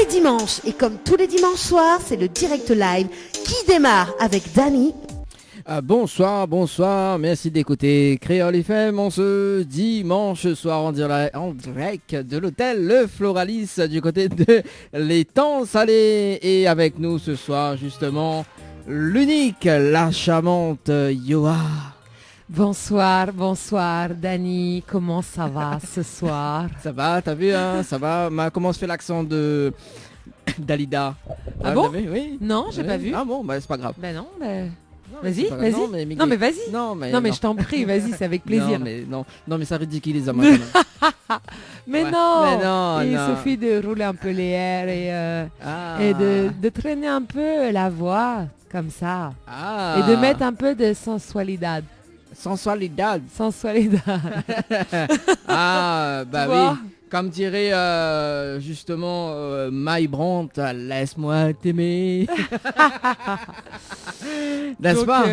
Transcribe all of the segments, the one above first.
C'est dimanche et comme tous les dimanches soirs, c'est le direct live qui démarre avec Dany. Bonsoir, merci d'écouter Créole FM en ce dimanche soir en direct de l'hôtel Le Floralis du côté de l'étang salé. Et avec nous ce soir justement l'unique, la charmante Yoa. Bonsoir Dany, comment ça va ce soir? Ça va, t'as vu hein, ça va. Comment se fait l'accent de Dalida? Ah bon? Oui. Non, j'ai pas vu. Ah bon, bah c'est pas grave. Bah non, C'est pas grave. vas-y. Non mais vas-y. Non mais je t'en prie, vas-y, c'est avec plaisir. Non mais ça ridiculise à moi quand même. Mais Ouais. non, il non. suffit de rouler un peu les airs et de traîner un peu la voix comme ça. Et de mettre un peu de sensualidad. Sensualidad. Tu Bah vois? oui. Comme dirait justement Mai Brandt, laisse-moi t'aimer. N'est-ce Donc, pas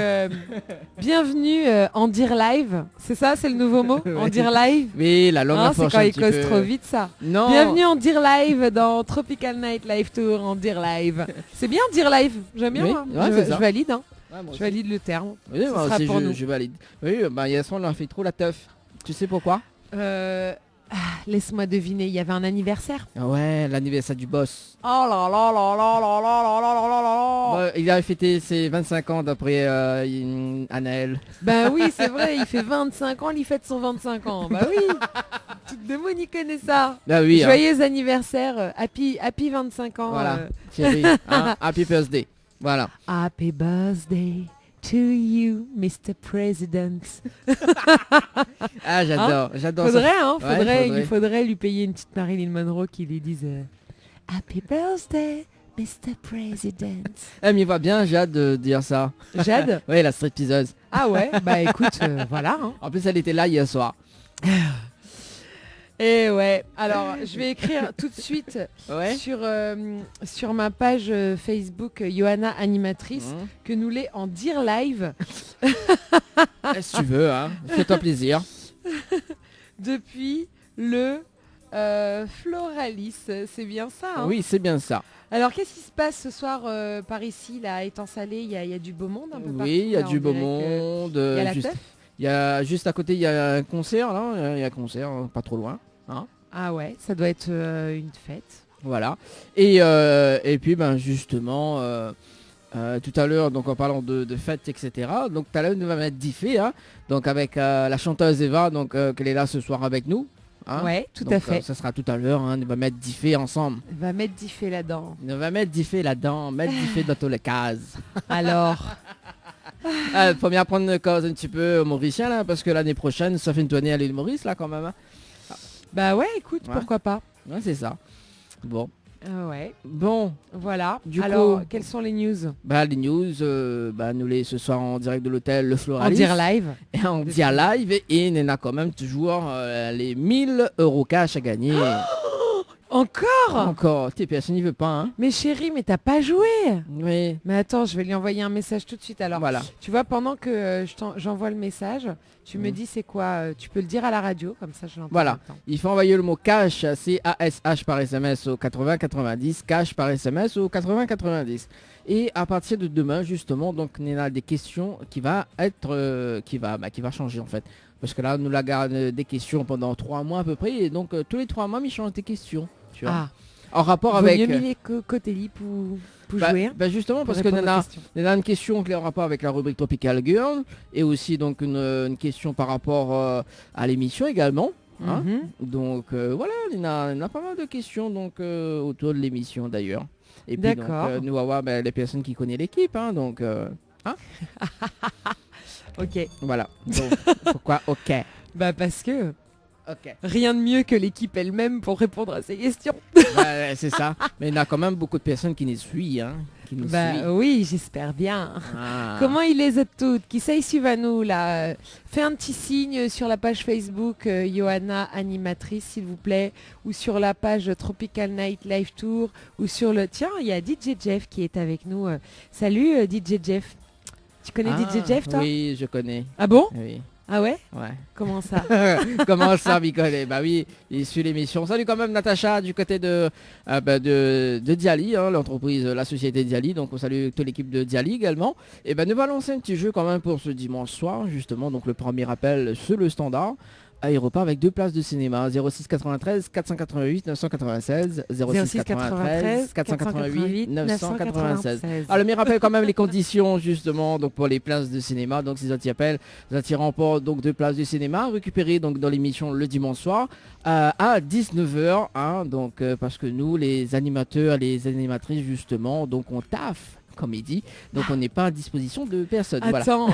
bienvenue en dire live. C'est ça, c'est le nouveau mot? En dire live? Oui, la langue C'est quand il cause trop vite ça. Non. Bienvenue en dire live dans Tropical Night Live Tour en dire live. C'est bien dire live, j'aime bien. Oui, Hein. ouais, c'est ça. Je valide, hein. Ouais, moi Je aussi. valide le terme. Oui, Ce moi sera aussi, pour nous. je valide. Oui, bah Yasson, on a fait trop la teuf. Tu sais pourquoi? Laisse-moi deviner, il y avait un anniversaire. Ouais, l'anniversaire du boss. Oh là là là là là là là là là là là. Bon, il a fêté ses 25 ans d'après Anaël. Ben oui, c'est vrai, il fait 25 ans, il fête son 25 ans. Bah oui, toute de monde y connaît ça. Bah oui, hein. Joyeux anniversaire, happy 25 ans. Voilà, chérie, hein, happy birthday. Voilà. Happy birthday to you, Mr. President. Ah, j'adore ça. Il faudrait lui payer une petite Marilyn Monroe qui lui dise Happy birthday, Mr. President. Elle m'y voit bien, Jade, de dire ça. Jade? Oui, la stripteaseuse. Ah ouais, bah écoute, voilà. Hein. En plus, elle était là hier soir. Et ouais, alors je vais écrire tout de suite Ouais. sur ma page Facebook Johanna Animatrice que nous l'est en dire live Si tu veux, hein. Fais-toi plaisir. depuis le Floralis, c'est bien ça hein? Oui, c'est bien ça. Alors qu'est-ce qui se passe ce soir par ici, là, étant salé, il y a du beau monde un peu partout. Oui, il y a là, du on beau dirait monde. que il y a la juste, teuf. il y a juste à côté, il y a un concert là. Il y a un concert, pas trop loin. Hein. Ah ouais, ça doit être une fête. Voilà. Et puis ben justement tout à l'heure, donc en parlant de fêtes, etc. Donc tout à l'heure nous va mettre Diffé, hein, donc avec la chanteuse Eva, donc qu'elle est là ce soir avec nous. Hein. Ouais, tout Donc, à fait. ça sera tout à l'heure, hein, on va mettre Diffé ensemble. On va mettre Diffé là-dedans. On va mettre Diffé là-dedans, mettre Diffé dans toutes les cases. Alors, Faut bien prendre une cause un petit peu mauricien là, parce que l'année prochaine ça fait une tournée à l'île Maurice là quand même. Hein. bah ouais, écoute, Ouais. pourquoi pas. Ouais, c'est ça. Ouais, Bon, voilà. Du Alors, coup- quelles sont les news? bah les news, nous les ce soir en direct de l'hôtel Le En Floralis. dire live. Et on dit à live et il y en a quand même toujours les 1000 € cash à gagner. Encore? Encore, personne n'y veut pas, hein. Mais chérie, mais t'as pas joué. Oui, Mais attends, je vais lui envoyer un message tout de suite. Alors, voilà. tu vois, pendant que j'envoie le message, tu me dis c'est quoi, tu peux le dire à la radio, comme ça je l'entends. Voilà. en même temps. Il faut envoyer le mot cash, C-A-S-H par SMS au 80-90, cash par SMS au 80-90. Et à partir de demain, justement, donc on a des questions qui va être, qui va changer en fait. Parce que là, nous la garde des questions pendant 3 mois à peu près. Et donc, tous les 3 mois, il change des questions. Tu vois. Ah, En rapport vaut avec... mieux mis les côté pour jouer. bah justement, pour parce que répondre aux questions. il y en a une question qui est en rapport avec la rubrique Tropical Girl. Et aussi donc une question par rapport à l'émission également. Hein. Mhm. Donc voilà, il y en a pas mal de questions donc, autour de l'émission d'ailleurs. Et puis donc, D'accord. nous allons voir les personnes qui connaissent l'équipe. Hein, donc Ok. voilà. Donc, pourquoi ok. Bah parce que Ok. rien de mieux que l'équipe elle-même pour répondre à ces questions. Ouais, c'est ça. Mais il y a quand même beaucoup de personnes qui nous suivent. Hein, qui nous Bah suivent. oui, j'espère bien. Ah. Comment il les aide toutes? Qui ça suivent à nous là? Fais un petit signe sur la page Facebook Johanna Animatrice s'il vous plaît, ou sur la page Tropical Night Live Tour, ou sur le... Tiens, il y a DJ Jeff qui est avec nous. Salut DJ Jeff. Tu connais DJ Jeff toi? Oui, je connais. Ah bon? Oui. Ah ouais? Ouais. Comment ça? Comment ça, Bicolé? Bah oui, il suit l'émission. Salut quand même Natacha du côté de Diali, hein, l'entreprise, la société Diali. Donc on salue toute l'équipe de Diali également. Et ben nous va lancer un petit jeu quand même pour ce dimanche soir, justement. Donc le premier appel sur le standard. Aéroport avec 2 places de cinéma, 06 93 488 996, 06 93 488 996. Alors, mais rappelle quand même les conditions justement donc pour les places de cinéma. Donc si ça t'y appelle, ça t'y remporte donc 2 places de cinéma récupérées donc dans l'émission le dimanche soir à 19h. Hein, donc parce que nous les animateurs, les animatrices justement, donc on taffe. Comme il dit, donc on n'est pas à disposition de personne. Attends,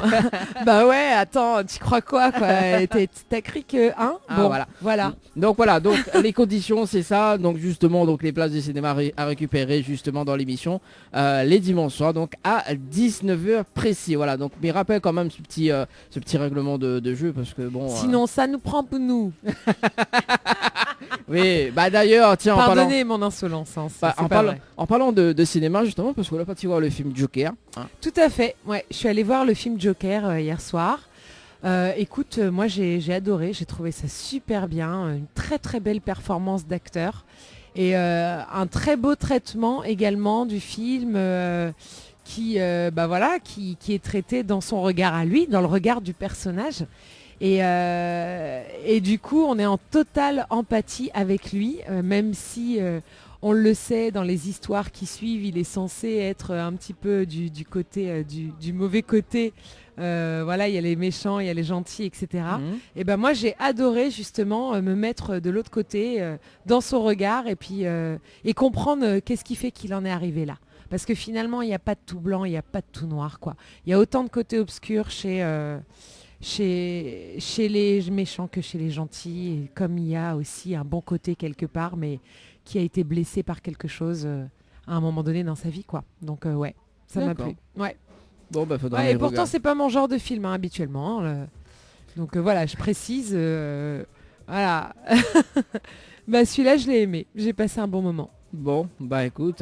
bah ouais, attends, tu crois quoi T'as cru que bon, voilà. Donc voilà, donc les conditions c'est ça, donc justement donc les places de cinéma à récupérer justement dans l'émission les dimanches soirs, donc à 19h précis. Voilà, donc mais rappelle quand même ce petit règlement de jeu parce que bon. Sinon ça nous prend pour nous. Oui, bah d'ailleurs, tiens, pardonnez mon insolence. Hein, en parlant de cinéma justement, parce que là, tu vois le film Joker. Hein. Tout à fait. Ouais, je suis allée voir le film Joker hier soir. Écoute, moi j'ai adoré, j'ai trouvé ça super bien, une très très belle performance d'acteur et un très beau traitement également du film qui est traité dans son regard à lui, dans le regard du personnage. Et du coup, on est en totale empathie avec lui, même si on le sait, dans les histoires qui suivent, il est censé être un petit peu du côté du mauvais côté. Voilà, il y a les méchants, il y a les gentils, etc. Et ben moi, j'ai adoré justement me mettre de l'autre côté, dans son regard, et puis et comprendre qu'est-ce qui fait qu'il en est arrivé là. Parce que finalement, il n'y a pas de tout blanc, il n'y a pas de tout noir, quoi. Il y a autant de côtés obscurs chez les méchants que chez les gentils, et comme il y a aussi un bon côté quelque part, mais qui a été blessé par quelque chose à un moment donné dans sa vie, quoi. Donc ouais, ça m'a plu. Ouais. Bon bah faudra. Ouais, et pourtant c'est pas mon genre de film habituellement. Hein, donc voilà, je précise. Voilà. Bah celui-là je l'ai aimé. J'ai passé un bon moment. Bon bah écoute.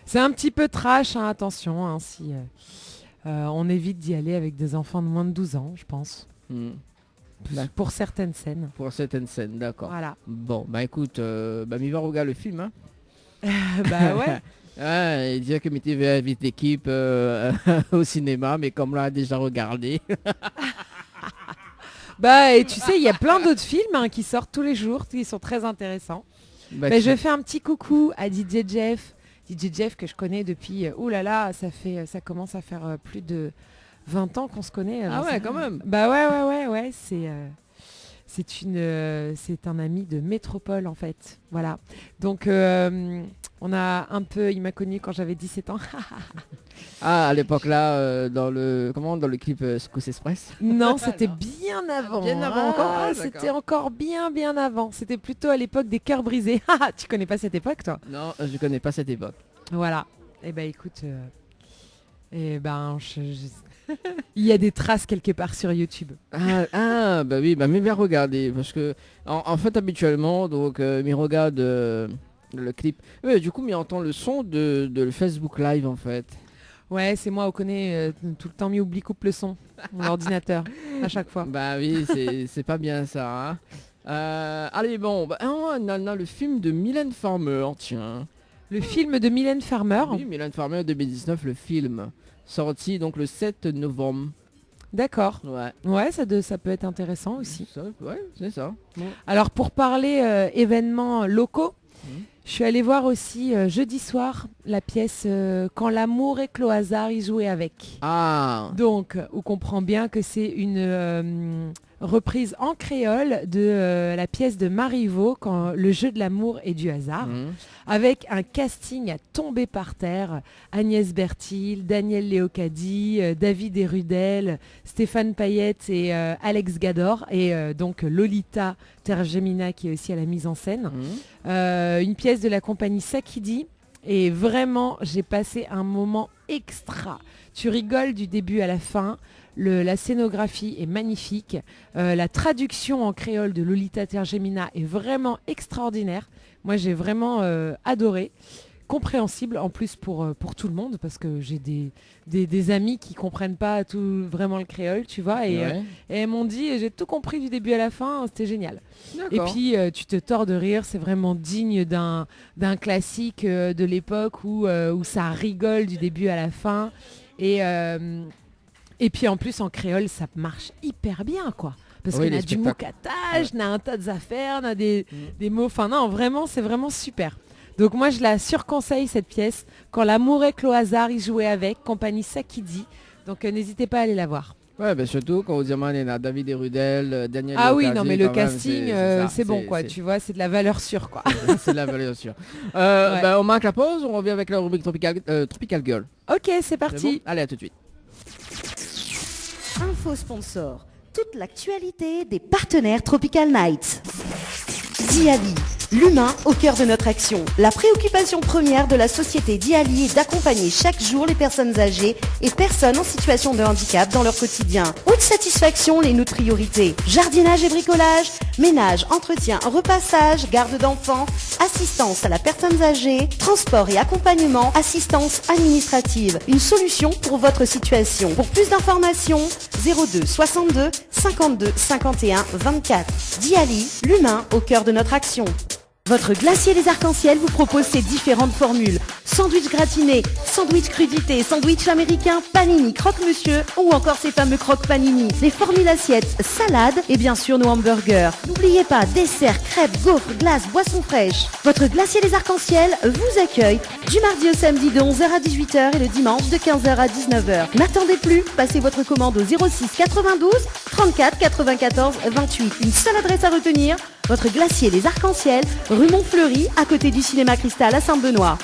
C'est un petit peu trash, hein, attention. Hein, si on évite d'y aller avec des enfants de moins de 12 ans, je pense. Pour certaines scènes. Pour certaines scènes, d'accord. Voilà. Bon, bah écoute, m'y va regarder le film. Hein. Bah ouais. Il disait que m'était invite l'équipe au cinéma, mais comme l'a déjà regardé. Bah et tu sais, il y a plein d'autres films qui sortent tous les jours, qui sont très intéressants. Bah, je fais un petit coucou à DJ Jeff. DJ Jeff que je connais depuis, ça commence à faire plus de 20 ans qu'on se connaît. Ah ouais, quand même. Bah ouais, c'est un ami de Métropole en fait. Voilà. Donc on a un peu, il m'a connu quand j'avais 17 ans. Ah, à l'époque là, dans le clip Scousse Express. Non, c'était bien avant. Bien avant encore. C'était encore bien avant. C'était plutôt à l'époque des cœurs brisés. Tu connais pas cette époque, toi? Non, je connais pas cette époque. Voilà. Et ben écoute, il y a des traces quelque part sur YouTube. Bah oui, bah mais bien regarder parce que en fait habituellement donc mais regarde le clip. Du coup, mais entend le son de le Facebook Live en fait. Ouais, c'est moi, on connaît tout le temps, mi oublie coupe le son, mon ordinateur, à chaque fois. Bah oui, c'est pas bien ça. Hein. Allez, bon, on a le film de Mylène Farmer, tiens. Le film de Mylène Farmer. Oui, Mylène Farmer 2019, le film. Sorti donc le 7 novembre. D'accord. Ouais. Ouais, ça peut être intéressant aussi. Ouais, c'est ça. Ouais. Alors pour parler événements locaux, je suis allée voir aussi jeudi soir la pièce Quand l'amour est clos hasard, y jouer avec. Ah. Donc, on comprend bien que c'est une reprise en créole de la pièce de Marivaux, Quand le jeu de l'amour est du hasard, avec un casting à tomber par terre. Agnès Bertil, Daniel Léocadi, David Erudel, Stéphane Payette et Alex Gador, et donc Lolita Tergemina qui est aussi à la mise en scène. Une pièce de la compagnie Sakidi. Et vraiment, j'ai passé un moment extra. Tu rigoles du début à la fin. La scénographie est magnifique. La traduction en créole de Lolita Tergemina est vraiment extraordinaire. Moi, j'ai vraiment adoré. compréhensible en plus pour tout le monde parce que j'ai des amis qui comprennent pas tout vraiment le créole, tu vois, et elles m'ont dit, et j'ai tout compris du début à la fin, c'était génial. Et puis tu te tords de rire, c'est vraiment digne d'un classique de l'époque où ça rigole du début à la fin. Et puis en plus en créole ça marche hyper bien quoi. Parce qu'on a du moucatage, on a un tas d'affaires, on a des mots. Enfin non, vraiment, c'est vraiment super. Donc moi je la surconseille cette pièce. Quand l'amour est au hasard, il jouait avec, compagnie Sakidi. Donc n'hésitez pas à aller la voir. Ouais, ben surtout quand vous demandez à David Rudel, Daniel. Ah oui, non mais le casting, c'est bon quoi. Tu vois, c'est de la valeur sûre quoi. C'est de la valeur sûre. On marque la pause, on revient avec la rubrique Tropical Girl. Ok, c'est parti. Allez, à tout de suite. Info sponsor. Toute l'actualité des partenaires Tropical Nights. Diali, l'humain au cœur de notre action. La préoccupation première de la société Diali est d'accompagner chaque jour les personnes âgées et personnes en situation de handicap dans leur quotidien. Haute satisfaction, les notre priorités. Jardinage et bricolage, ménage, entretien, repassage, garde d'enfants, assistance à la personne âgée, transport et accompagnement, assistance administrative. Une solution pour votre situation. Pour plus d'informations, 02 62 52 51 24. Diali, l'humain au cœur de notre action. Votre glacier des arcs-en-ciel vous propose ses différentes formules. Sandwich gratiné, sandwich crudité, sandwich américain, panini, croque-monsieur ou encore ces fameux croque-panini. Les formules assiettes, salades et bien sûr nos hamburgers. N'oubliez pas, dessert, crêpes, gaufres, glaces, boissons fraîches. Votre glacier des arcs-en-ciel vous accueille du mardi au samedi de 11h à 18h et le dimanche de 15h à 19h. N'attendez plus, passez votre commande au 06 92 34 94 28. Une seule adresse à retenir, votre glacier des arcs-en-ciel, rue Montfleury, à côté du cinéma Cristal à Saint-Benoît.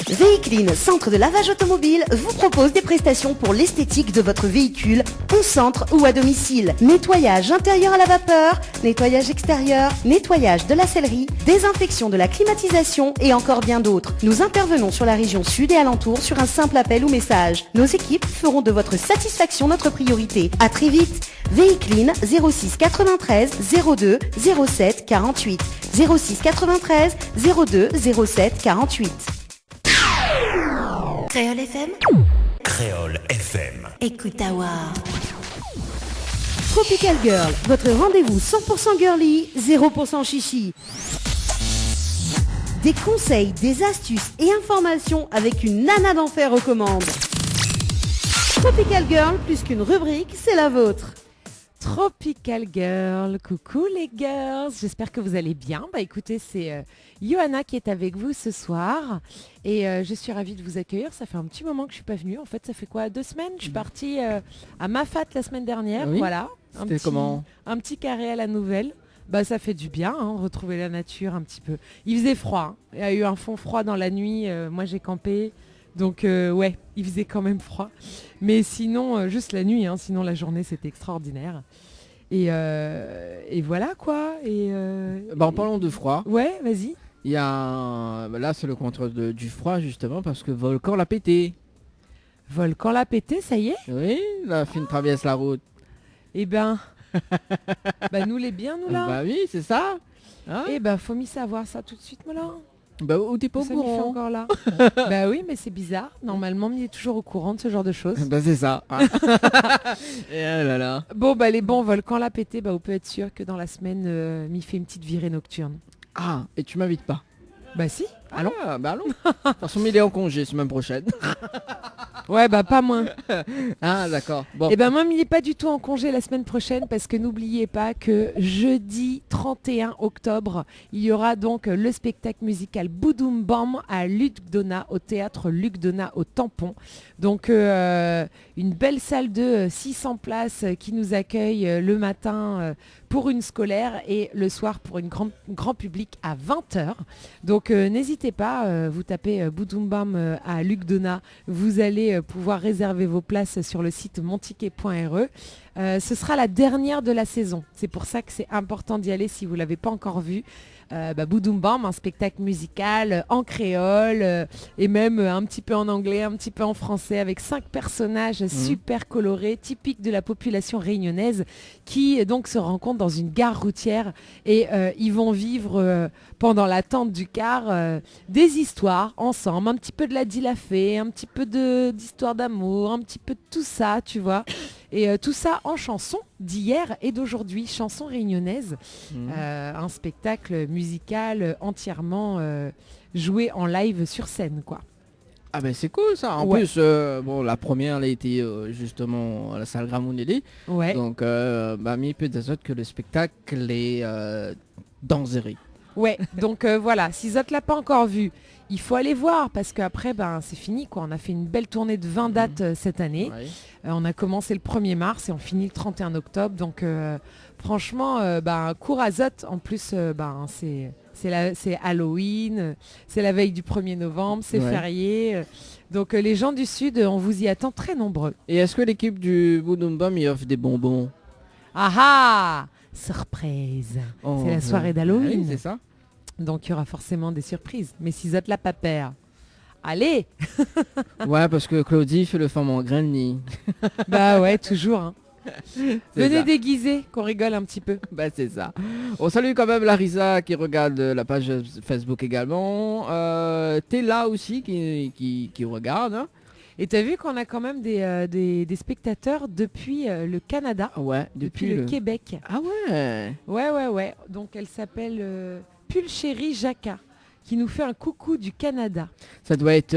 Véhicline, centre de lavage automobile, vous propose des prestations pour l'esthétique de votre véhicule, au centre ou à domicile. Nettoyage intérieur à la vapeur, nettoyage extérieur, nettoyage de la sellerie, désinfection de la climatisation et encore bien d'autres. Nous intervenons sur la région sud et alentour sur un simple appel ou message. Nos équipes feront de votre satisfaction notre priorité. À très vite. Véhicline 06 93 02 07 48. 06 93 02 07 48. Créole FM. Créole FM. Écoute Awa. Tropical Girl, votre rendez-vous 100% girly, 0% chichi. Des conseils, des astuces et informations avec une nana d'enfer aux commandes. Tropical Girl, plus qu'une rubrique, c'est la vôtre. Tropical Girl, coucou les girls, j'espère que vous allez bien. Bah écoutez, c'est Johanna qui est avec vous ce soir et je suis ravie de vous accueillir. Ça fait un petit moment que je suis pas venue, en fait ça fait quoi, 2 semaines? Je suis partie à Mafat la semaine dernière, oui. Voilà. Comment un petit carré à la nouvelle. Bah ça fait du bien, hein, retrouver la nature un petit peu. Il faisait froid, hein. Il y a eu un fond froid dans la nuit, moi j'ai campé. Donc ouais, il faisait quand même froid. Mais sinon, juste la nuit, hein, sinon la journée c'était extraordinaire. Et voilà quoi. En parlant de froid, ouais, vas-y. il y a là c'est le contre du froid justement parce que Volcan l'a pété. Volcan l'a pété, ça y est? Oui, la fine traverse la route. Eh ben, nous les biens nous là. Bah oui, c'est ça. Hein, Eh ben, faut m'y savoir ça tout de suite, moi là. bah où t'es pas au Ça m'y fait courant. encore là. Bah oui, mais c'est bizarre. Normalement, il est toujours au courant de ce genre de choses. Bah c'est ça. Et ah là là. Bon, bah les bons volcans l'a pété, bah on peut être sûr que dans la semaine, m'y fait une petite virée nocturne. Ah, et tu m'invites pas. Bah si. Allons. Bah allons. De toute façon, il est en congé semaine prochaine. Ouais, bah pas moins. Ah d'accord. Bon. Et ben moi, il n'est pas du tout en congé la semaine prochaine parce que n'oubliez pas que jeudi 31 octobre, il y aura donc le spectacle musical Boudoum Bam à Luc Donat, au théâtre Luc Donat au Tampon. Donc une belle salle de 600 places qui nous accueille le matin pour une scolaire et le soir pour une grand public à 20h. Donc n'hésitez pas, vous tapez Boudoum Bam à Luc Donat, vous allez pouvoir réserver vos places sur le site monticket.re. Ce sera la dernière de la saison. C'est pour ça que c'est important d'y aller si vous ne l'avez pas encore vu. Boudoum Bam, un spectacle musical en créole et même un petit peu en anglais, un petit peu en français, avec 5 personnages super colorés, typiques de la population réunionnaise, qui donc se rencontrent dans une gare routière et ils vont vivre pendant l'attente du car des histoires ensemble, un petit peu de la Dilafé, un petit peu d'histoire d'amour, un petit peu de tout ça, tu vois. Et tout ça en chansons d'hier et d'aujourd'hui, chansons réunionnaises, un spectacle musical entièrement joué en live sur scène, quoi. Ah ben c'est cool ça. En plus, la première elle a été justement à la salle Gramonelli. Ouais. Donc, mi peut des autres que le spectacle est dangereux. Ouais, donc voilà, si Zot l'a pas encore vu, il faut aller voir parce qu'après, c'est fini, quoi. On a fait une belle tournée de 20 dates cette année. Ouais. On a commencé le 1er mars et on finit le 31 octobre. Donc franchement, cours à Zot. En plus, c'est Halloween, c'est la veille du 1er novembre, c'est férié. Donc les gens du Sud, on vous y attend très nombreux. Et est-ce que l'équipe du Boudoum Bam y offre des bonbons? Ah ah! Surprise! C'est la soirée d'Halloween. Oui, c'est ça. Donc il y aura forcément des surprises. Mais si Zot l'a pas peur, allez! Ouais, parce que Claudie fait le femme en grain de nid. Bah ouais, toujours. Hein. Venez ça. déguiser, qu'on rigole un petit peu. Bah c'est ça. On salue quand même Larissa qui regarde la page Facebook également. T'es là aussi qui regarde. Hein. Et t'as vu qu'on a quand même des spectateurs depuis le Canada, Ouais, depuis le Québec. Ah ouais. Ouais. Donc elle s'appelle Pulchérie Jacquat, qui nous fait un coucou du Canada. Ça doit être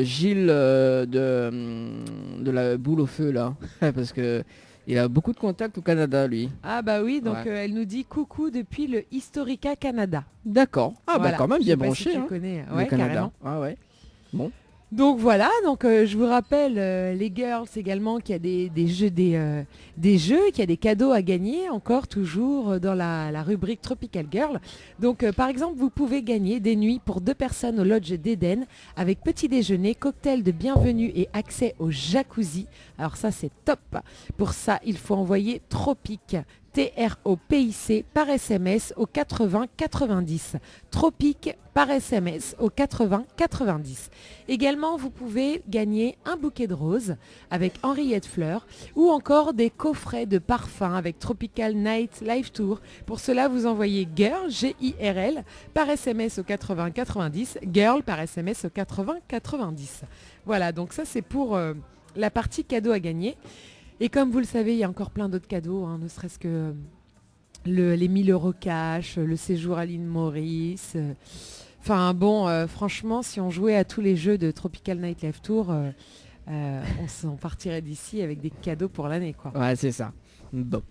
Gilles de la boule au feu là. Parce que il a beaucoup de contacts au Canada lui. Ah bah oui, donc Ouais. elle nous dit coucou depuis le Historica Canada. D'accord. Ah Voilà. bah quand même Je bien sais pas branché. si tu Hein, connais. le Ouais, Canada. carrément. Ah ouais. Bon. Donc voilà, je vous rappelle les girls également qu'il y a des jeux, qu'il y a des cadeaux à gagner encore toujours dans la rubrique Tropical Girl. Donc par exemple, vous pouvez gagner des nuits pour 2 personnes au lodge d'Éden avec petit déjeuner, cocktail de bienvenue et accès au jacuzzi. Alors ça c'est top. Pour ça, il faut envoyer Tropic. TROPIC par SMS au 80 90. Tropique par SMS au 80 90. Également, vous pouvez gagner un bouquet de roses avec Henriette Fleur ou encore des coffrets de parfums avec Tropical Night Live Tour. Pour cela, vous envoyez GIRL, G-I-R-L, par SMS au 80 90. GIRL par SMS au 80 90. Voilà, donc ça c'est pour la partie cadeau à gagner. Et comme vous le savez, il y a encore plein d'autres cadeaux, hein, ne serait-ce que les 1000 € cash, le séjour à l'île Maurice. Franchement, si on jouait à tous les jeux de Tropical Night Live Tour, on partirait d'ici avec des cadeaux pour l'année, quoi. Ouais, c'est ça. Bon.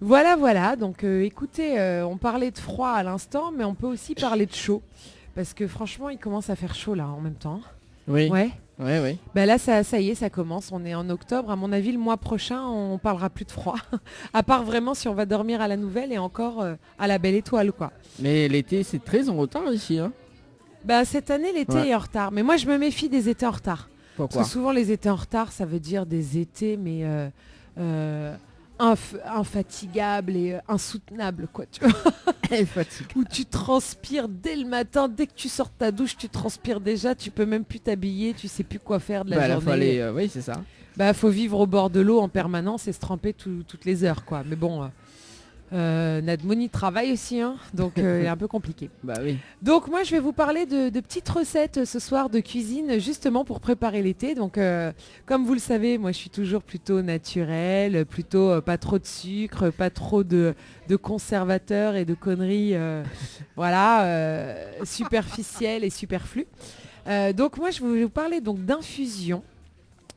Voilà. Donc écoutez, on parlait de froid à l'instant, mais on peut aussi parler de chaud. Parce que franchement, il commence à faire chaud là en même temps. Oui. Ouais. Oui. Ben là, ça y est, ça commence. On est en octobre. À mon avis, le mois prochain, on parlera plus de froid. À part vraiment si on va dormir à la Nouvelle et encore à la Belle Étoile, quoi. Mais l'été, c'est très en retard ici. Hein. Bah, cette année, l'été est en retard. Mais moi, je me méfie des étés en retard. Pourquoi? Parce que souvent, les étés en retard, ça veut dire des étés, mais infatigables et insoutenables, quoi. Tu vois. Où tu transpires dès le matin, dès que tu sors de ta douche, tu transpires déjà, tu peux même plus t'habiller, tu sais plus quoi faire de la journée. Oui, c'est ça. Faut vivre au bord de l'eau en permanence et se tremper toutes les heures, quoi. Mais bon, Nadmouni travaille aussi, hein, donc il est un peu compliqué. Bah oui. Donc moi, je vais vous parler de petites recettes ce soir de cuisine, justement pour préparer l'été. Donc comme vous le savez, moi je suis toujours plutôt naturelle, plutôt pas trop de sucre, pas trop de conservateurs et de conneries, superficielles et superflues. Donc moi, je vais vous parler donc d'infusion,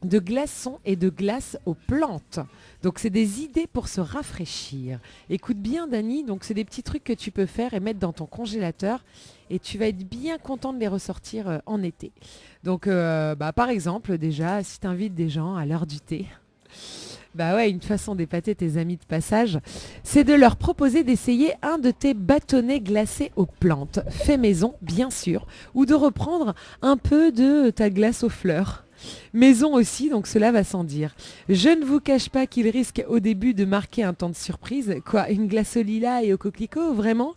de glaçons et de glace aux plantes. Donc c'est des idées pour se rafraîchir. Écoute bien Dani, donc c'est des petits trucs que tu peux faire et mettre dans ton congélateur et tu vas être bien content de les ressortir en été. Donc par exemple déjà, si tu invites des gens à l'heure du thé, une façon d'épater tes amis de passage, c'est de leur proposer d'essayer un de tes bâtonnets glacés aux plantes, fait maison bien sûr, ou de reprendre un peu de ta glace aux fleurs. Maison aussi, donc cela va sans dire. Je ne vous cache pas qu'il risque au début de marquer un temps de surprise. Quoi, une glace au lilas et au coquelicot, vraiment?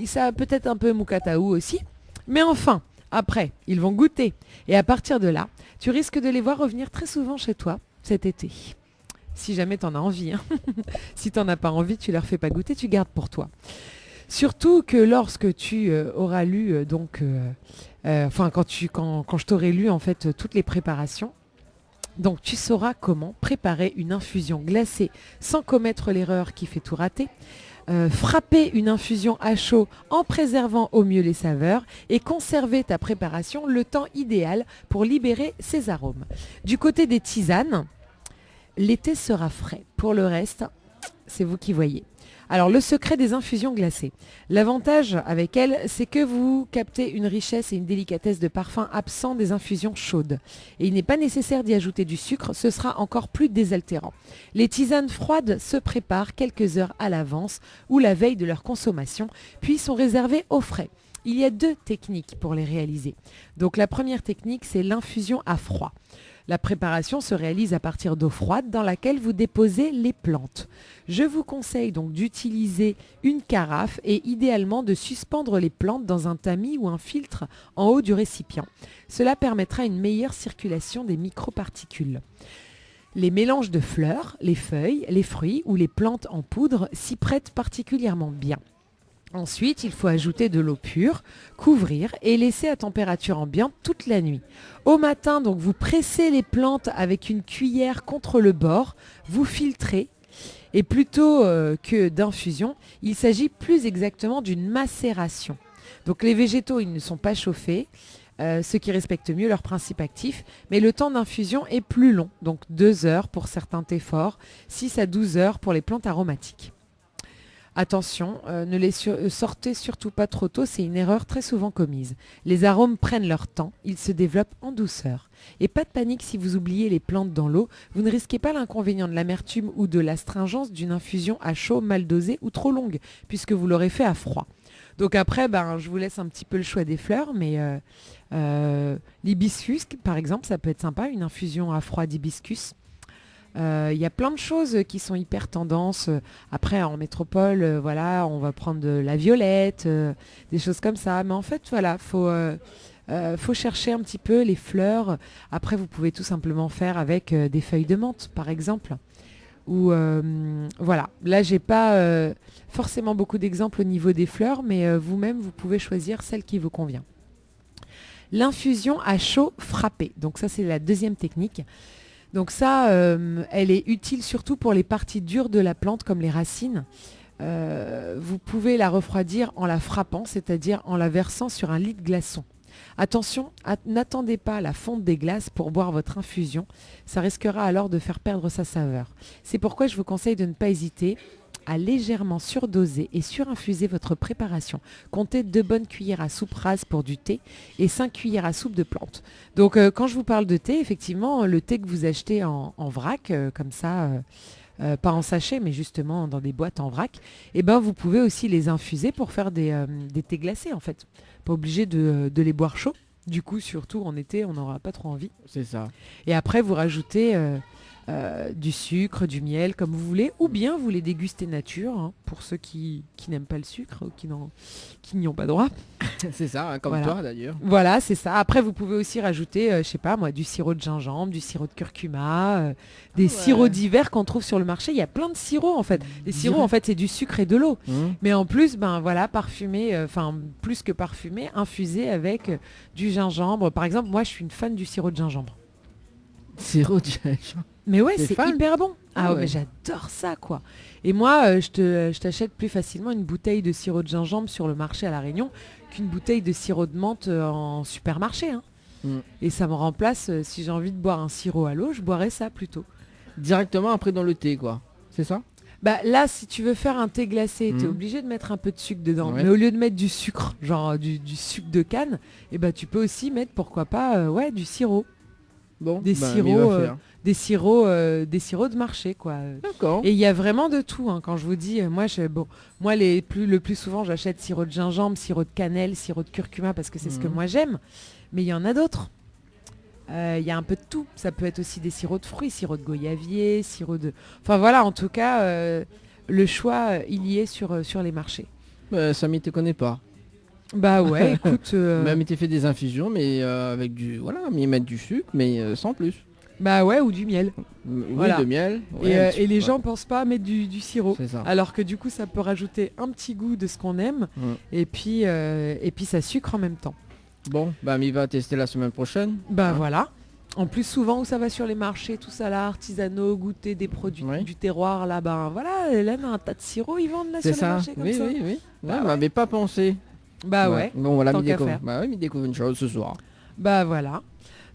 Ça a peut-être un peu moukataou aussi. Mais enfin, après, ils vont goûter. Et à partir de là, tu risques de les voir revenir très souvent chez toi cet été. Si jamais t'en as envie. Hein. Si t'en as pas envie, tu leur fais pas goûter, tu gardes pour toi. Surtout que lorsque tu auras lu quand je t'aurai lu en fait toutes les préparations, donc tu sauras comment préparer une infusion glacée sans commettre l'erreur qui fait tout rater, frapper une infusion à chaud en préservant au mieux les saveurs et conserver ta préparation le temps idéal pour libérer ses arômes. Du côté des tisanes, l'été sera frais. Pour le reste, c'est vous qui voyez. Alors, le secret des infusions glacées. L'avantage avec elles, c'est que vous captez une richesse et une délicatesse de parfum absent des infusions chaudes. Et il n'est pas nécessaire d'y ajouter du sucre, ce sera encore plus désaltérant. Les tisanes froides se préparent quelques heures à l'avance ou la veille de leur consommation, puis sont réservées au frais. Il y a 2 techniques pour les réaliser. Donc, la première technique, c'est l'infusion à froid. La préparation se réalise à partir d'eau froide dans laquelle vous déposez les plantes. Je vous conseille donc d'utiliser une carafe et idéalement de suspendre les plantes dans un tamis ou un filtre en haut du récipient. Cela permettra une meilleure circulation des microparticules. Les mélanges de fleurs, les feuilles, les fruits ou les plantes en poudre s'y prêtent particulièrement bien. Ensuite, il faut ajouter de l'eau pure, couvrir et laisser à température ambiante toute la nuit. Au matin, donc, vous pressez les plantes avec une cuillère contre le bord, vous filtrez. Et plutôt que d'infusion, il s'agit plus exactement d'une macération. Donc les végétaux, ils ne sont pas chauffés, ce qui respecte mieux leur principe actif, mais le temps d'infusion est plus long, donc 2 heures pour certains thés forts, 6 à 12 heures pour les plantes aromatiques. Attention, ne les sortez surtout pas trop tôt, c'est une erreur très souvent commise. Les arômes prennent leur temps, ils se développent en douceur. Et pas de panique si vous oubliez les plantes dans l'eau, vous ne risquez pas l'inconvénient de l'amertume ou de l'astringence d'une infusion à chaud mal dosée ou trop longue, puisque vous l'aurez fait à froid. Donc après, je vous laisse un petit peu le choix des fleurs, mais l'hibiscus, par exemple, ça peut être sympa, une infusion à froid d'hibiscus. Il y a plein de choses qui sont hyper tendance. Après, en métropole, on va prendre de la violette, des choses comme ça. Mais en fait, faut chercher un petit peu les fleurs. Après, vous pouvez tout simplement faire avec des feuilles de menthe, par exemple. Ou Là, j'ai pas forcément beaucoup d'exemples au niveau des fleurs, mais vous-même, vous pouvez choisir celle qui vous convient. L'infusion à chaud frappé. Donc ça, c'est la deuxième technique. Donc ça, elle est utile surtout pour les parties dures de la plante comme les racines. Vous pouvez la refroidir en la frappant, c'est-à-dire en la versant sur un lit de glaçons. Attention, n'attendez pas la fonte des glaces pour boire votre infusion, ça risquera alors de faire perdre sa saveur. C'est pourquoi je vous conseille de ne pas hésiter à légèrement surdoser et surinfuser votre préparation. Comptez 2 bonnes cuillères à soupe rase pour du thé et 5 cuillères à soupe de plantes. Donc quand je vous parle de thé, effectivement, le thé que vous achetez en vrac, comme ça, pas en sachet, mais justement dans des boîtes en vrac, vous pouvez aussi les infuser pour faire des thés glacés en fait. Pas obligé de les boire chauds. Du coup, surtout en été, on n'aura pas trop envie. C'est ça. Et après, vous rajoutez du sucre, du miel, comme vous voulez, ou bien vous les dégustez nature, hein, pour ceux qui n'aiment pas le sucre, ou qui n'y ont pas droit. C'est ça, hein, comme voilà. toi d'ailleurs. Voilà, c'est ça. Après, vous pouvez aussi rajouter, du sirop de gingembre, du sirop de curcuma, des sirops divers qu'on trouve sur le marché. Il y a plein de sirops en fait. Les sirops, en fait, c'est du sucre et de l'eau. Mais en plus, parfumé, plus que parfumé, infusé avec du gingembre. Par exemple, moi, je suis une fan du sirop de gingembre. Sirop de gingembre. Mais ouais, T'es c'est fan? hyper bon. Ah ouais. Mais j'adore ça, quoi. Et moi, je t'achète plus facilement une bouteille de sirop de gingembre sur le marché à La Réunion qu'une bouteille de sirop de menthe en supermarché. Hein. Et ça me remplace, si j'ai envie de boire un sirop à l'eau, je boirais ça plutôt. Directement après dans le thé, quoi. C'est ça? Là, si tu veux faire un thé glacé, tu es obligé de mettre un peu de sucre dedans. Ouais. Mais au lieu de mettre du sucre, genre du sucre de canne, tu peux aussi mettre, pourquoi pas, du sirop. Bon, Des sirops de marché, quoi. D'accord. Et il y a vraiment de tout, hein. Quand je vous dis, le plus souvent j'achète sirop de gingembre, sirop de cannelle, sirop de curcuma parce que c'est ce que moi j'aime. Mais il y en a d'autres. Il y a un peu de tout. Ça peut être aussi des sirops de fruits, sirop de goyavier, sirop de... Enfin voilà, en tout cas, le choix, il y est sur les marchés. Ça m'y te connaît pas. Bah ouais, écoute... Même il t'a fait des infusions, mais avec du... Voilà, mais mettre du sucre, mais sans plus. Bah ouais, ou du miel. Oui, Voilà. de miel. Et, Ouais, et les ouais. gens pensent pas à mettre du sirop. C'est ça. Alors que du coup, ça peut rajouter un petit goût de ce qu'on aime. Et puis ça sucre en même temps. Bon, bah il va tester la semaine prochaine. Bah Hein. voilà. En plus, souvent où ça va sur les marchés, tout ça là, artisanaux, goûter des produits Oui. du terroir, là, ben voilà, là, on a un tas de sirop, ils vendent là C'est sur les ça. marchés comme Oui, ça. oui, oui. Bah Ouais, ouais. m'avait pas pensé. Bah ouais. Bon, voilà, tant il qu'à découvre. faire. Bah oui, il découvre une chose ce soir. Bah voilà.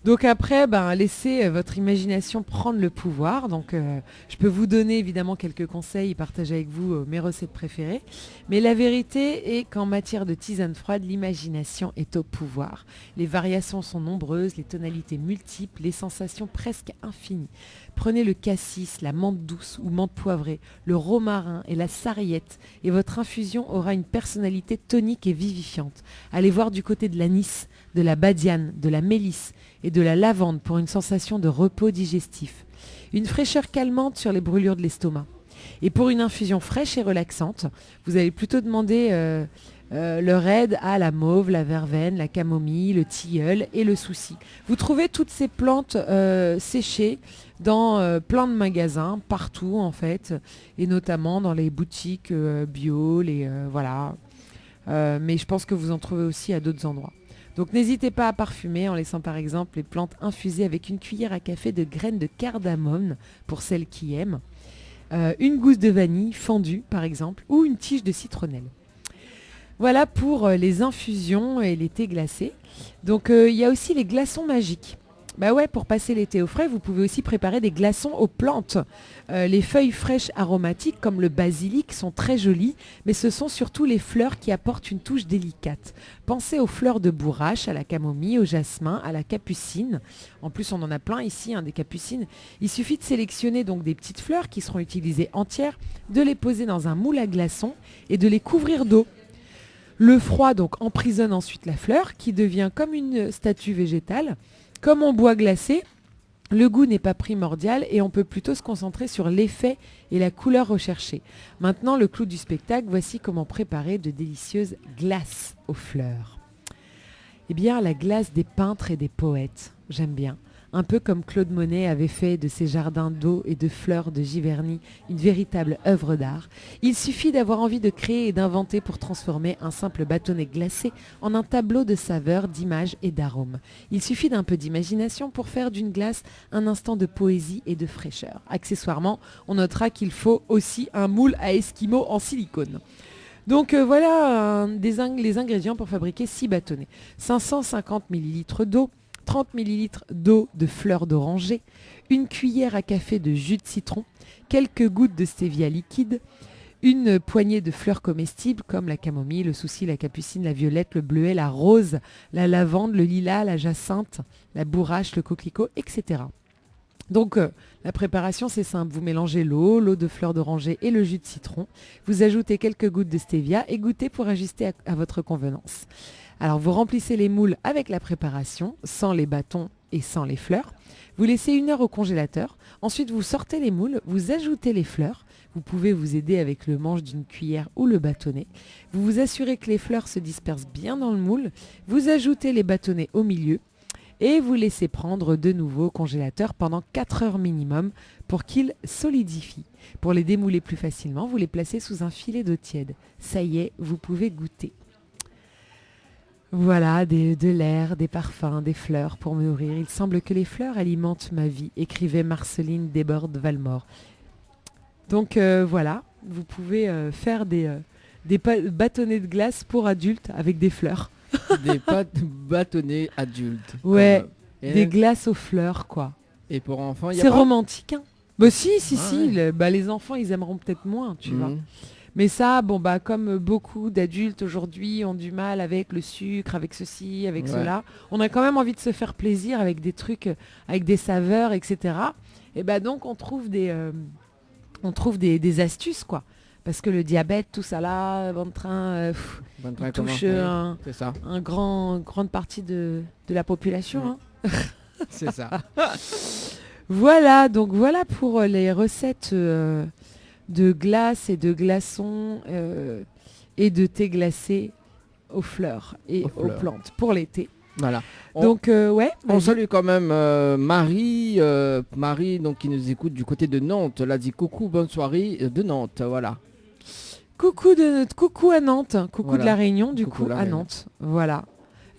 Donc après, ben, laissez votre imagination prendre le pouvoir. Donc je peux vous donner évidemment quelques conseils et partager avec vous mes recettes préférées. Mais la vérité est qu'en matière de tisane froide, l'imagination est au pouvoir. Les variations sont nombreuses, les tonalités multiples, les sensations presque infinies. Prenez le cassis, la menthe douce ou menthe poivrée, le romarin et la sarriette et votre infusion aura une personnalité tonique et vivifiante. Allez voir du côté de l'anis, de la badiane, de la mélisse et de la lavande pour une sensation de repos digestif. Une fraîcheur calmante sur les brûlures de l'estomac. Et pour une infusion fraîche et relaxante, vous allez plutôt demander le raid à la mauve, la verveine, la camomille, le tilleul et le souci. Vous trouvez toutes ces plantes séchées dans plein de magasins, partout en fait, et notamment dans les boutiques bio, voilà. Mais je pense que vous en trouvez aussi à d'autres endroits. Donc n'hésitez pas à parfumer en laissant par exemple les plantes infusées avec une cuillère à café de graines de cardamome pour celles qui aiment, une gousse de vanille fendue par exemple, ou une tige de citronnelle. Voilà pour les infusions et les thés glacés. Donc il y a aussi les glaçons magiques. Bah ouais, pour passer l'été au frais, vous pouvez aussi préparer des glaçons aux plantes. Les feuilles fraîches aromatiques comme le basilic sont très jolies, mais ce sont surtout les fleurs qui apportent une touche délicate. Pensez aux fleurs de bourrache, à la camomille, au jasmin, à la capucine. En plus, on en a plein ici, des capucines. Il suffit de sélectionner donc des petites fleurs qui seront utilisées entières, de les poser dans un moule à glaçons et de les couvrir d'eau. Le froid donc emprisonne ensuite la fleur qui devient comme une statue végétale. Comme on boit glacé, le goût n'est pas primordial et on peut plutôt se concentrer sur l'effet et la couleur recherchée. Maintenant, le clou du spectacle, voici comment préparer de délicieuses glaces aux fleurs. Eh bien, la glace des peintres et des poètes, j'aime bien. Un peu comme Claude Monet avait fait de ses jardins d'eau et de fleurs de Giverny une véritable œuvre d'art. Il suffit d'avoir envie de créer et d'inventer pour transformer un simple bâtonnet glacé en un tableau de saveurs, d'images et d'arômes. Il suffit d'un peu d'imagination pour faire d'une glace un instant de poésie et de fraîcheur. Accessoirement, on notera qu'il faut aussi un moule à esquimaux en silicone. Donc voilà les ingrédients pour fabriquer 6 bâtonnets. 550 ml d'eau, 30 ml d'eau de fleurs d'oranger, une cuillère à café de jus de citron, quelques gouttes de stevia liquide, une poignée de fleurs comestibles comme la camomille, le souci, la capucine, la violette, le bleuet, la rose, la lavande, le lilas, la jacinthe, la bourrache, le coquelicot, etc. Donc la préparation c'est simple, vous mélangez l'eau de fleurs d'oranger et le jus de citron, vous ajoutez quelques gouttes de stevia et goûtez pour ajuster à votre convenance. Alors vous remplissez les moules avec la préparation, sans les bâtons et sans les fleurs. Vous laissez 1 heure au congélateur. Ensuite vous sortez les moules, vous ajoutez les fleurs. Vous pouvez vous aider avec le manche d'une cuillère ou le bâtonnet. Vous vous assurez que les fleurs se dispersent bien dans le moule. Vous ajoutez les bâtonnets au milieu. Et vous laissez prendre de nouveau au congélateur pendant 4 heures minimum pour qu'ils solidifient. Pour les démouler plus facilement, vous les placez sous un filet d'eau tiède. Ça y est, vous pouvez goûter. Voilà, de l'air, des parfums, des fleurs pour me nourrir. Il semble que les fleurs alimentent ma vie, écrivait Marceline Desbordes-Valmore. Donc voilà, vous pouvez faire des bâtonnets de glace pour adultes avec des fleurs. Des bâtonnets adultes. Ouais, Et des glaces aux fleurs quoi. Et pour enfants, il y a C'est pas... romantique hein. Bah si, ouais. les enfants ils aimeront peut-être moins, tu vois. Mhm. Mais ça, comme beaucoup d'adultes aujourd'hui ont du mal avec le sucre, avec ceci, avec cela, on a quand même envie de se faire plaisir avec des trucs, avec des saveurs, etc. Et donc on trouve des astuces quoi. Parce que le diabète, tout ça là, ventre train, il touche C'est ça. grande partie de la population. Hein. C'est ça. Voilà, donc voilà pour les recettes de glace et de glaçons et de thé glacé aux fleurs et Aux aux fleurs. plantes pour l'été. Voilà. Donc ouais, On vas-y. salue quand même Marie, Marie donc, qui nous écoute du côté de Nantes. Elle a dit coucou, bonne soirée de Nantes. Voilà. Coucou à Nantes, coucou Voilà. de la Réunion du Coucou coup de la à Réunion. Nantes. Voilà.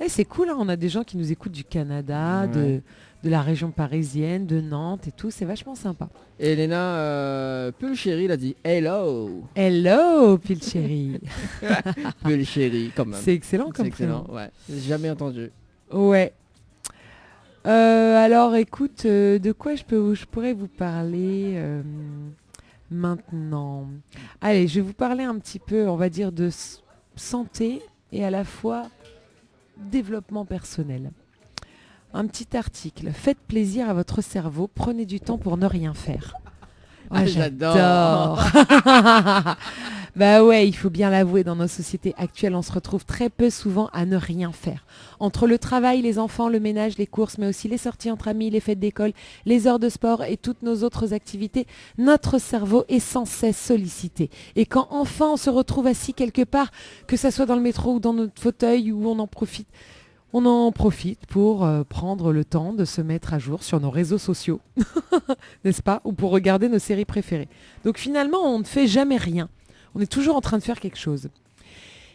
Et c'est cool, hein, on a des gens qui nous écoutent du Canada, Ouais. de la région parisienne, de Nantes et tout, c'est vachement sympa. Et Elena Pulchéry, elle a dit hello. Hello, Pile chérie. Pulchéry, quand même. C'est excellent C'est comme excellent, prénom. ouais. J'ai jamais entendu. Ouais. Alors écoute, de quoi je pourrais vous parler maintenant. Allez, je vais vous parler un petit peu, on va dire, de santé et à la fois développement personnel. Un petit article. Faites plaisir à votre cerveau, prenez du temps pour ne rien faire. Ah, j'adore. Bah ouais, il faut bien l'avouer, dans nos sociétés actuelles, on se retrouve très peu souvent à ne rien faire. Entre le travail, les enfants, le ménage, les courses, mais aussi les sorties entre amis, les fêtes d'école, les heures de sport et toutes nos autres activités, notre cerveau est sans cesse sollicité. Et quand enfin on se retrouve assis quelque part, que ça soit dans le métro ou dans notre fauteuil, où on en profite pour prendre le temps de se mettre à jour sur nos réseaux sociaux, n'est-ce pas? Ou pour regarder nos séries préférées. Donc finalement, on ne fait jamais rien. On est toujours en train de faire quelque chose.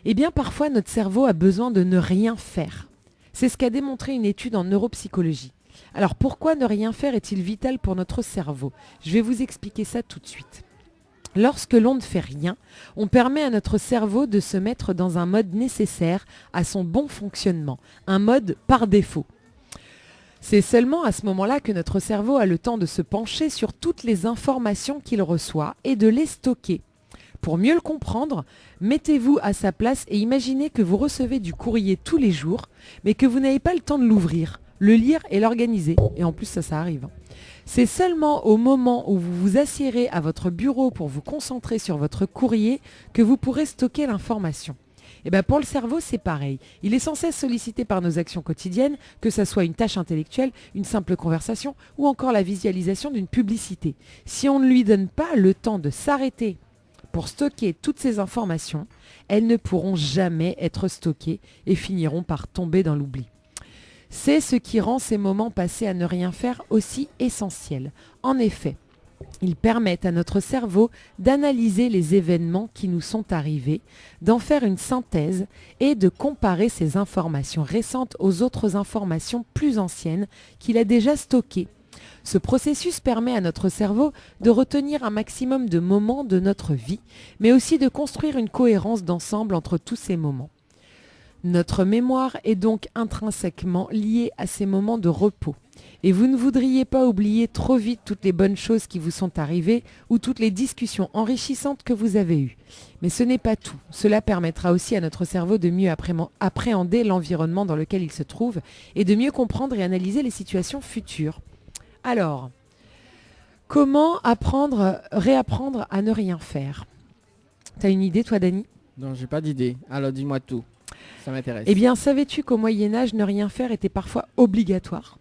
Eh bien, parfois, notre cerveau a besoin de ne rien faire. C'est ce qu'a démontré une étude en neuropsychologie. Alors, pourquoi ne rien faire est-il vital pour notre cerveau? Je vais vous expliquer ça tout de suite. Lorsque l'on ne fait rien, on permet à notre cerveau de se mettre dans un mode nécessaire à son bon fonctionnement, un mode par défaut. C'est seulement à ce moment-là que notre cerveau a le temps de se pencher sur toutes les informations qu'il reçoit et de les stocker. Pour mieux le comprendre, mettez-vous à sa place et imaginez que vous recevez du courrier tous les jours, mais que vous n'avez pas le temps de l'ouvrir, le lire et l'organiser. Et en plus, ça arrive. C'est seulement au moment où vous vous assiérez à votre bureau pour vous concentrer sur votre courrier que vous pourrez stocker l'information. Et bien pour le cerveau, c'est pareil. Il est sans cesse sollicité par nos actions quotidiennes, que ce soit une tâche intellectuelle, une simple conversation ou encore la visualisation d'une publicité. Si on ne lui donne pas le temps de s'arrêter pour stocker toutes ces informations, elles ne pourront jamais être stockées et finiront par tomber dans l'oubli. C'est ce qui rend ces moments passés à ne rien faire aussi essentiels. En effet, ils permettent à notre cerveau d'analyser les événements qui nous sont arrivés, d'en faire une synthèse et de comparer ces informations récentes aux autres informations plus anciennes qu'il a déjà stockées. Ce processus permet à notre cerveau de retenir un maximum de moments de notre vie, mais aussi de construire une cohérence d'ensemble entre tous ces moments. Notre mémoire est donc intrinsèquement liée à ces moments de repos. Et vous ne voudriez pas oublier trop vite toutes les bonnes choses qui vous sont arrivées ou toutes les discussions enrichissantes que vous avez eues. Mais ce n'est pas tout. Cela permettra aussi à notre cerveau de mieux appréhender l'environnement dans lequel il se trouve et de mieux comprendre et analyser les situations futures. Alors, comment réapprendre à ne rien faire? T'as une idée, toi, Dani? Non, j'ai pas d'idée. Alors dis-moi tout. Ça m'intéresse. Eh bien, savais-tu qu'au Moyen-Âge, ne rien faire était parfois obligatoire?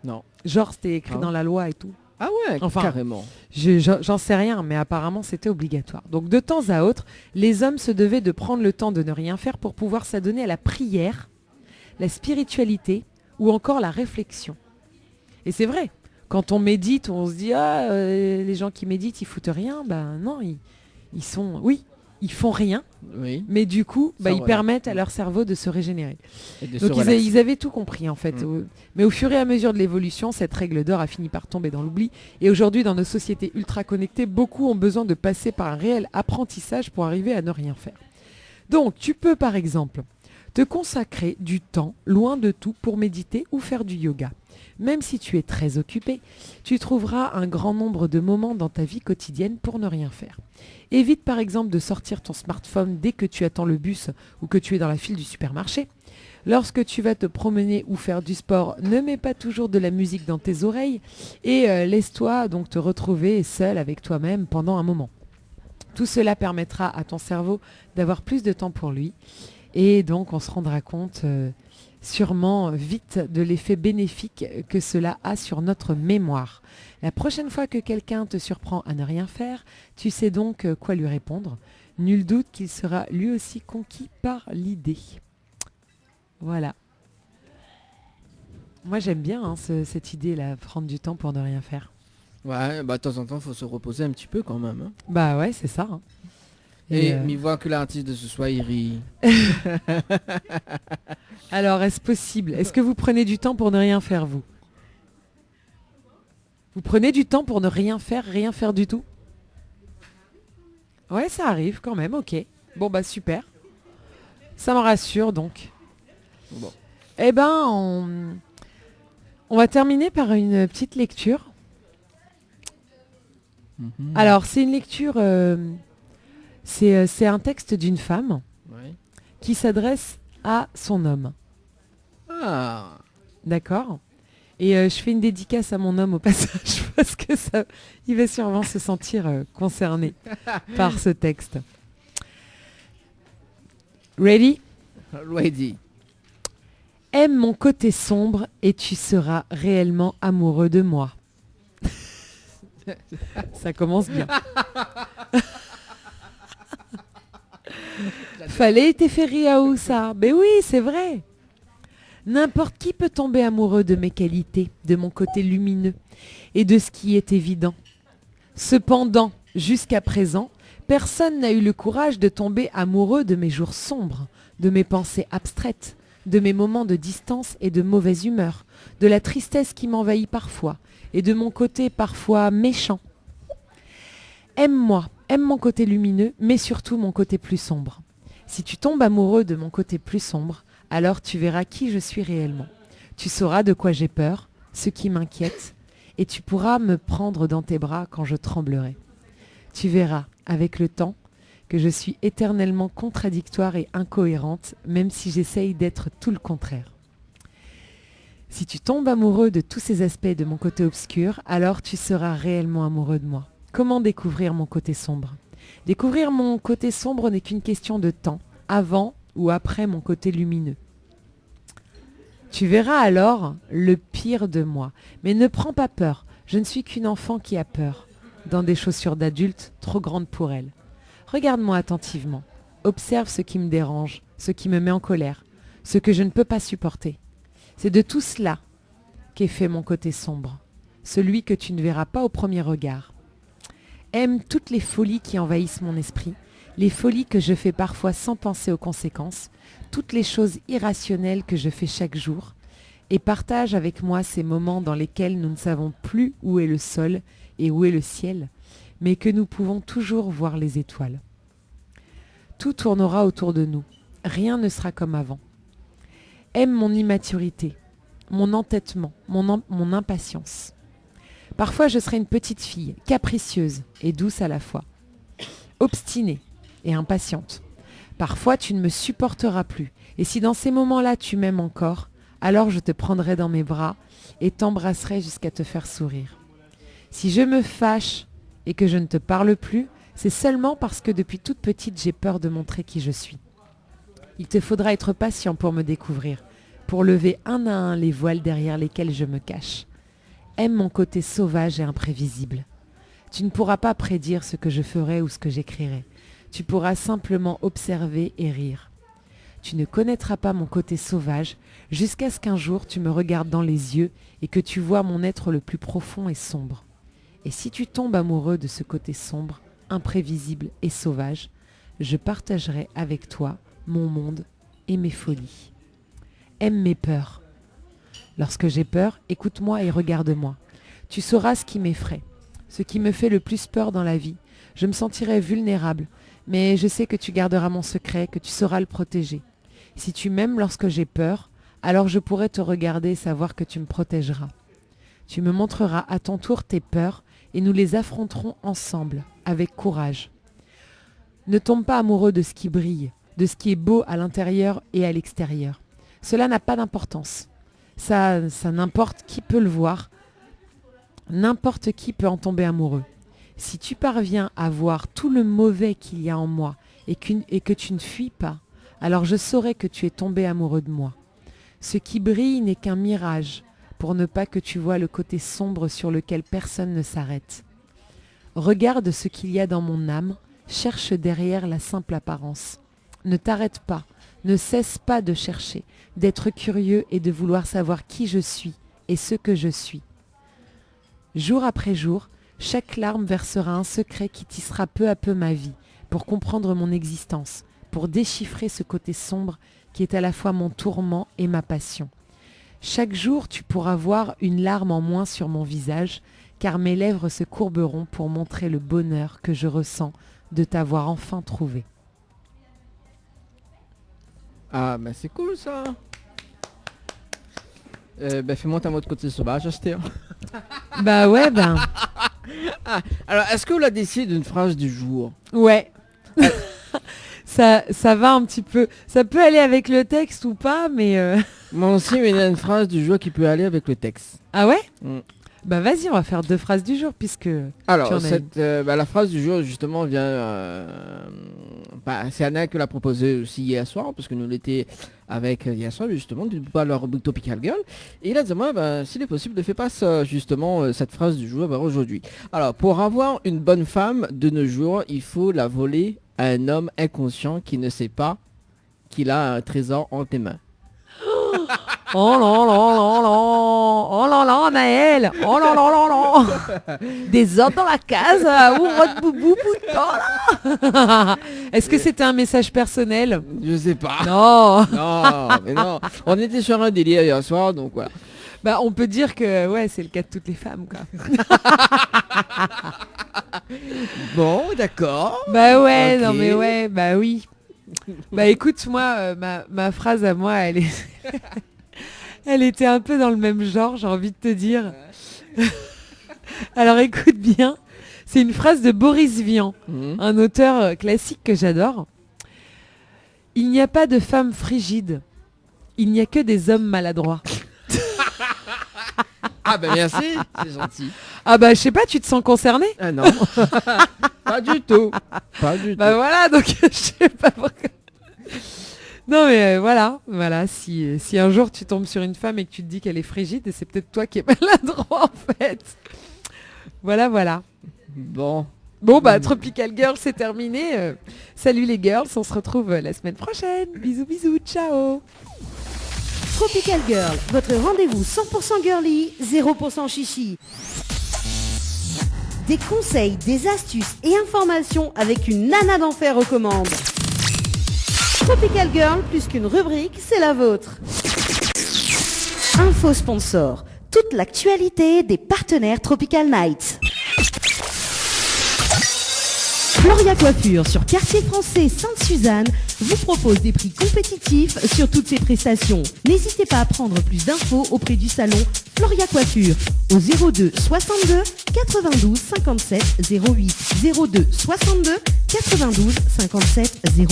Non. Genre, c'était écrit Ah. dans la loi et tout. Ah ouais, Enfin, carrément. J'en sais rien, mais apparemment, c'était obligatoire. Donc, de temps à autre, les hommes se devaient de prendre le temps de ne rien faire pour pouvoir s'adonner à la prière, la spiritualité ou encore la réflexion. Et c'est vrai, quand on médite, on se dit « Ah, les gens qui méditent, ils foutent rien. » Ben non, ils font rien, Oui. mais du coup, Ça, ils voilà. permettent à leur cerveau de se régénérer. Et de Donc se relaxer. ils avaient tout compris en fait. Mais au fur et à mesure de l'évolution, cette règle d'or a fini par tomber dans l'oubli. Et aujourd'hui, dans nos sociétés ultra connectées, beaucoup ont besoin de passer par un réel apprentissage pour arriver à ne rien faire. Donc tu peux par exemple te consacrer du temps loin de tout pour méditer ou faire du yoga. Même si tu es très occupé, tu trouveras un grand nombre de moments dans ta vie quotidienne pour ne rien faire. Évite par exemple de sortir ton smartphone dès que tu attends le bus ou que tu es dans la file du supermarché. Lorsque tu vas te promener ou faire du sport, ne mets pas toujours de la musique dans tes oreilles et laisse-toi donc te retrouver seul avec toi-même pendant un moment. Tout cela permettra à ton cerveau d'avoir plus de temps pour lui et donc on se rendra compte sûrement vite de l'effet bénéfique que cela a sur notre mémoire. La prochaine fois que quelqu'un te surprend à ne rien faire, tu sais donc quoi lui répondre. Nul doute qu'il sera lui aussi conquis par l'idée. Voilà. Moi j'aime bien cette idée-là, prendre du temps pour ne rien faire. Ouais, bah de temps en temps, faut se reposer un petit peu quand même. Hein. Bah ouais, c'est ça. Hein. Et mais voir que l'artiste de ce soir, il rit. Alors, est-ce possible? Est-ce que vous prenez du temps pour ne rien faire, vous? Vous prenez du temps pour ne rien faire du tout? Ouais, ça arrive quand même, ok. Bon, bah super. Ça me rassure, donc. Bon. Eh ben, on va terminer par une petite lecture. Alors, c'est une lecture... c'est un texte d'une femme qui s'adresse à son homme. Ah. D'accord. Et je fais une dédicace à mon homme au passage parce que il va sûrement se sentir concerné par ce texte. Ready? Ready. Aime mon côté sombre et tu seras réellement amoureux de moi. Ça commence bien. Fallait t'efférer à où ça? Mais oui, c'est vrai. N'importe qui peut tomber amoureux de mes qualités, de mon côté lumineux et de ce qui est évident. Cependant, jusqu'à présent, personne n'a eu le courage de tomber amoureux de mes jours sombres, de mes pensées abstraites, de mes moments de distance et de mauvaise humeur, de la tristesse qui m'envahit parfois et de mon côté parfois méchant. Aime-moi, aime mon côté lumineux, mais surtout mon côté plus sombre. Si tu tombes amoureux de mon côté plus sombre, alors tu verras qui je suis réellement. Tu sauras de quoi j'ai peur, ce qui m'inquiète, et tu pourras me prendre dans tes bras quand je tremblerai. Tu verras, avec le temps, que je suis éternellement contradictoire et incohérente, même si j'essaye d'être tout le contraire. Si tu tombes amoureux de tous ces aspects de mon côté obscur, alors tu seras réellement amoureux de moi. Comment découvrir mon côté sombre? Découvrir mon côté sombre n'est qu'une question de temps, avant ou après mon côté lumineux. Tu verras alors le pire de moi. Mais ne prends pas peur, je ne suis qu'une enfant qui a peur, dans des chaussures d'adulte trop grandes pour elle. Regarde-moi attentivement, observe ce qui me dérange, ce qui me met en colère, ce que je ne peux pas supporter. C'est de tout cela qu'est fait mon côté sombre, celui que tu ne verras pas au premier regard. Aime toutes les folies qui envahissent mon esprit, les folies que je fais parfois sans penser aux conséquences, toutes les choses irrationnelles que je fais chaque jour, et partage avec moi ces moments dans lesquels nous ne savons plus où est le sol et où est le ciel, mais que nous pouvons toujours voir les étoiles. Tout tournera autour de nous, rien ne sera comme avant. Aime mon immaturité, mon entêtement, mon impatience. Parfois je serai une petite fille, capricieuse et douce à la fois, obstinée et impatiente. Parfois tu ne me supporteras plus, et si dans ces moments-là tu m'aimes encore, alors je te prendrai dans mes bras et t'embrasserai jusqu'à te faire sourire. Si je me fâche et que je ne te parle plus, c'est seulement parce que depuis toute petite j'ai peur de montrer qui je suis. Il te faudra être patient pour me découvrir, pour lever un à un les voiles derrière lesquels je me cache. Aime mon côté sauvage et imprévisible. Tu ne pourras pas prédire ce que je ferai ou ce que j'écrirai. Tu pourras simplement observer et rire. Tu ne connaîtras pas mon côté sauvage jusqu'à ce qu'un jour tu me regardes dans les yeux et que tu vois mon être le plus profond et sombre. Et si tu tombes amoureux de ce côté sombre, imprévisible et sauvage, je partagerai avec toi mon monde et mes folies. Aime mes peurs. Lorsque j'ai peur, écoute-moi et regarde-moi. Tu sauras ce qui m'effraie, ce qui me fait le plus peur dans la vie. Je me sentirai vulnérable, mais je sais que tu garderas mon secret, que tu sauras le protéger. Si tu m'aimes lorsque j'ai peur, alors je pourrai te regarder et savoir que tu me protégeras. Tu me montreras à ton tour tes peurs et nous les affronterons ensemble, avec courage. Ne tombe pas amoureux de ce qui brille, de ce qui est beau à l'intérieur et à l'extérieur. Cela n'a pas d'importance. Ça n'importe qui peut le voir. N'importe qui peut en tomber amoureux. Si tu parviens à voir tout le mauvais qu'il y a en moi et que tu ne fuis pas, alors je saurai que tu es tombé amoureux de moi. Ce qui brille n'est qu'un mirage, pour ne pas que tu vois le côté sombre sur lequel personne ne s'arrête. Regarde ce qu'il y a dans mon âme, cherche derrière la simple apparence. Ne t'arrête pas, ne cesse pas de chercher, d'être curieux et de vouloir savoir qui je suis et ce que je suis. Jour après jour, chaque larme versera un secret qui tissera peu à peu ma vie, pour comprendre mon existence, pour déchiffrer ce côté sombre qui est à la fois mon tourment et ma passion. Chaque jour, tu pourras voir une larme en moins sur mon visage, car mes lèvres se courberont pour montrer le bonheur que je ressens de t'avoir enfin trouvé. Ah, bah c'est cool ça. Fais-moi ta mode côté sauvage, Astér. Bah ouais, ben... Alors, est-ce que vous la décidé d'une phrase du jour? Ouais. ça va un petit peu. Ça peut aller avec le texte ou pas, mais... Moi aussi, mais il y a une phrase du jour qui peut aller avec le texte. Ah ouais? Bah vas-y, on va faire 2 phrases du jour, puisque... Alors, la phrase du jour, justement, vient... c'est Anna qui l'a proposée aussi hier soir, parce que nous l'étions avec hier soir, justement, du pas leur rubrique Tropical Girl. Et il a dit, moi, s'il est possible, ne fais pas ça, justement, cette phrase du jour aujourd'hui. Alors, pour avoir une bonne femme de nos jours, il faut la voler à un homme inconscient qui ne sait pas qu'il a un trésor en tes mains. Oh là là là là, oh là là Naël, oh là là là là, des ordres dans la case, ouvre de boubou, oh là. Est-ce que c'était un message personnel? Je sais pas. Non. Non, mais non. On était sur un délire hier soir, donc voilà. Bah on peut dire que ouais, c'est le cas de toutes les femmes quoi. Bon, d'accord. Bah ouais, Okay. non mais ouais, bah oui. Bah écoute, moi, ma phrase à moi, elle était un peu dans le même genre, j'ai envie de te dire. Alors écoute bien, c'est une phrase de Boris Vian, un auteur classique que j'adore. Il n'y a pas de femmes frigides, il n'y a que des hommes maladroits. Ah bah merci, c'est gentil. Ah bah je sais pas, tu te sens concerné? Ah non, pas du tout. Pas du Bah tout. voilà, donc je sais pas pourquoi. Non mais voilà, si un jour tu tombes sur une femme et que tu te dis qu'elle est frigide, et c'est peut-être toi qui es maladroit en fait. Voilà. Bon, Bah Tropical Girl c'est terminé. Salut les girls, on se retrouve la semaine prochaine. Bisous, ciao. Tropical Girl, votre rendez-vous 100% girly, 0% chichi. Des conseils, des astuces et informations avec une nana d'enfer aux commandes. Tropical Girl, plus qu'une rubrique, c'est la vôtre. Info sponsor, toute l'actualité des partenaires Tropical Night. Floria Coiffure sur Quartier Français Sainte-Suzanne vous propose des prix compétitifs sur toutes ses prestations. N'hésitez pas à prendre plus d'infos auprès du salon Floria Coiffure au 02 62 92 57 08 02 62 92 57 08.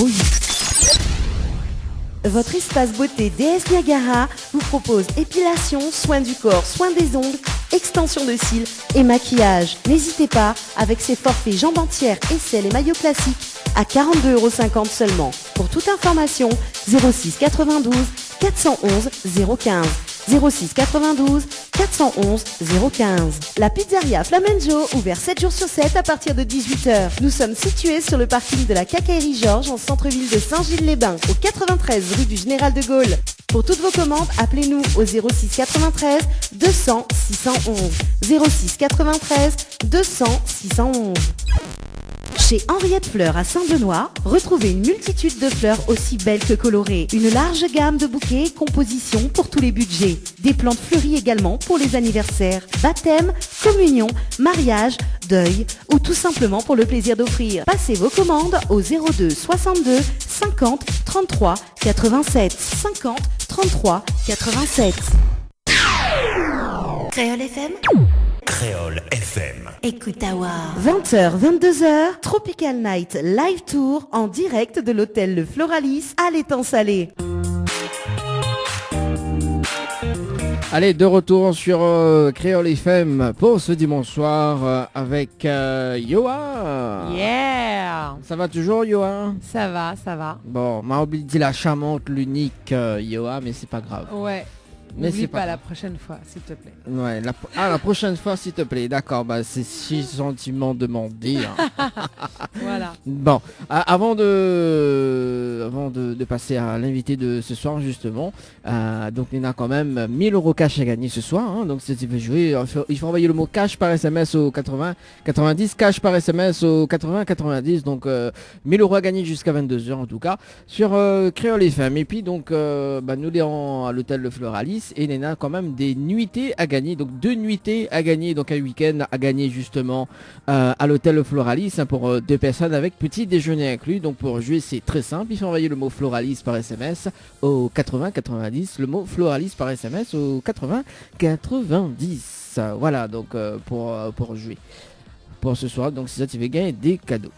Votre espace beauté DS Niagara vous propose épilation, soins du corps, soins des ongles, extension de cils et maquillage. N'hésitez pas avec ses forfaits jambes entières, aisselles et maillots classiques à 42,50 € seulement. Pour toute information, 06 92 411 015. 06 92 411 015. La pizzeria Flamenjo, ouvert 7 jours sur 7 à partir de 18h. Nous sommes situés sur le parking de la Quincaillerie Georges en centre-ville de Saint-Gilles-les-Bains, au 93 rue du Général de Gaulle. Pour toutes vos commandes, appelez-nous au 06 93 200 611. 06 93 200 611. Chez Henriette Fleurs à Saint-Benoît, retrouvez une multitude de fleurs aussi belles que colorées. Une large gamme de bouquets et compositions pour tous les budgets. Des plantes fleuries également pour les anniversaires, baptêmes, communions, mariages, deuil ou tout simplement pour le plaisir d'offrir. Passez vos commandes au 02 62 50 33 87. 50 33 87. Créole FM. Créole FM. Écoute Awa. 20h, 22h, Tropical Night Live Tour en direct de l'hôtel Le Floralis à l'Étang Salé. Allez, de retour sur Créole FM pour ce dimanche soir avec Yoa. Yeah. Ça va toujours, Yoa? Ça va, ça va. Bon, m'a oublié de dire la charmante, l'unique Yoa, mais c'est pas grave. Ouais. Mais N'oublie c'est pas pas la prochaine fois, s'il te plaît. Ouais, la prochaine fois, s'il te plaît. D'accord, bah c'est si gentiment demandé. Hein. Voilà. Bon, avant de passer à l'invité de ce soir, justement, donc il y a quand même 1000 € cash à gagner ce soir. Hein, donc si tu veux jouer, il faut envoyer le mot cash par SMS au 80 90, cash par SMS au 80 90. Donc 1000 € à gagner jusqu'à 22h en tout cas sur Créole FM. Et puis donc nous irons à l'hôtel Le Floralis. Et il y a quand même des nuitées à gagner, donc 2 nuitées à gagner, donc un week-end à gagner justement à l'hôtel Le Floralis hein, pour 2 personnes avec petit déjeuner inclus. Donc pour jouer c'est très simple, il faut envoyer le mot Floralis par SMS au 80 90, le mot Floralis par SMS au 80 90. Voilà donc pour jouer pour ce soir, donc c'est ça tu veux gagner des cadeaux.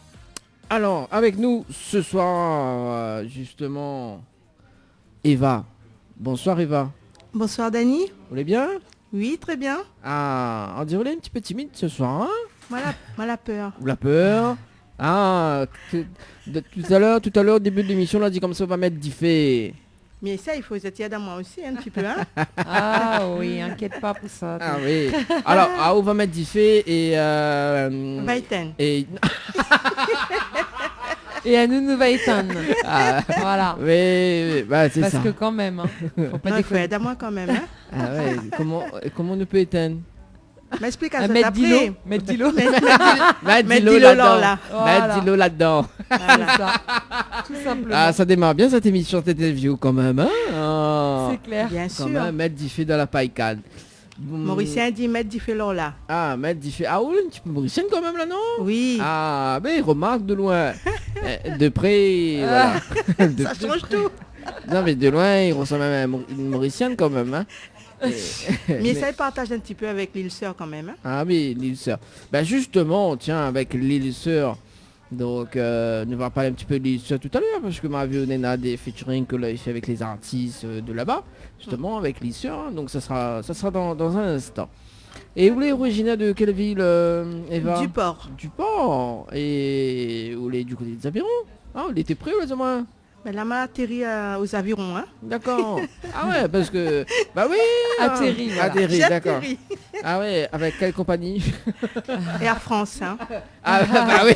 Alors avec nous ce soir justement Eva. Bonsoir Eva. Bonsoir Dani. Vous allez bien? Oui, très bien. Ah, on dirait un petit peu timide ce soir, hein? Moi la peur. Ou la peur? Ah, tout à l'heure, au début de l'émission, on a dit comme ça, on va mettre diffé. Mais ça, il faut être à moi aussi un petit peu, hein? Ah oui, inquiète pas pour ça. Ah oui. Alors, on va mettre diffé et... Vaiten. Et... Et à nous va éteindre. Ah, Voilà. oui, bah, c'est Parce ça. que quand même, hein, faut pas Non, il faut déconner. être à moi quand même, hein? Ah ouais, comment on ne peut éteindre? M'explique à Ah, ça mettre d'après. d'îlot. Mettre d'îlot. Mettre Mettre de l'eau de l'eau là-dedans. là. Voilà. Mettre de l'eau là-dedans. C'est ça. Tout simplement. Ah, ça démarre bien cette émission, cette interview quand même, hein? Ah. C'est clair. Bien Quand sûr. même, mettre diffé dans la paille-canne. Mauricien dit mettre du félon là. Ah, mettre diffé. Ah oui, un petit peu mauricienne quand même là, non? Oui. Ah, ben remarque de loin. De près, voilà. De Ça change près. tout. Non, mais de loin, il ressemble même à une mauricienne quand même, hein? Mais ça, il partage un petit peu avec l'île sœur quand même, hein? Ah oui, l'île sœur. Ben justement, tiens, avec l'île sœur. Donc, nous va parler un petit peu de l'île sœur tout à l'heure, parce que ma vie, on a des featuring que là, il fait avec les artistes de là-bas, justement, avec l'île sœur. Hein. Donc, ça sera dans un instant. Et vous êtes originaire de quelle ville, Eva? Du port. Du port. Et vous êtes du côté des Avirons? Ah, vous était près, ou moins? Mais là, on a atterri aux avirons, hein? D'accord. Ah ouais, parce que... Bah oui. Atterri, voilà. Atterri, J'ai d'accord. atterri. Ah ouais, avec quelle compagnie? Et à France, hein? Ah bah oui.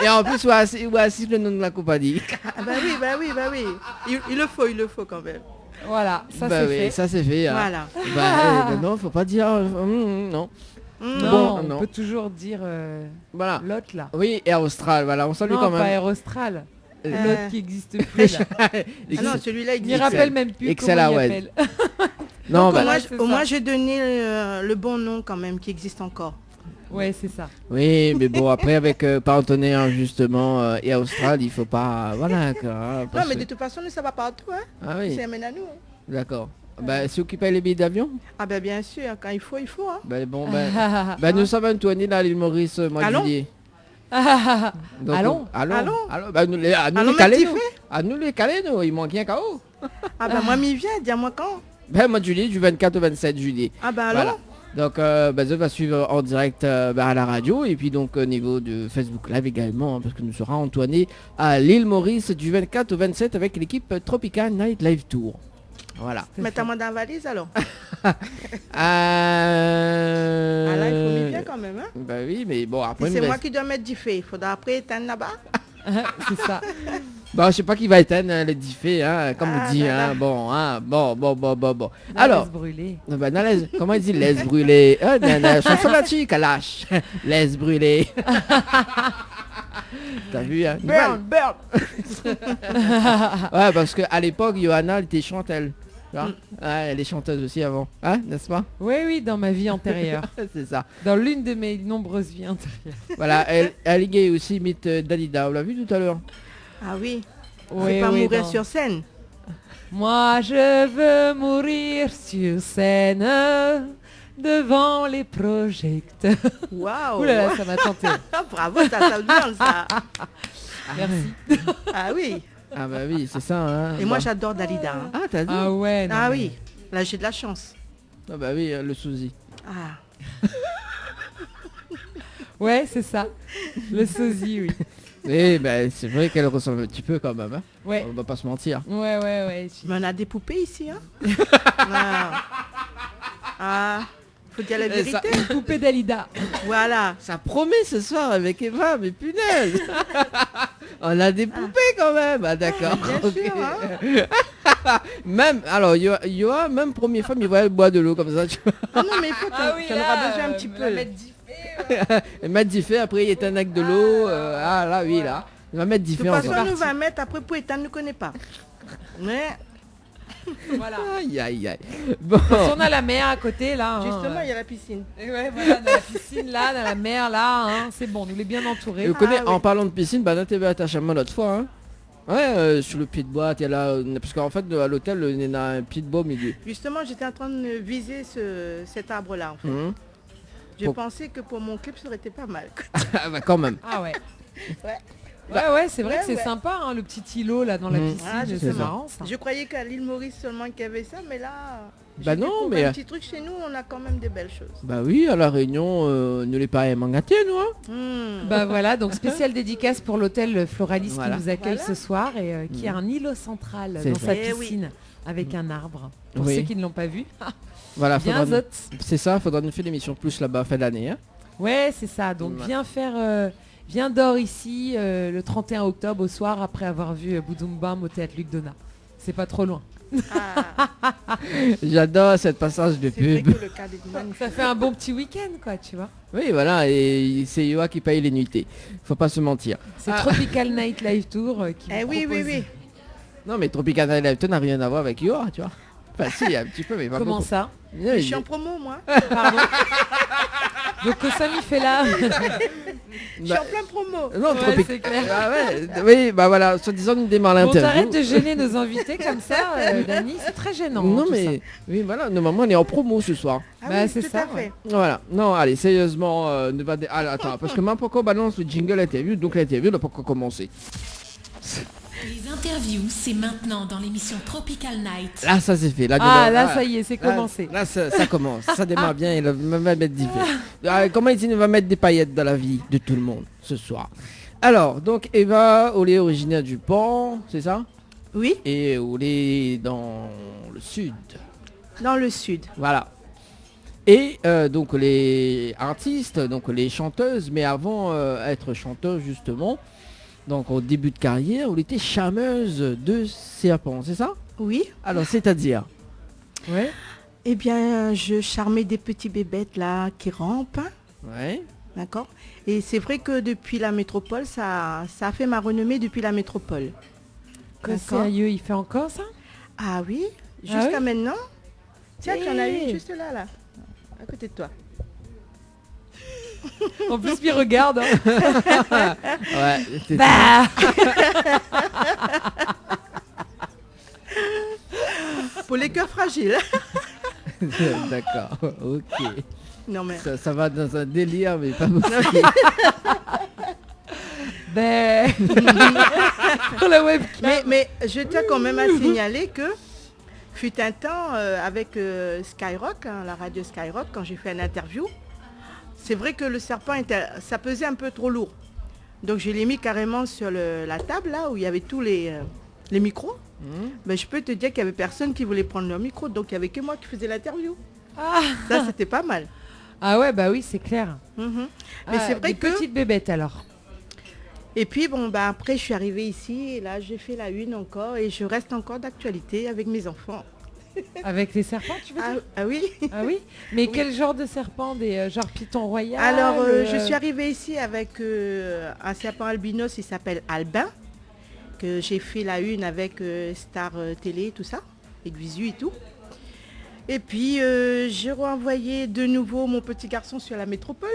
Et en plus, ou assiste le nom de la compagnie. Ah bah oui. Il le faut quand même. Voilà, ça Bah c'est oui, fait. ça c'est fait. Hein. Voilà. Bah non, faut pas dire... non. Non, Bon, on non. peut toujours dire Voilà. l'autre là. Oui, Air Austral, voilà, on salue Non, quand pas même. Air Austral. Euh, L'autre qui n'existe plus là. Ah non, celui-là, il Il me existe. rappelle même plus Excel comment il Awed. appelle. Non, Donc, bah, c'est au moins, ça. j'ai donné le bon nom quand même qui existe encore. Ouais, c'est ça. oui, mais bon, après, avec partenaire, justement, Air Austral, il faut pas... Voilà, quoi. Hein, Non, parce mais que- de toute façon, ça va partout, hein? Ah oui, C'est amène à nous. Hein. d'accord. Bah, c'est vous qui paye les billets d'avion? Ah ben bien sûr, quand il faut, hein. Bah bon, bah nous sommes Antoine là à l'île Maurice, mois de Allons. juillet. Donc, Allons. allons. Allons. Bah, nous les Allons, caler, mettre nous. À nous les caler, nous. Il manque rien KO. Ah ben moi, m'y viens, dis-moi quand. Ben, mois de juillet, du 24 au 27 juillet. Ah ben Voilà. alors. Donc, je vais suivre en direct à la radio et puis donc au niveau de Facebook Live également, hein, parce que nous serons Antoine à l'île Maurice du 24 au 27 avec l'équipe Tropical Night Live Tour. Voilà. Mettez-moi dans la valise alors. Ah Ah là, il faut m'y viens quand même, hein. Bah oui, mais bon, après... Et il c'est me moi reste- qui dois mettre du fait. Il faudra après éteindre là-bas. C'est ça. Bah, je sais pas qui va éteindre les diffés, hein, comme Ah, on dit, là, hein, là. bon, hein, bon. La Alors, laisse brûler. bah, comment il dit laisse brûler? Chanson là-dessus, Kalash. Laisse brûler. T'as vu, hein? Burn. Ouais, parce qu'à l'époque, Johanna, elle était chantelle. Tu vois ouais, elle est chanteuse aussi avant, hein, n'est-ce pas? Oui, dans ma vie antérieure. C'est ça. Dans l'une de mes nombreuses vies antérieures. Voilà, elle est aussi imite Dalida, on l'a vu tout à l'heure. Ah oui. Oui, Pas mourir dans- sur scène. Moi, je veux mourir sur scène devant les projecteurs. Waouh. Ouh là là, ça m'a tenté. Ah, bravo, ça bien ça. Merci. Ah oui. Ah bah oui, c'est ça, hein. Et moi Bon. j'adore Dalida. Hein. Ah, t'as dit? Ah ouais. non, Ah mais- oui. Là j'ai de la chance. Ah bah oui, le sosie. Ah, Ouais, c'est ça. Le sosie, oui. Et bah, c'est vrai qu'elle ressemble un petit peu quand même. Hein. Ouais. On va pas se mentir. Ouais. mais on a des poupées ici, hein. Ah. Ah, faut dire la Et ça- vérité. Poupée Dalida. Voilà. Ça promet ce soir avec Eva, mais punaise. On a des poupées quand même. Ah d'accord. Bien Ok. sûr, hein. Même, alors, Yoa, même première fois, il voit boire de l'eau comme ça. Tu vois. Ah non, mais il faut que j'en auras besoin un petit peu. Elle m'a dit fait, après il est un acte de l'eau. Là, oui, là. Il va mettre De toute différent. façon, nous va mettre après pour éteindre, ne connaît pas. Mais Voilà. Aïe, aïe, aïe. Bon. On a la mer à côté, là. hein. justement, il y a la piscine. Et ouais, voilà, dans la piscine, là, dans la mer, là. hein. C'est bon, nous l'est bien entouré. Et vous connaissez, oui. en parlant de piscine, bah, notre TV attaché à moi l'autre fois. Hein. Ouais, sur le pied de bois, t'es là. Parce qu'en fait, à l'hôtel, il y a un pied de bois au milieu. Justement, j'étais en train de viser cet arbre-là. En fait. Mhm. Je Pour- pensais que pour mon clip, ça aurait été pas mal. Ah, bah, quand même. Ah ouais. Ouais. Ouais, c'est vrai Ouais, que c'est ouais. sympa, hein, le petit îlot là dans la Mm. piscine, Ah, je c'est sais. marrant ça. Je croyais qu'à l'île Maurice seulement qu'il y avait ça, mais là, Bah j'ai non, découvert mais- un petit truc chez nous, on a quand même des belles choses. Bah oui, à la Réunion, nous les pareils mangatés, nous. Hein. Bah voilà, donc spéciale dédicace pour l'hôtel Floralis Voilà. qui nous accueille Voilà. ce soir et qui a un îlot central C'est dans ça. sa Eh oui. piscine avec un arbre. Pour Oui. ceux qui ne l'ont pas vu, Voilà, bien faudra, zot. c'est ça, faudra nous faire l'émission plus là-bas, fin d'année. Hein. Ouais, c'est ça. Donc Ouais. viens dors ici le 31 octobre au soir après avoir vu Boudoum Bam au théâtre Luc Donat. C'est pas trop loin. Ah, J'adore cette passage de c'est vrai pub. que le cadre est magnifique. Ça fait un bon petit week-end quoi, tu vois. Oui, voilà, et c'est Yoa qui paye les nuitées. Faut pas se mentir. C'est Ah. Tropical Night Live Tour qui Eh vous oui, oui, propose- oui. Non, mais Tropical Night n'a rien à voir avec Yoa, tu vois. Enfin, si, un petit peu, mais pas Comment beaucoup. ça Non, Je il- suis en promo, moi. Pardon. Donc Sam il fait là. Je suis Bah, en plein promo. Non, Ouais, Tropical. c'est clair. Ah ouais, oui, bah voilà, soi-disant, nous démarre Bon, l'interview. t'arrêtes de gêner nos invités comme ça, Dani, c'est très gênant. Non, tout mais oui, voilà, normalement, on est en promo ce soir. Ah Bah, oui, c'est tout ça, à fait. Voilà, non, allez, sérieusement, ne va. Ah, attends, parce que même pourquoi on balance le jingle interview, donc l'interview n'a pas encore commencé. Les interviews, c'est maintenant dans l'émission Tropical Night. Là, ça c'est fait. Là, Ah dedans, là ça y est, c'est là, commencé. Là, ça commence. Ça démarre bien. Il va mettre du fait. Comment il va mettre des paillettes dans la vie de tout le monde ce soir. Alors, donc Eva, Olé est originaire du Pont, c'est ça? Oui, Et Olé dans le sud. dans le sud. Voilà. Et donc les artistes, donc les chanteuses, mais avant être chanteuse justement, donc au début de carrière, on était charmeuse de serpents, c'est ça? Oui. Alors c'est-à-dire? Ouais. Eh bien, je charmais des petits bébêtes là qui rampent. Ouais. D'accord. Et c'est vrai que depuis la métropole, ça a fait ma renommée depuis la métropole. Quoi, D'accord. sérieux, il fait encore ça? Ah oui, jusqu'à oui maintenant. Tiens, tu en as Eh. une juste là, à côté de toi. En plus, il regarde. Hein. Ouais. c'est- Bah Pour les cœurs fragiles. D'accord. Ok. Non mais. Ça va dans un délire, mais pas possible. Ben pour la webcam. Mais je tiens quand même à signaler que fut un temps avec Skyrock, hein, la radio Skyrock, quand j'ai fait une interview, c'est vrai que le serpent ça pesait un peu trop lourd. Donc je l'ai mis carrément sur la table là où il y avait tous les micros. Mais je peux te dire qu'il y avait personne qui voulait prendre leur micro, donc il n'y avait que moi qui faisais l'interview. Ah. Ça c'était pas mal. Ah ouais, bah oui, c'est clair. Mhm. Mais Ah, c'est vrai des que. petites bébêtes alors. Et puis bon bah après je suis arrivée ici et là j'ai fait la une encore et je reste encore d'actualité avec mes enfants. Avec les serpents, tu veux Ah, dire? ah oui. Ah oui. Mais Oui. quel genre de serpent? Des genre python royal? Alors je suis arrivée ici avec un serpent albinos, il s'appelle Albin, que j'ai fait la une avec Star Télé, tout ça, avec Visu et tout. Et puis j'ai renvoyé de nouveau mon petit garçon sur la métropole.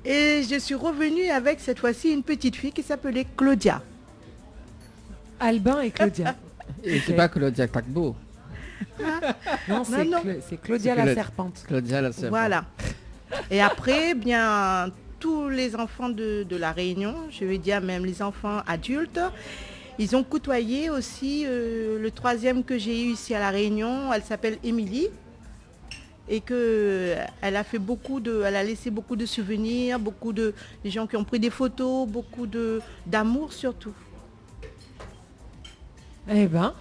Et je suis revenue avec cette fois-ci une petite fille qui s'appelait Claudia. Albin et Claudia. Et c'est Ok. pas Claudia Tagbo. Non, c'est non. C'est Claudia C'est la Claude. serpente. Claudia la serpent. Voilà. Et après, bien, tous les enfants de la Réunion, je vais dire même les enfants adultes, ils ont côtoyé aussi le troisième que j'ai eu ici à la Réunion. Elle s'appelle Émilie. et que elle a laissé beaucoup de souvenirs, des gens qui ont pris des photos, beaucoup d'amour surtout. Eh ben,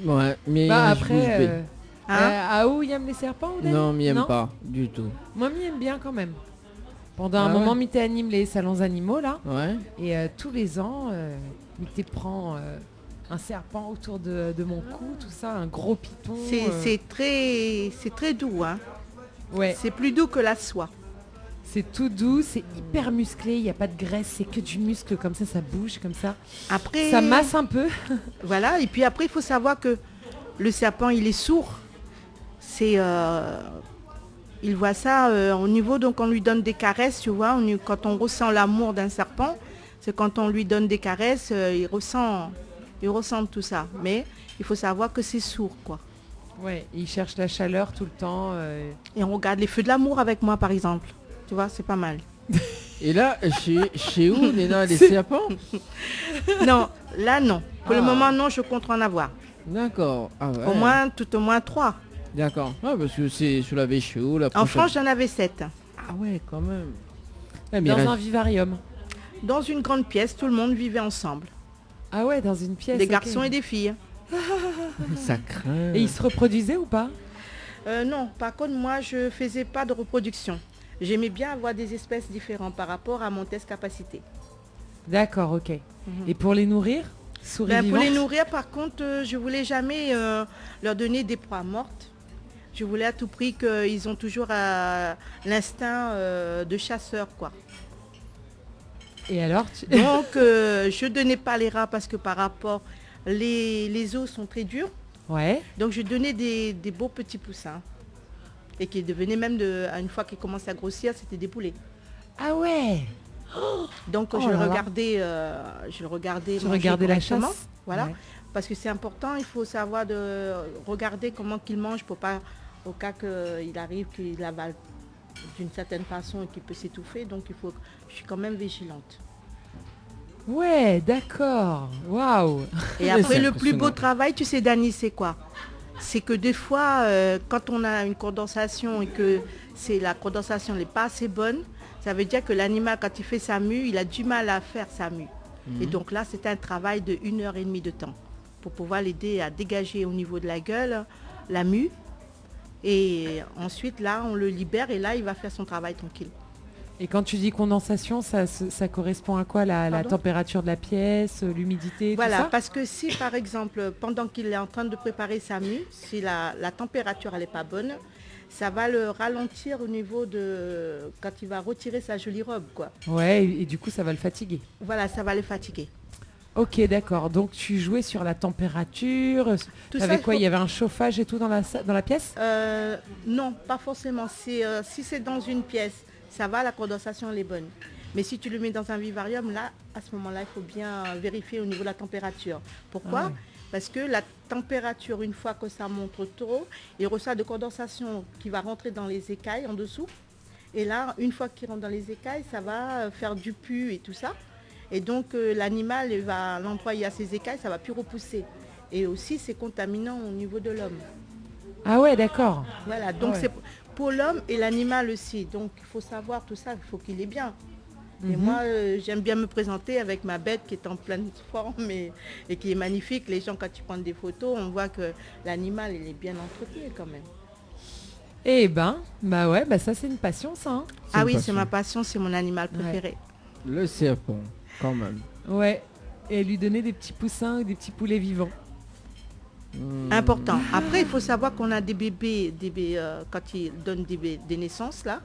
Ouais, mais bah je bouge après, B. Aou, il aime les serpents ou Dani? Non, m'y aime Non pas du tout. Moi, m'y aime bien quand même. Pendant un Ah moment, ouais Mité anime les salons animaux, là. Ouais. Et tous les ans, Mité prend un serpent autour de mon cou, tout ça, un gros python. C'est très doux, hein. Ouais, C'est plus doux que la soie. c'est tout doux, c'est hyper musclé, il n'y a pas de graisse, c'est que du muscle comme ça bouge comme ça. Après, Ça masse un peu. voilà, et puis après, il faut savoir que le serpent, il est sourd. Il voit ça au niveau, donc on lui donne des caresses, tu vois. Quand on ressent l'amour d'un serpent, c'est quand on lui donne des caresses, il ressent tout ça. Mais il faut savoir que c'est sourd, quoi. Ouais, il cherche la chaleur tout le temps. Et on regarde les feux de l'amour avec moi, par exemple. Tu vois, c'est pas mal. Et là, chez où, Néna, les serpents? Non, là, non. Pour le Ah. moment, non, je compte en avoir. D'accord. Ah ouais. Tout au moins 3. D'accord. Ah, parce que c'est sur la VCO, la En prochaine. France, j'en avais 7. Ah ouais, quand même. Ah, mais Dans reste- un vivarium. Dans une grande pièce, tout le monde vivait ensemble. Ah ouais, dans une pièce. Des ok. garçons et des filles. Ça craint. Et ils se reproduisaient ou pas? Non, par contre, moi, je faisais pas de reproduction. J'aimais bien avoir des espèces différentes par rapport à mon test capacité. D'accord, ok. Et pour les nourrir? Souris Pour vivantes? les nourrir, par contre, je voulais jamais leur donner des proies mortes. Je voulais à tout prix qu'ils ont toujours l'instinct de chasseur, quoi. Et alors Donc, je donnais pas les rats parce que par rapport, les os sont très durs. Ouais. Donc, je donnais des beaux petits poussins. Et qui devenaient même, une fois qu'ils commençaient à grossir, c'était des poulets. Ah ouais. Donc, Oh je le là là. regardais Tu manger regardais la chasse. correctement. Voilà. Ouais. Parce que c'est important, il faut savoir de regarder comment qu'il mange pour pas, au cas qu'il arrive qu'il avale d'une certaine façon et qu'il peut s'étouffer. Donc, je suis quand même vigilante. Ouais, d'accord. Waouh. Et Mais après, c'est le plus beau impressionnant. travail, tu sais, Dani, c'est quoi? C'est que des fois, quand on a une condensation et que la condensation n'est pas assez bonne, ça veut dire que l'animal, quand il fait sa mue, il a du mal à faire sa mue. Et donc là, c'est un travail de 1h30 de temps pour pouvoir l'aider à dégager au niveau de la gueule la mue. Et ensuite, là, on le libère et là, il va faire son travail tranquille. Et quand tu dis condensation, ça correspond à quoi? La Pardon? température de la pièce, l'humidité, Voilà, tout ça? parce que si par exemple, pendant qu'il est en train de préparer sa mue, si la température elle n'est pas bonne, ça va le ralentir au niveau de quand il va retirer sa jolie robe, quoi. Ouais, et du coup, ça va le fatiguer. Voilà, ça va le fatiguer. Ok, d'accord. Donc, tu jouais sur la température. Tout Avec ça, quoi? faut- Il y avait un chauffage et tout dans la pièce? Non, pas forcément. Si c'est dans une pièce, ça va, la condensation elle est bonne. Mais si tu le mets dans un vivarium, là, à ce moment-là, il faut bien vérifier au niveau de la température. Pourquoi? Ah ouais. Parce que la température, une fois que ça monte trop, il reçoit de condensation qui va rentrer dans les écailles en dessous. Et là, une fois qu'il rentre dans les écailles, ça va faire du pu et tout ça. Et donc, l'animal, l'endroit où il y a ses écailles, ça va plus repousser. Et aussi, c'est contaminant au niveau de l'homme. Ah ouais, d'accord. Voilà, donc Ouais. c'est pour l'homme et l'animal aussi. Donc, il faut savoir tout ça, il faut qu'il est bien. Et Mhm. moi, j'aime bien me présenter avec ma bête qui est en pleine forme et qui est magnifique. Les gens, quand ils prennent des photos, on voit que l'animal, il est bien entretenu quand même. Eh ben, bah ouais, bah ça c'est une passion ça. Hein. Ah une oui, c'est passion. ma passion, c'est mon animal Ouais. préféré. Le serpent, quand même. Ouais. Et lui donner des petits poussins ou des petits poulets vivants. Important. Après, il faut savoir qu'on a des bébés, quand ils donnent des naissances, là,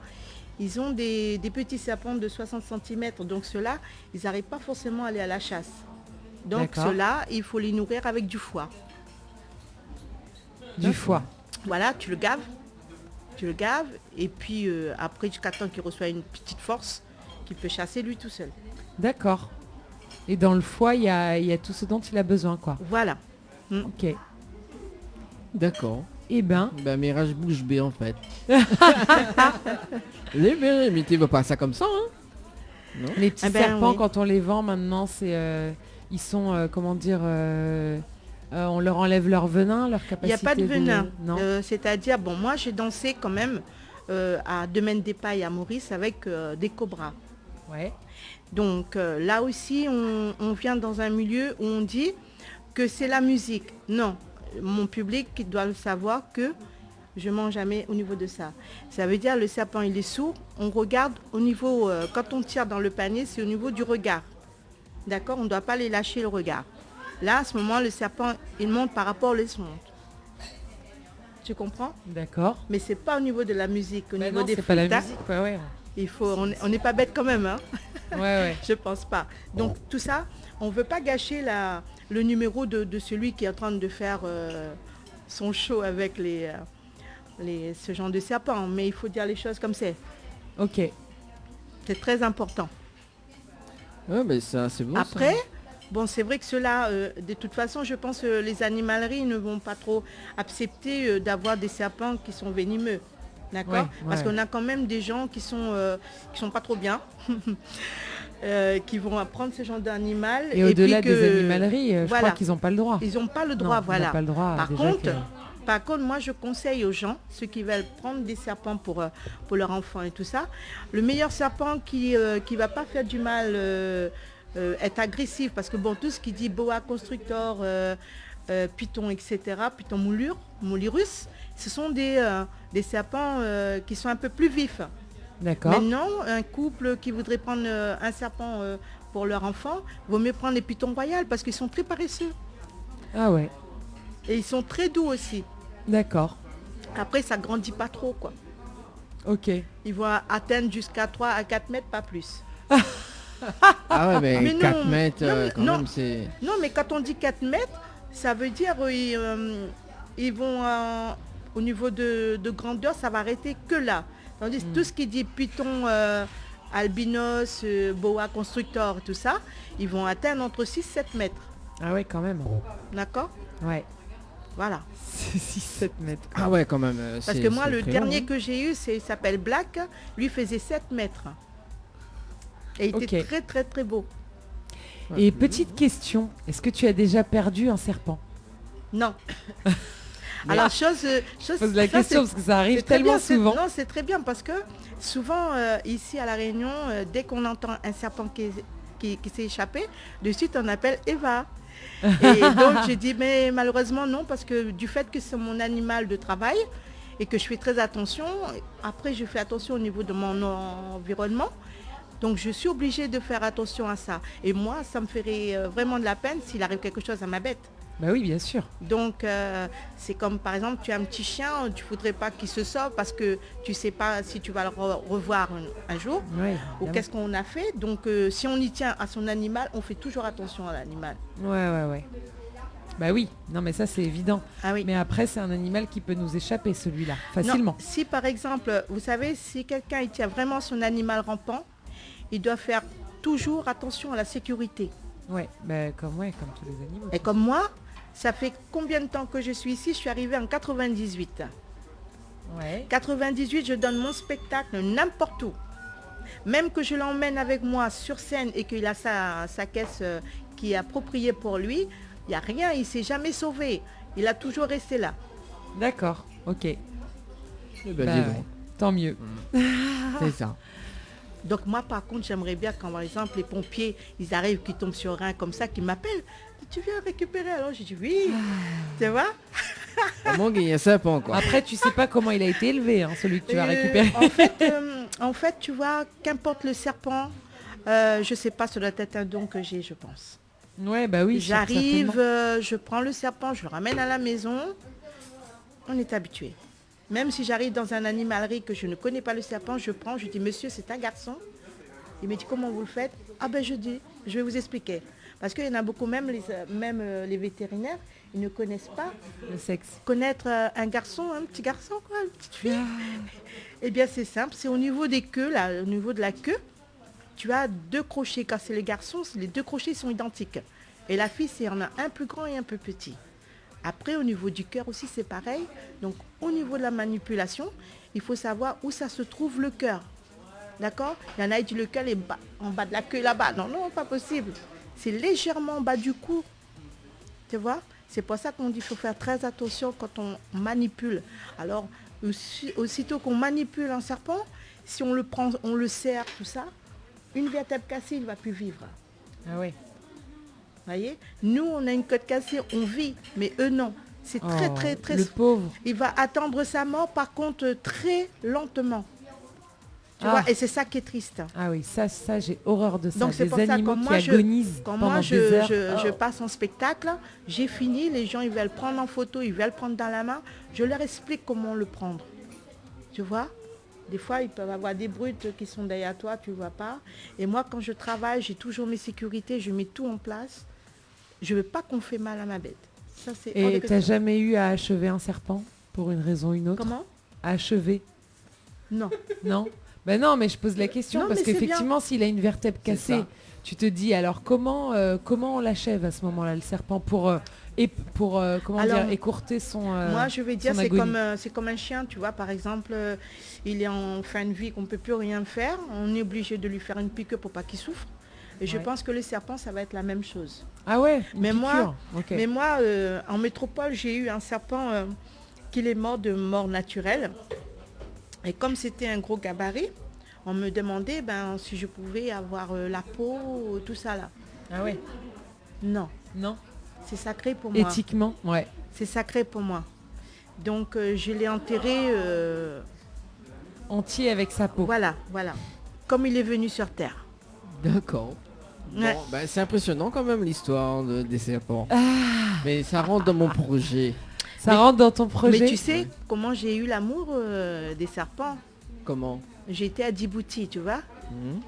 ils ont des petits serpents de 60 cm. Donc ceux-là, ils n'arrivent pas forcément à aller à la chasse. Donc D'accord. ceux-là, il faut les nourrir avec du foie. Du foie. Voilà, tu le gaves. Et puis après, jusqu'à temps qu'il reçoit une petite force, qu'il peut chasser lui tout seul. D'accord. Et dans le foie, il y a tout ce dont il a besoin, quoi. Voilà. Ok. D'accord. Eh ben, Ben, Mirage bouche B, en fait. Les vrais, mais tu veux pas ça comme ça, hein? les petits Ah ben serpents, oui. quand on les vend maintenant, ils sont, comment dire, On leur enlève leur venin, leur capacité. Il n'y a pas de venin. Non. C'est-à-dire, bon, moi j'ai dansé quand même à Domaine des Pailles à Maurice avec des cobras. Ouais. Donc là aussi, on vient dans un milieu où on dit que c'est la musique. Non, mon public qui doit le savoir que je ne mens jamais au niveau de ça. Ça veut dire le serpent il est sourd. On regarde au niveau, quand on tire dans le panier, c'est au niveau du regard. D'accord? On ne doit pas les lâcher le regard. Là, à ce moment, le serpent, il monte par rapport aux monte. Tu comprends? D'accord. Mais c'est pas au niveau de la musique, au niveau non, des c'est pas la flûtes, musique. Ouais. il faut, on n'est pas bête quand même, hein. Ouais. Je pense pas. Donc tout ça, on veut pas gâcher le numéro de celui qui est en train de faire son show avec ce genre de serpent. Mais il faut dire les choses comme c'est. Ok. C'est très important. Ouais, mais ça, c'est beau. Après, ça. bon, c'est vrai que ceux-là, de toute façon, je pense que les animaleries ne vont pas trop accepter d'avoir des serpents qui sont venimeux. D'accord? Ouais, Parce ouais. qu'on a quand même des gens qui sont pas trop bien, qui vont prendre ce genre d'animal. Et au-delà puis que, des animaleries, je voilà, crois qu'ils n'ont pas le droit. ils n'ont pas le droit, Non, voilà. Ils n'ont pas le droit. Par contre, moi, je conseille aux gens, ceux qui veulent prendre des serpents pour leur enfant et tout ça, le meilleur serpent qui va pas faire du mal, être agressif, parce que bon, tout ce qui dit boa constrictor, python, etc., python moulirus, ce sont des serpents qui sont un peu plus vifs. D'accord. Maintenant, un couple qui voudrait prendre un serpent pour leur enfant, vaut mieux prendre les pythons royales parce qu'ils sont très paresseux. Ah ouais. Et ils sont très doux aussi. D'accord. Après, ça grandit pas trop, quoi. Ok. Ils vont atteindre jusqu'à 3 à 4 mètres, pas plus. Ah ouais, mais, Mais 4 non, mètres, non, quand non. même, c'est... Non, mais quand on dit 4 mètres, ça veut dire ils vont au niveau de grandeur, ça va arrêter que là. Tandis que tout ce qui dit python, albinos, boa constrictor, tout ça, ils vont atteindre entre 6-7 mètres. Ah ouais, quand même. D'accord? Ouais. Voilà. 6-7 mètres. Ah ouais, quand même. Parce que moi, le dernier que j'ai eu, il s'appelle Black. Lui faisait 7 mètres. Et il était Ok. très, très, très beau. Et petite question, est-ce que tu as déjà perdu un serpent? Non. Alors, chose Je pose la ça, question c'est- parce que ça arrive c'est très tellement bien, c'est- souvent. Non, c'est très bien parce que souvent, ici à La Réunion, dès qu'on entend un serpent qui s'est échappé, de suite on appelle Eva. Et donc j'ai dit, mais malheureusement non, parce que du fait que c'est mon animal de travail et que je fais très attention, après je fais attention au niveau de mon environnement. Donc je suis obligée de faire attention à ça. Et moi, ça me ferait vraiment de la peine s'il arrive quelque chose à ma bête. Bah oui, bien sûr. Donc, c'est comme par exemple, tu as un petit chien, tu ne voudrais pas qu'il se sauve parce que tu ne sais pas si tu vas le revoir un jour Ouais, ou qu'est-ce qu'on a fait. Donc, si on y tient à son animal, on fait toujours attention à l'animal. Ouais. Bah oui, non mais ça c'est évident. Ah oui. Mais après c'est un animal qui peut nous échapper celui-là, facilement. Non, si par exemple, vous savez, si quelqu'un il tient vraiment son animal rampant, il doit faire toujours attention à la sécurité. Ouais, comme tous les animaux. Et comme moi, ça fait combien de temps que je suis ici? Je suis arrivée en 98. Ouais. 98, je donne mon spectacle n'importe où. Même que je l'emmène avec moi sur scène et qu'il a sa caisse qui est appropriée pour lui, il n'y a rien, il ne s'est jamais sauvé. Il a toujours resté là. D'accord, ok. Eh ben, Bah dis ouais, donc. tant mieux. C'est ça. Donc moi, par contre, j'aimerais bien quand, par exemple, les pompiers, ils arrivent, qui tombent sur un comme ça, qui m'appellent. Tu viens récupérer? Alors j'ai dit oui. Tu vois? Comment il y a un serpent, quoi. Après tu sais pas comment il a été élevé, hein, celui que tu vas récupérer. En fait, tu vois, qu'importe le serpent, je sais pas, ça doit être un don que j'ai, je pense. Ouais, bah oui. J'arrive, certainement. je prends le serpent, je le ramène à la maison. On est habitué. Même si j'arrive dans un animalerie que je ne connais pas le serpent, je prends, je dis monsieur, c'est un garçon. Il me dit comment vous le faites? Ah ben je dis, je vais vous expliquer. Parce qu'il y en a beaucoup, même les vétérinaires, ils ne connaissent pas Le sexe. connaître un garçon, un petit garçon, quoi, une petite fille. Eh bien c'est simple, c'est au niveau des queues, là, au niveau de la queue, tu as 2 crochets. Quand c'est les garçons, les 2 crochets sont identiques. Et la fille, il y en a un plus grand et un peu petit. Après, au niveau du cœur aussi, c'est pareil. Donc, au niveau de la manipulation, il faut savoir où ça se trouve le cœur. D'accord? Il y en a qui disent le cœur est en bas de la queue là-bas. Non, non, pas possible. C'est légèrement en bas du cou. Tu vois? C'est pour ça qu'on dit qu'il faut faire très attention quand on manipule. Alors, aussitôt qu'on manipule un serpent, si on le prend, on le serre, tout ça, une vertèbre cassée, il ne va plus vivre. Ah ouais. Vous voyez, nous, on a une côte cassée, on vit, mais eux, non. C'est très, très, très... Le pauvre. Il va attendre sa mort, par contre, très lentement. Tu vois, et c'est ça qui est triste. Ah oui, ça j'ai horreur de ça. Donc c'est des pour ça animaux quand qui moi, agonisent quand pendant moi des heures. je passe en spectacle, j'ai fini, les gens ils veulent prendre en photo, ils veulent prendre dans la main, je leur explique comment le prendre. Tu vois, des fois ils peuvent avoir des brutes qui sont derrière toi, tu ne vois pas. Et moi quand je travaille, j'ai toujours mes sécurités, je mets tout en place. Je ne veux pas qu'on fait mal à ma bête. Ça, c'est hors de Et question. t'as jamais eu à achever un serpent pour une raison ou une autre? Comment? À achever? Non. Non. Ben non, mais je pose la question Non, parce mais c'est qu'effectivement, s'il a une vertèbre C'est cassée, ça. tu te dis alors comment on l'achève à ce moment-là, le serpent, pour comment Alors, dire, écourter son Moi, je vais dire, son c'est agonie. comme un chien, tu vois. Par exemple, il est en fin de vie, qu'on ne peut plus rien faire. On est obligé de lui faire une piqûre pour pas qu'il souffre. Et je Ouais. pense que le serpent, ça va être la même chose. Ah ouais, une Mais piqûre. Ok. Mais moi, en métropole, j'ai eu un serpent qui est mort de mort naturelle. Et comme c'était un gros gabarit, on me demandait si je pouvais avoir la peau, tout ça là. Ah ouais. Non, Non. c'est sacré pour moi. Éthiquement, ouais. C'est sacré pour moi. Donc je l'ai enterré, Entier avec sa peau. voilà, comme il est venu sur Terre. D'accord. Ouais. Bon, ben, c'est impressionnant quand même l'histoire des serpents. Mais ça rentre dans mon projet. Ça rentre dans ton projet. Mais tu sais comment j'ai eu l'amour des serpents? Comment? J'étais à Djibouti, tu vois. Mhm.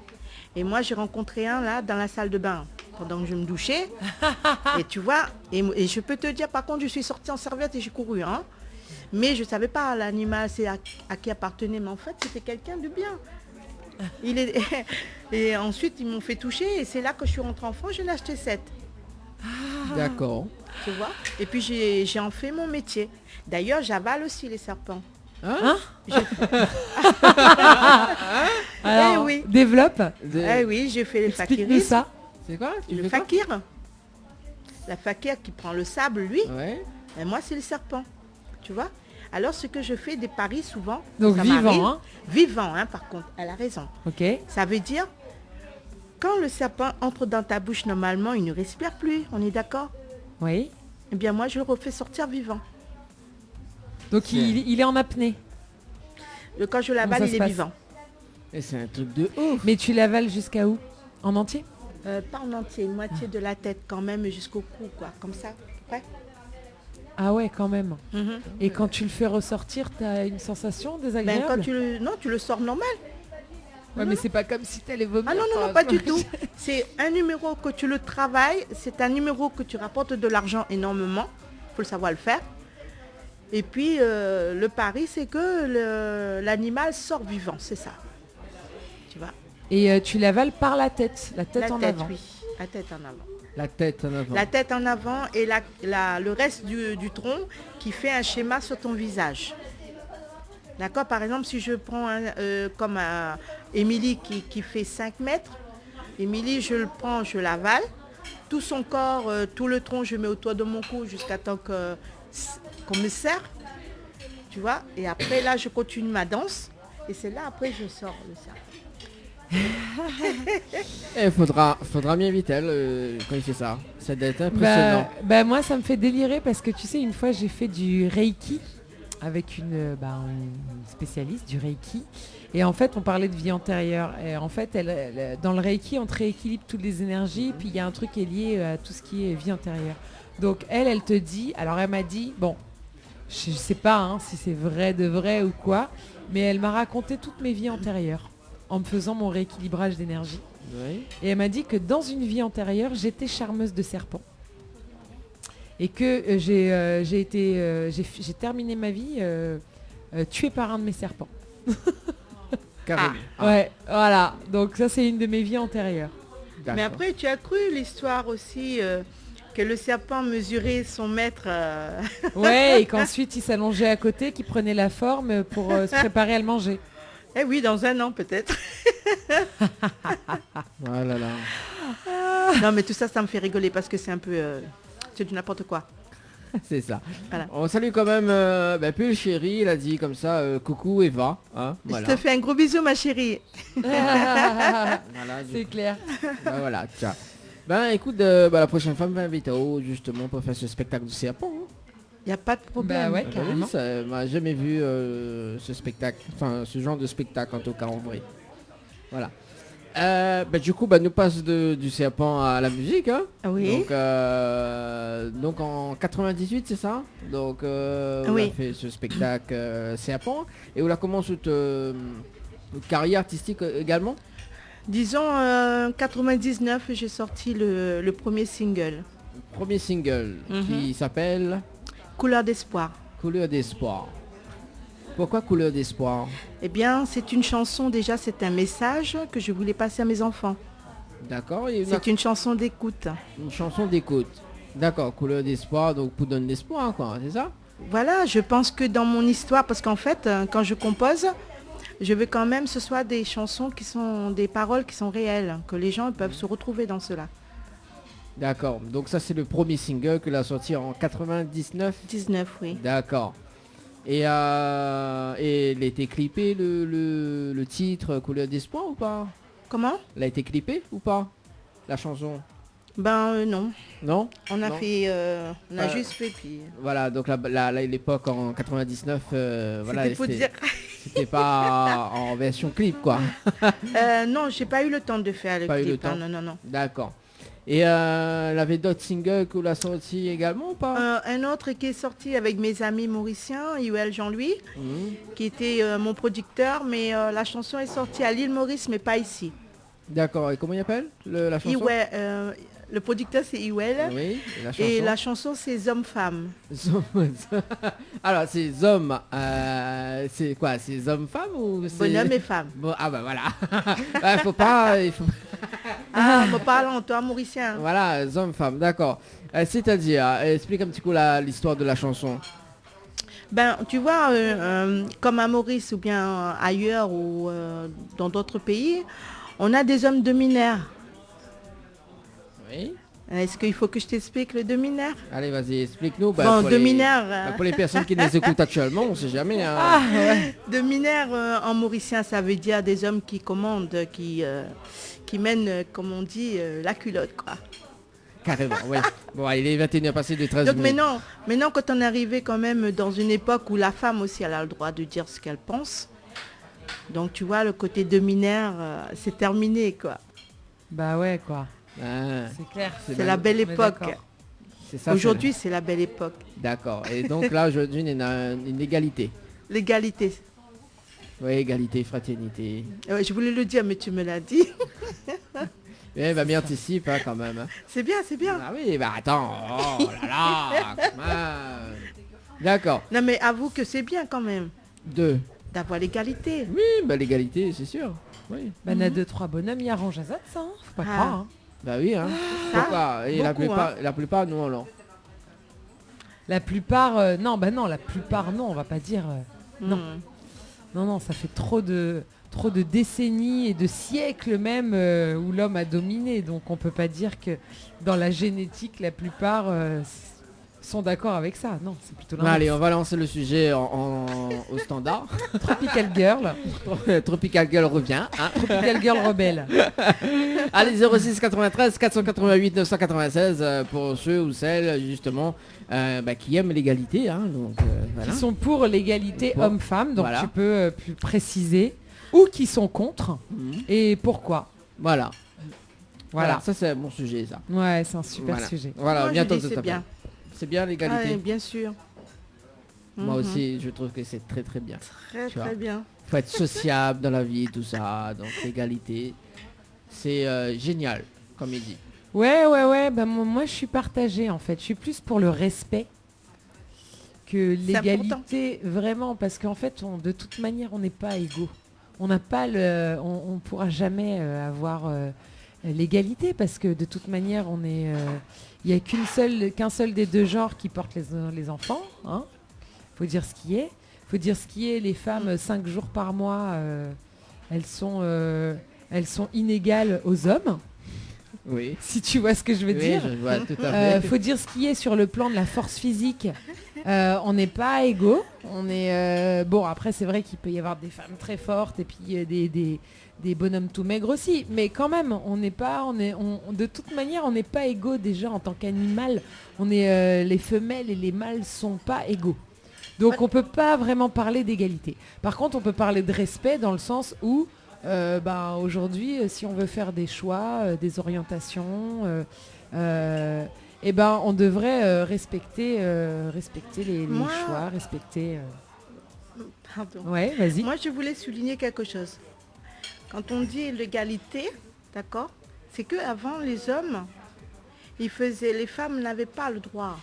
Et moi, j'ai rencontré un là dans la salle de bain pendant que je me douchais. Et tu vois, et je peux te dire, par contre, je suis sortie en serviette et j'ai couru. Hein. Mais je ne savais pas l'animal, c'est à qui appartenait. Mais en fait, c'était quelqu'un de bien. Et ensuite, ils m'ont fait toucher. Et c'est là que je suis rentrée en France, j'en ai acheté 7. D'accord. Tu vois. Et puis, j'ai en fait mon métier. D'ailleurs, j'avale aussi les serpents. Hein? Alors, Eh oui. développe. Eh oui, j'ai fait les Explique-nous fakiris. ça. C'est quoi? Tu Le fais quoi? fakir. La fakir qui prend le sable, lui. Ouais. Et moi, c'est le serpent. Tu vois. Alors, ce que je fais des paris souvent. Donc ça m'arrive. vivant, hein. Vivant, hein, par contre. Elle a raison. Ok. Ça veut dire, quand le serpent entre dans ta bouche, normalement, il ne respire plus. On est d'accord? Oui. Eh bien, moi, je le refais sortir vivant. Donc il est en apnée. Quand je Comment l'avale, ça il se est passe vivant. Et c'est un truc de ouf. Mais tu l'avales jusqu'à où? En entier? Pas en entier, une moitié de la tête quand même, jusqu'au cou, quoi. Comme ça. Prêt? Ah ouais, quand même. Mhm. Et quand tu le fais ressortir, tu as une sensation Ben, désagréable? quand tu le sors normal. Ouais, mais c'est pas comme si tu allais vomir. Ah non, non, non, pas du tout. C'est un numéro que tu le travailles, c'est un numéro que tu rapportes de l'argent énormément. Il faut le savoir le faire. Et puis, le pari, c'est que l'animal sort vivant, c'est ça. Tu vois. Et tu l'avales par la tête La en tête, avant. oui. La tête en avant. La tête en avant. La tête en avant et le reste du tronc qui fait un schéma sur ton visage. D'accord. Par exemple, si je prends comme Émilie qui fait 5 mètres, Émilie, je le prends, je l'avale. Tout son corps, tout le tronc, je mets autour de mon cou jusqu'à temps qu'on me serre. Tu vois. Et après, là, je continue ma danse. Et c'est là, après, je sors le serpent. Il faudra m'inviter elle quand il fait ça. Ça doit être impressionnant. Bah, moi, ça me fait délirer parce que tu sais, une fois, j'ai fait du Reiki avec une spécialiste du Reiki. Et en fait, on parlait de vie antérieure. Et en fait, dans le Reiki, on te rééquilibre toutes les énergies. Puis il y a un truc qui est lié à tout ce qui est vie antérieure. Donc elle te dit, alors elle m'a dit, bon, je sais pas hein, si c'est vrai de vrai ou quoi, mais elle m'a raconté toutes mes vies antérieures en me faisant mon rééquilibrage d'énergie. Oui. Et elle m'a dit que dans une vie antérieure, j'étais charmeuse de serpents. Et que j'ai terminé ma vie tuée par un de mes serpents. Carrément. Ouais, voilà. Donc ça, c'est une de mes vies antérieures. D'accord. Mais après, tu as cru l'histoire aussi que le serpent mesurait son mètre. Ouais, et qu'ensuite, il s'allongeait à côté, qu'il prenait la forme pour se préparer à le manger. Eh oui, dans un an peut-être. Oh là là. Non, mais tout ça, ça me fait rigoler parce que c'est un peu... c'est du n'importe quoi. C'est ça. Voilà. On salue quand même Pull Chéri, il a dit comme ça, coucou Eva. Hein, voilà. Je te fais un gros bisou, ma chérie. Voilà, C'est clair. voilà, tiens. Ben écoute, la prochaine fois, on va inviter justement pour faire ce spectacle du serpent. Hein. Il n'y a pas de problème. Bah ouais, Oui, carrément. ça m'a jamais vu ce spectacle, enfin ce genre de spectacle en tout cas en vrai. Voilà. Du coup, nous passe du serpent à la musique. Hein. Oui. Donc en 98, c'est ça. Donc on Oui. a fait ce spectacle serpent et on a commencé votre carrière artistique également. Disons, 99, j'ai sorti le premier single, Premier single qui s'appelle Couleur d'espoir. Couleur d'espoir. Pourquoi Couleur d'espoir? Eh bien, c'est une chanson, déjà, c'est un message que je voulais passer à mes enfants. D'accord. Et C'est une chanson d'écoute. une chanson d'écoute. D'accord, Couleur d'espoir, donc pour donner l'espoir, quoi, c'est ça? Voilà, je pense que dans mon histoire, parce qu'en fait, quand je compose, je veux quand même que ce soit des chansons qui sont des paroles qui sont réelles, que les gens peuvent se retrouver dans cela. D'accord, donc ça c'est le premier single que l'a sorti en 99. 19, oui. D'accord. Et il a été clippé le titre Couleur d'espoir ou pas? Comment? Elle a été clippé ou pas? La chanson? Non. Non? On a Non. fait, on a Euh, juste fait, puis... Voilà, donc l'époque en 99, voilà, C'était pour dire... c'était pas en version clip quoi. non, j'ai pas eu le temps de faire le Pas eu clip. le temps. Non. D'accord. Et elle avait d'autres singles que l'a sorti également ou pas? Un autre qui est sorti avec mes amis mauriciens, Yuel Jean-Louis, Mhm. qui était mon producteur, mais la chanson est sortie à l'île Maurice, mais pas ici. D'accord, et comment il appelle la chanson? Le producteur c'est Iwel, Oui, et la chanson. et la chanson c'est Hommes-Femmes. Alors, c'est hommes, c'est quoi? C'est hommes-femmes ou c'est... Bonhomme et femme. Bon, ah bah voilà. Il faut pas... Ah, me parlant, toi mauricien. Voilà, hommes-femmes, d'accord. C'est-à-dire, explique un petit peu l'histoire de la chanson. Ben, tu vois, comme à Maurice ou bien ailleurs ou dans d'autres pays, on a des hommes dominaires. Oui. Est-ce qu'il faut que je t'explique le dominaire? Allez, vas-y, explique-nous. Bon, pour dominaire. pour les personnes qui nous écoutent actuellement, on sait jamais. Hein. Ah, ouais. Dominaire en mauricien, ça veut dire des hommes qui commandent, qui mènent, comme on dit, la culotte, quoi. Carrément, oui. Bon, il est 21h passé de 13 Donc minutes. maintenant, quand on est arrivé quand même dans une époque où la femme aussi elle a le droit de dire ce qu'elle pense, donc tu vois, le côté dominaire, c'est terminé, quoi. Bah ouais, quoi. Ah, C'est clair. C'est la belle On est époque. d'accord. c'est ça. Aujourd'hui, c'est la belle époque. D'accord. Et donc là, aujourd'hui, on a une égalité. L'égalité. Oui, égalité, fraternité. Je voulais le dire, mais tu me l'as dit. Eh ben, bien anticipe hein, quand même. Hein. C'est bien, c'est bien. Ah oui, bah attends. Oh là là. comment. D'accord. Non, mais avoue que c'est bien quand même Deux. d'avoir l'égalité. Oui, bah l'égalité, c'est sûr. Oui. Bah, on a 2-3 bonhommes, il arrange à ça, hein. Faut pas croire. Hein. Bah oui, hein. Ça, Pourquoi? Et beaucoup, la plupart, non, non. La plupart, non, la plupart, non, on va pas dire. Non. Non, ça fait trop de décennies et de siècles même où l'homme a dominé. Donc on peut pas dire que dans la génétique, la plupart sont d'accord avec ça. Non, c'est plutôt l'inverse. Allez, on va lancer le sujet au standard. Tropical Girl. Tropical Girl revient. Hein. Tropical Girl rebelle. Allez, 06 93 488 996 pour ceux ou celles justement qui aiment l'égalité. Hein, donc, voilà. Qui sont pour l'égalité Pour- homme-femme. Donc voilà. tu peux plus préciser. Ou qui sont contre. Mhm. Et pourquoi. Voilà. Voilà. Ça c'est un bon sujet ça. Ouais, c'est un super Voilà. sujet. Voilà, Moi, je bientôt dis ça c'est s'appelle. bien. C'est bien Ah, l'égalité. oui, bien sûr. Moi Mhm. aussi, je trouve que c'est très très bien. Très, Tu vois. très bien. Faut être sociable dans la vie, tout ça. Donc l'égalité, c'est génial, comme il dit. Ouais. Bah, moi, je suis partagée en fait. Je suis plus pour le respect que C'est important. l'égalité, vraiment, parce qu'en fait, de toute manière, on n'est pas égaux. On n'a pas on pourra jamais avoir l'égalité parce que de toute manière, il n'y a qu'un seul des deux genres qui porte les enfants. Hein. Faut dire ce qui est. Faut dire ce qui est. Les femmes, 5 jours par mois, elles sont inégales aux hommes. Oui. si tu vois ce que je veux Oui, dire. je vois tout à fait. Faut dire ce qui est sur le plan de la force physique. On n'est pas égaux. On est bon. Après, c'est vrai qu'il peut y avoir des femmes très fortes et puis des bonhommes tout maigres aussi. Mais quand même, on n'est pas. De toute manière, on n'est pas égaux déjà en tant qu'animal. On est les femelles et les mâles sont pas égaux. Donc, on peut pas vraiment parler d'égalité. Par contre, on peut parler de respect dans le sens où aujourd'hui, si on veut faire des choix, des orientations. On devrait respecter les Moi- choix, respecter. Pardon. Ouais, vas-y. Moi, je voulais souligner quelque chose. Quand on dit l'égalité, d'accord, c'est que avant les hommes, les femmes n'avaient pas le droit.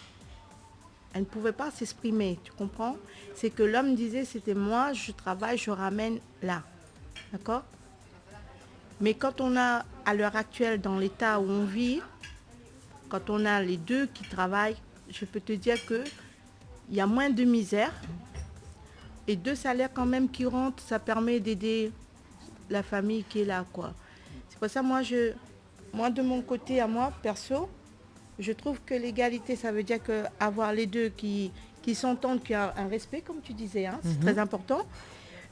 Elles ne pouvaient pas s'exprimer, tu comprends? C'est que l'homme disait, c'était moi, je travaille, je ramène là, d'accord? Mais quand on a, à l'heure actuelle, dans l'état où on vit, quand on a les deux qui travaillent, je peux te dire que il y a moins de misère. Et 2 salaires quand même qui rentrent, ça permet d'aider la famille qui est là, quoi. C'est pour ça, moi, de mon côté, à moi, perso, je trouve que l'égalité, ça veut dire que avoir les deux qui s'entendent, qui ont un respect, comme tu disais, hein, c'est très important,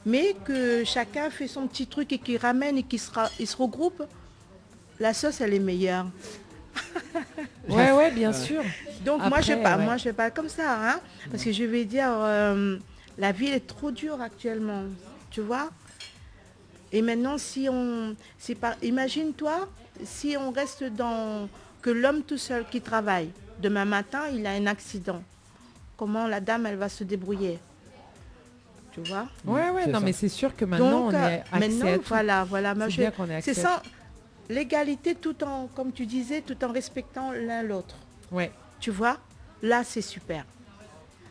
mais que chacun fait son petit truc et qui ramène et ils se regroupent, la sauce, elle est meilleure. Ouais, bien sûr. Donc Après, moi je parle comme ça, hein, parce que je vais dire, la vie est trop dure actuellement, tu vois. Et maintenant, imagine-toi, si on reste dans que l'homme tout seul qui travaille, demain matin, il a un accident. Comment la dame, elle va se débrouiller, tu vois. Ouais, C'est non, ça. mais c'est sûr que maintenant, Donc, on est accès à tout. voilà. Moi, C'est bien qu'on ait accès c'est à ça, l'égalité tout en, comme tu disais, tout en respectant l'un l'autre. tout. Ouais. Tu vois, là, c'est super.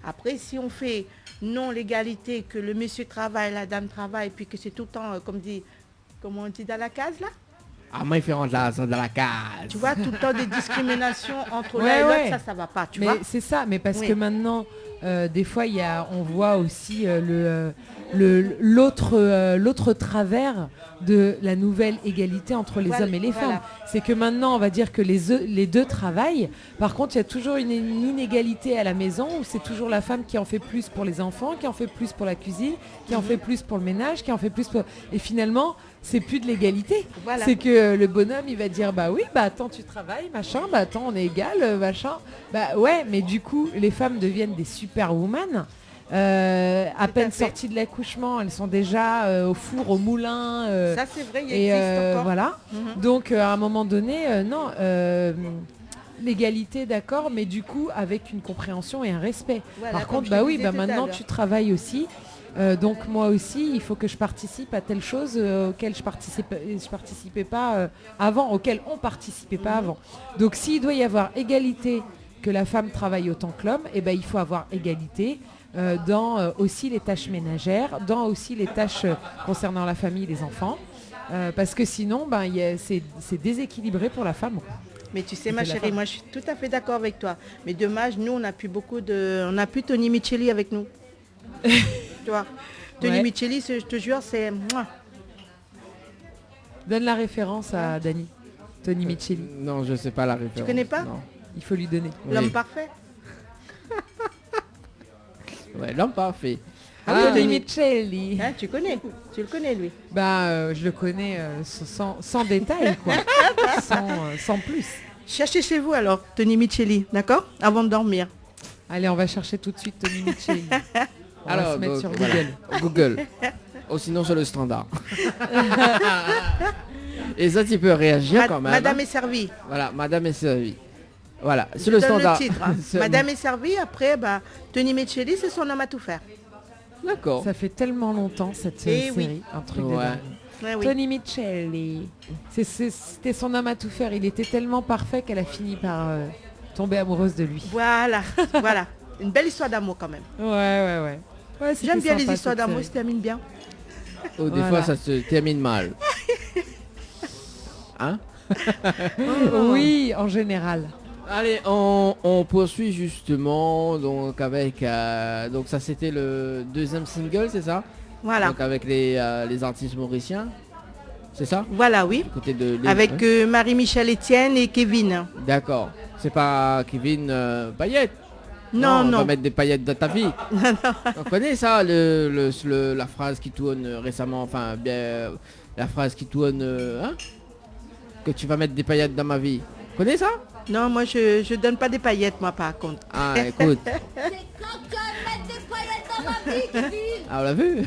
Après, si on fait non l'égalité, que le monsieur travaille, la dame travaille, puis que c'est tout le temps, comme on dit dans la case, là, Ah, moi, il fait rentrer dans la case. tu vois, tout le temps des discriminations entre Ouais, l'un et ouais. l'autre, ça va pas, tu Mais vois. c'est ça, mais parce Oui. que maintenant, des fois, on voit aussi l'autre travers de la nouvelle égalité entre les Voilà, hommes et les voilà. femmes. C'est que maintenant, on va dire que les deux travaillent. Par contre, il y a toujours une inégalité à la maison où c'est toujours la femme qui en fait plus pour les enfants, qui en fait plus pour la cuisine, qui en fait plus pour le ménage, qui en fait plus pour... Et finalement, c'est plus de l'égalité. Voilà. C'est que le bonhomme, il va dire, bah oui, bah attends, tu travailles, machin, bah attends, on est égal, machin. Bah ouais, mais du coup, les femmes deviennent des superwoman. À peine fait. sorties de l'accouchement, elles sont déjà au four, au moulin. Ça, c'est vrai, il Et existe encore. voilà. Mhm. Donc à un moment donné, non, l'égalité, d'accord, mais du coup avec une compréhension et un respect. Voilà, Par comme contre, je bah te oui, disais bah tout à maintenant l'heure. tu travailles aussi. Donc moi aussi, il faut que je participe à telle chose auquel je participais pas avant, auquel on participait pas avant. Donc s'il doit y avoir égalité, que la femme travaille autant que l'homme, et ben il faut avoir égalité dans aussi les tâches ménagères, dans aussi les tâches concernant la famille et les enfants. Parce que sinon, c'est déséquilibré pour la femme. Mais tu sais, Et ma c'est la chérie, femme. moi, je suis tout à fait d'accord avec toi. Mais dommage, nous, on n'a plus Tony Micheli avec nous. Tu vois, Tony Ouais. Micheli, je te jure, c'est... Mouah. Donne la référence à Dani, Tony Micheli. Non, je sais pas la référence. connais pas Non. Il faut lui donner. Oui. L'homme parfait. Ouais, l'homme parfait. Ah oui, Tony Tony. Micheli. Hein, tu le connais, lui. Je le connais sans détail, quoi. sans plus. Cherchez chez vous, alors, Tony Micheli, d'accord? Avant de dormir. Allez, on va chercher tout de suite Tony Micheli. On va Alors, se mettre donc, sur voilà. Google. Google. Ou sinon sur le standard. Et ça, tu peux réagir quand même. Madame hein. est servie. Voilà, madame est servie. Voilà, Je sur le donne standard. le titre. Hein. C'est- Madame est servie, après, Tony Micheli, c'est son homme à tout faire. D'accord. Ça fait tellement longtemps cette Eh série, oui. un truc de Ouais. dingue. Ouais, oui. Tony Micheli. C'était son homme à tout faire. Il était tellement parfait qu'elle a fini par tomber amoureuse de lui. Voilà, voilà. Une belle histoire d'amour quand même. Ouais, c'était J'aime bien les sympa, histoires cette d'amour, série. se terminent bien. Ou des Voilà. fois, ça se termine mal. Hein? Oui, en général. Allez, on poursuit justement donc avec donc ça c'était le deuxième single, c'est ça? Voilà. Donc avec les artistes mauriciens. c'est ça? Voilà, oui. Du côté de Avec ouais. Marie-Michel Etienne et Kevin. D'accord. C'est pas Kevin Paillettes? Non, On va non. mettre des paillettes dans ta vie. On connaît ça, la phrase qui tourne récemment, enfin, bien, la phrase qui tourne, hein? Que tu vas mettre des paillettes dans ma vie. Tu connais ça? Non, moi je donne pas des paillettes, moi par contre. Ah, écoute. Ah, on l'a vu.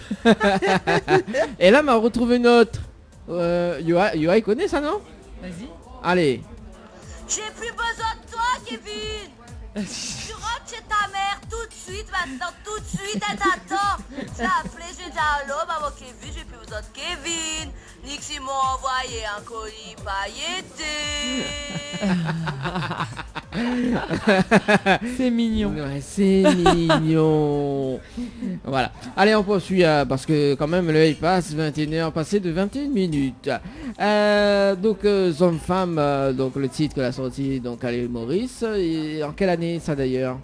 Et là, m'a retrouvé une autre. Yoa, il connaît ça, non? Vas-y. Allez. J'ai plus besoin de toi, Kevin. Tu rentres chez ta mère tout de suite, maintenant, tout de suite, elle t'attend. J'ai appelé, j'ai dit allô, maman Kevin, j'ai plus besoin de Kevin. Nixie m'a envoyé un colis pailleté. C'est mignon. Ouais, c'est mignon. Voilà. Allez, on poursuit parce que quand même l'heure il passe 21h, passé de 21 minutes. Donc Zombie Femme, donc le titre que l'a sorti donc Allez Maurice. Et en quelle année ça d'ailleurs?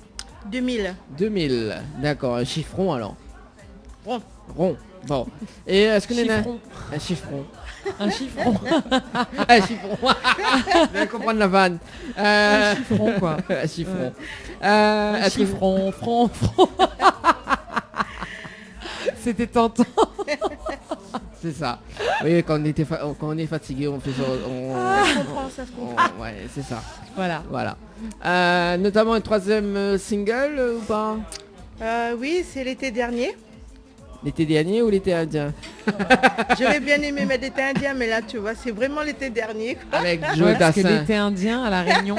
2000. 2000. D'accord, un chiffron alors. Rond. Rond. Bon. Et est-ce que Chiffron. un chiffron. Un chiffron. Un chiffron. Vous allez comprendre la vanne. Un chiffron, quoi. Un chiffron. Un chiffron, front. C'était tentant. C'est ça. Oui, quand on est fatigué, on fait ça. Ça se comprend, ça se comprend. Ouais, c'est ça. Voilà. Voilà. Notamment un troisième single ou pas? Oui, c'est l'été dernier. L'été dernier ou l'été indien? J'aurais bien aimé mettre l'été indien, mais là, tu vois, c'est vraiment l'été dernier, quoi. Avec Ouais, Joe parce que Dassin. l'été indien à La Réunion,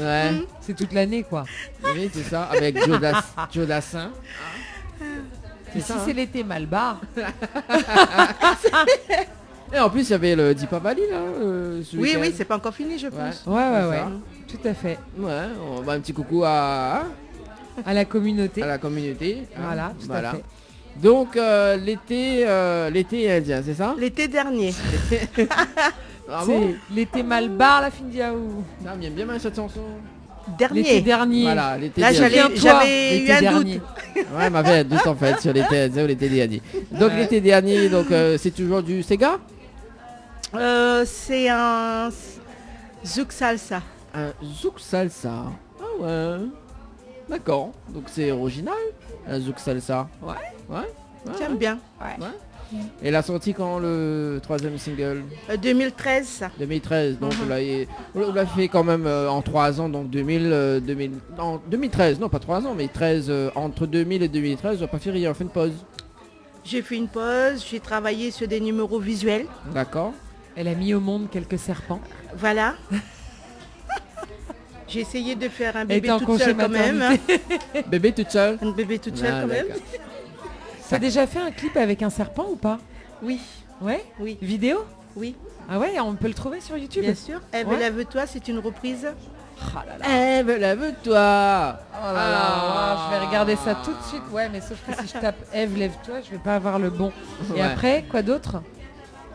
Ouais. c'est toute l'année, quoi. Oui, c'est ça. Avec Joe Dassin. Et si c'est l'été Malbar, Et en plus, il y avait le Deepavali là. Ce Oui, week-end. oui, c'est pas encore fini, je pense. ouais, C'est ouais, ça. tout à fait. Ouais, on va un petit coucou à À la communauté. la communauté. hein. Voilà, tout à fait. Donc l'été indien, c'est ça? L'été dernier. Ah bon? C'est l'été Malbar, la fin d'Iaou. Ah, mais bien cette chanson. L'été Dernier. dernier. Voilà, l'été Là, dernier. j'avais eu L'été un dernier. doute. Ouais, m'avait un doute en fait sur l'été indien ou l'été dernier. Donc Ouais. l'été dernier, donc c'est toujours du Sega? C'est un zouk salsa. Un zouk salsa. Ah ouais. D'accord. Donc c'est original, un zouk salsa. Ouais. Ouais. Ouais, J'aime ouais. bien. Ouais. Et la sortie quand le troisième single? 2013, ça. 2013. Donc on l'a fait quand même en 3 ans, donc 2013, non pas 3 ans, mais 13 entre 2000 et 2013, on n'a pas fait rien, on fait une pause. J'ai fait une pause, j'ai travaillé sur des numéros visuels. D'accord. Elle a mis au monde quelques serpents. Voilà. J'ai essayé de faire un Elle bébé était en toute congé seule quand même. maternité. Bébé toute seule? Un bébé toute seule Ah, quand même. d'accord. T'as déjà fait un clip avec un serpent ou pas? Oui, Ouais. oui, Vidéo? oui, Ah ouais, on peut le trouver sur YouTube. bien sûr. Ève, Ouais. lève-toi, c'est une reprise. Ah là là. Ève, lève-toi. Oh là Alors, là. je vais regarder ça tout de suite. Ouais, mais sauf que si je tape Ève, lève-toi, je vais pas avoir le bon. Et Ouais. après, quoi d'autre?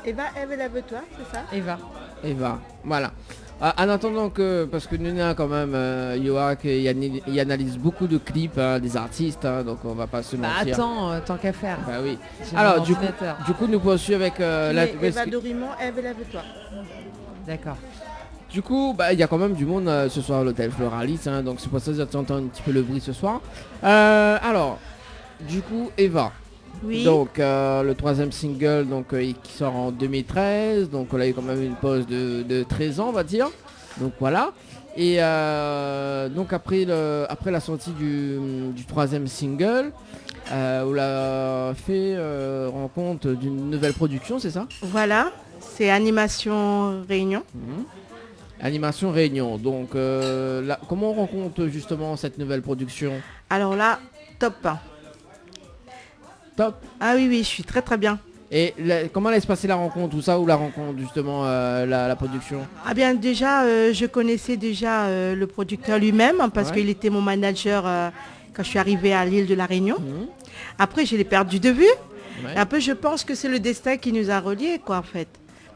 Eva, Ève, lève-toi, c'est ça? Eva. Eva, voilà. En attendant que, parce que Nuna quand même, Yoak, il analyse beaucoup de clips des artistes, hein, donc on va pas se Bah mentir. attends, tant qu'à faire. Bah oui. J'ai Alors mon du coup, ordinateur. nous poursuivons avec la... Eva Dorimont, Ève, lève-toi. D'accord. Du coup, bah, il y a quand même du monde ce soir à l'hôtel Floralis, hein, donc c'est pour ça que j'entends un petit peu le bruit ce soir. Alors, du coup, Eva. Oui. Donc le troisième single donc qui sort en 2013, donc on a eu quand même une pause de 13 ans on va dire. Donc voilà. Et donc après la sortie du troisième single, on l'a fait rencontre d'une nouvelle production, c'est ça? Voilà, c'est Animation Réunion. Animation Réunion. Donc comment on rencontre justement cette nouvelle production? Alors là, top. Top. Ah oui, oui, je suis très très bien. Et comment laisse passer la rencontre, tout ça, ou la rencontre justement la production? Ah bien déjà, je connaissais déjà le producteur lui-même hein, parce Ouais. qu'il était mon manager quand je suis arrivée à l'île de la Réunion. Mhm. Après, je l'ai perdu de vue. Ouais. Et un peu, je pense que c'est le destin qui nous a reliés, quoi, en fait.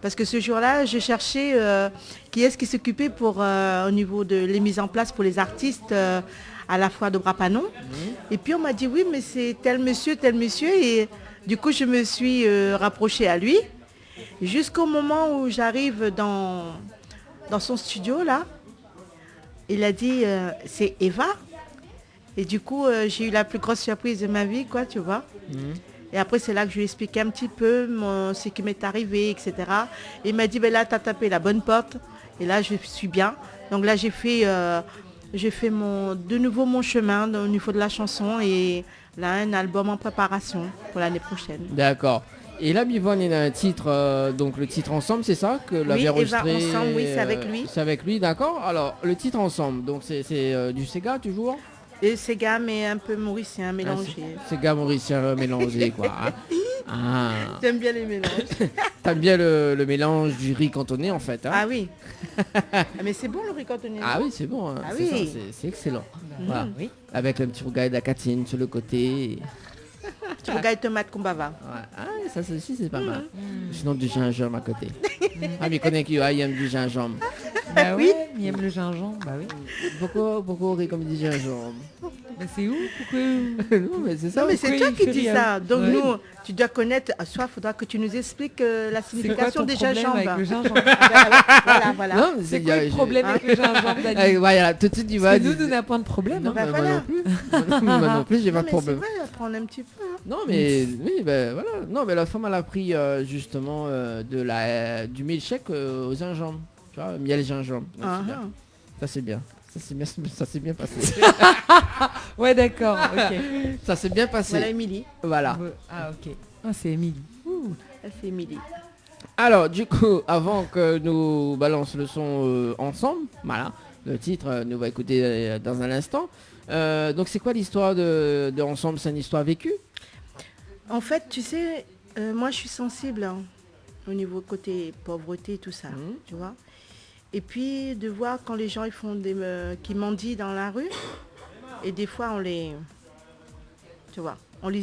Parce que ce jour-là, je cherchais qui est-ce qui s'occupait pour au niveau de les mises en place pour les artistes à la fois de Brapanon. Et puis on m'a dit oui, mais c'est tel monsieur, et du coup je me suis rapprochée à lui. Jusqu'au moment où j'arrive dans son studio, là, il a dit, c'est Eva. Et du coup, j'ai eu la plus grosse surprise de ma vie, quoi, tu vois. Et après, c'est là que je lui ai expliqué un petit peu ce qui m'est arrivé, etc. Et il m'a dit, ben là, tu as tapé la bonne porte. Et là, je suis bien. Donc là, j'ai fait de nouveau mon chemin au niveau de la chanson. Et là, un album en préparation pour l'année prochaine. D'accord. Et là, Bivonne, il a un titre, donc le titre Ensemble, c'est ça que l'avait enregistré. Eva Ensemble, oui, c'est avec lui. C'est avec lui, d'accord. Alors, le titre Ensemble, donc c'est du Sega toujours. Et Sega, mais un peu mauricien, mélangé. Sega mauricien mélangé, quoi. Ah. J'aime bien les mélanges. T'aimes bien le mélange du riz cantonné, en fait. Hein. Ah oui. Mais c'est bon le riz cantonné. Ah oui, c'est bon. Hein. Ah c'est oui. ça, c'est excellent. Voilà. Oui. Avec un petit rougail d'acatine sur le côté. Tu regardes tomate kumbava. Ouais. Ah, ça aussi, c'est pas mal. Sinon, du gingembre à côté. Ah, mais connais qui aime du gingembre. Bah oui, il aime le gingembre. Bah oui. Pourquoi on rit comme du gingembre? Bah c'est où? Pourquoi? Non, mais c'est ça. Non mais c'est pourquoi toi il qui fait dis rire? ça. Donc Ouais. nous, tu dois connaître. Soit il faudra que tu nous expliques la C'est quoi signification ton des problème gingembre. avec le gingembre? Voilà. Non, mais C'est quoi le problème avec le gingembre, Dani? Voilà, tout de suite, tu vas. Parce que nous n'a point de problème. Non, hein. Bah, moi voilà. non plus. Moi non plus, j'ai pas Non, de mais c'est problème. vrai, apprendre un petit peu. Hein. Non, mais oui, ben voilà. Non, mais la femme, elle a pris justement du milkshake au gingembre. Tu vois, miel gingembre. Donc, c'est bien. Ça c'est bien. Ça s'est bien passé. Ouais, d'accord. Ok. Ça s'est bien passé. Voilà Émilie. Voilà. Ah ok. Ah, c'est Émilie. C'est Émilie. Alors, du coup, avant que nous balance le son ensemble, voilà, le titre, nous va écouter dans un instant. Donc, c'est quoi l'histoire de Ensemble? C'est une histoire vécue? En fait, tu sais, moi je suis sensible hein, au niveau côté pauvreté, tout ça, tu vois. Et puis de voir quand les gens ils font qui mendient dans la rue, et des fois on les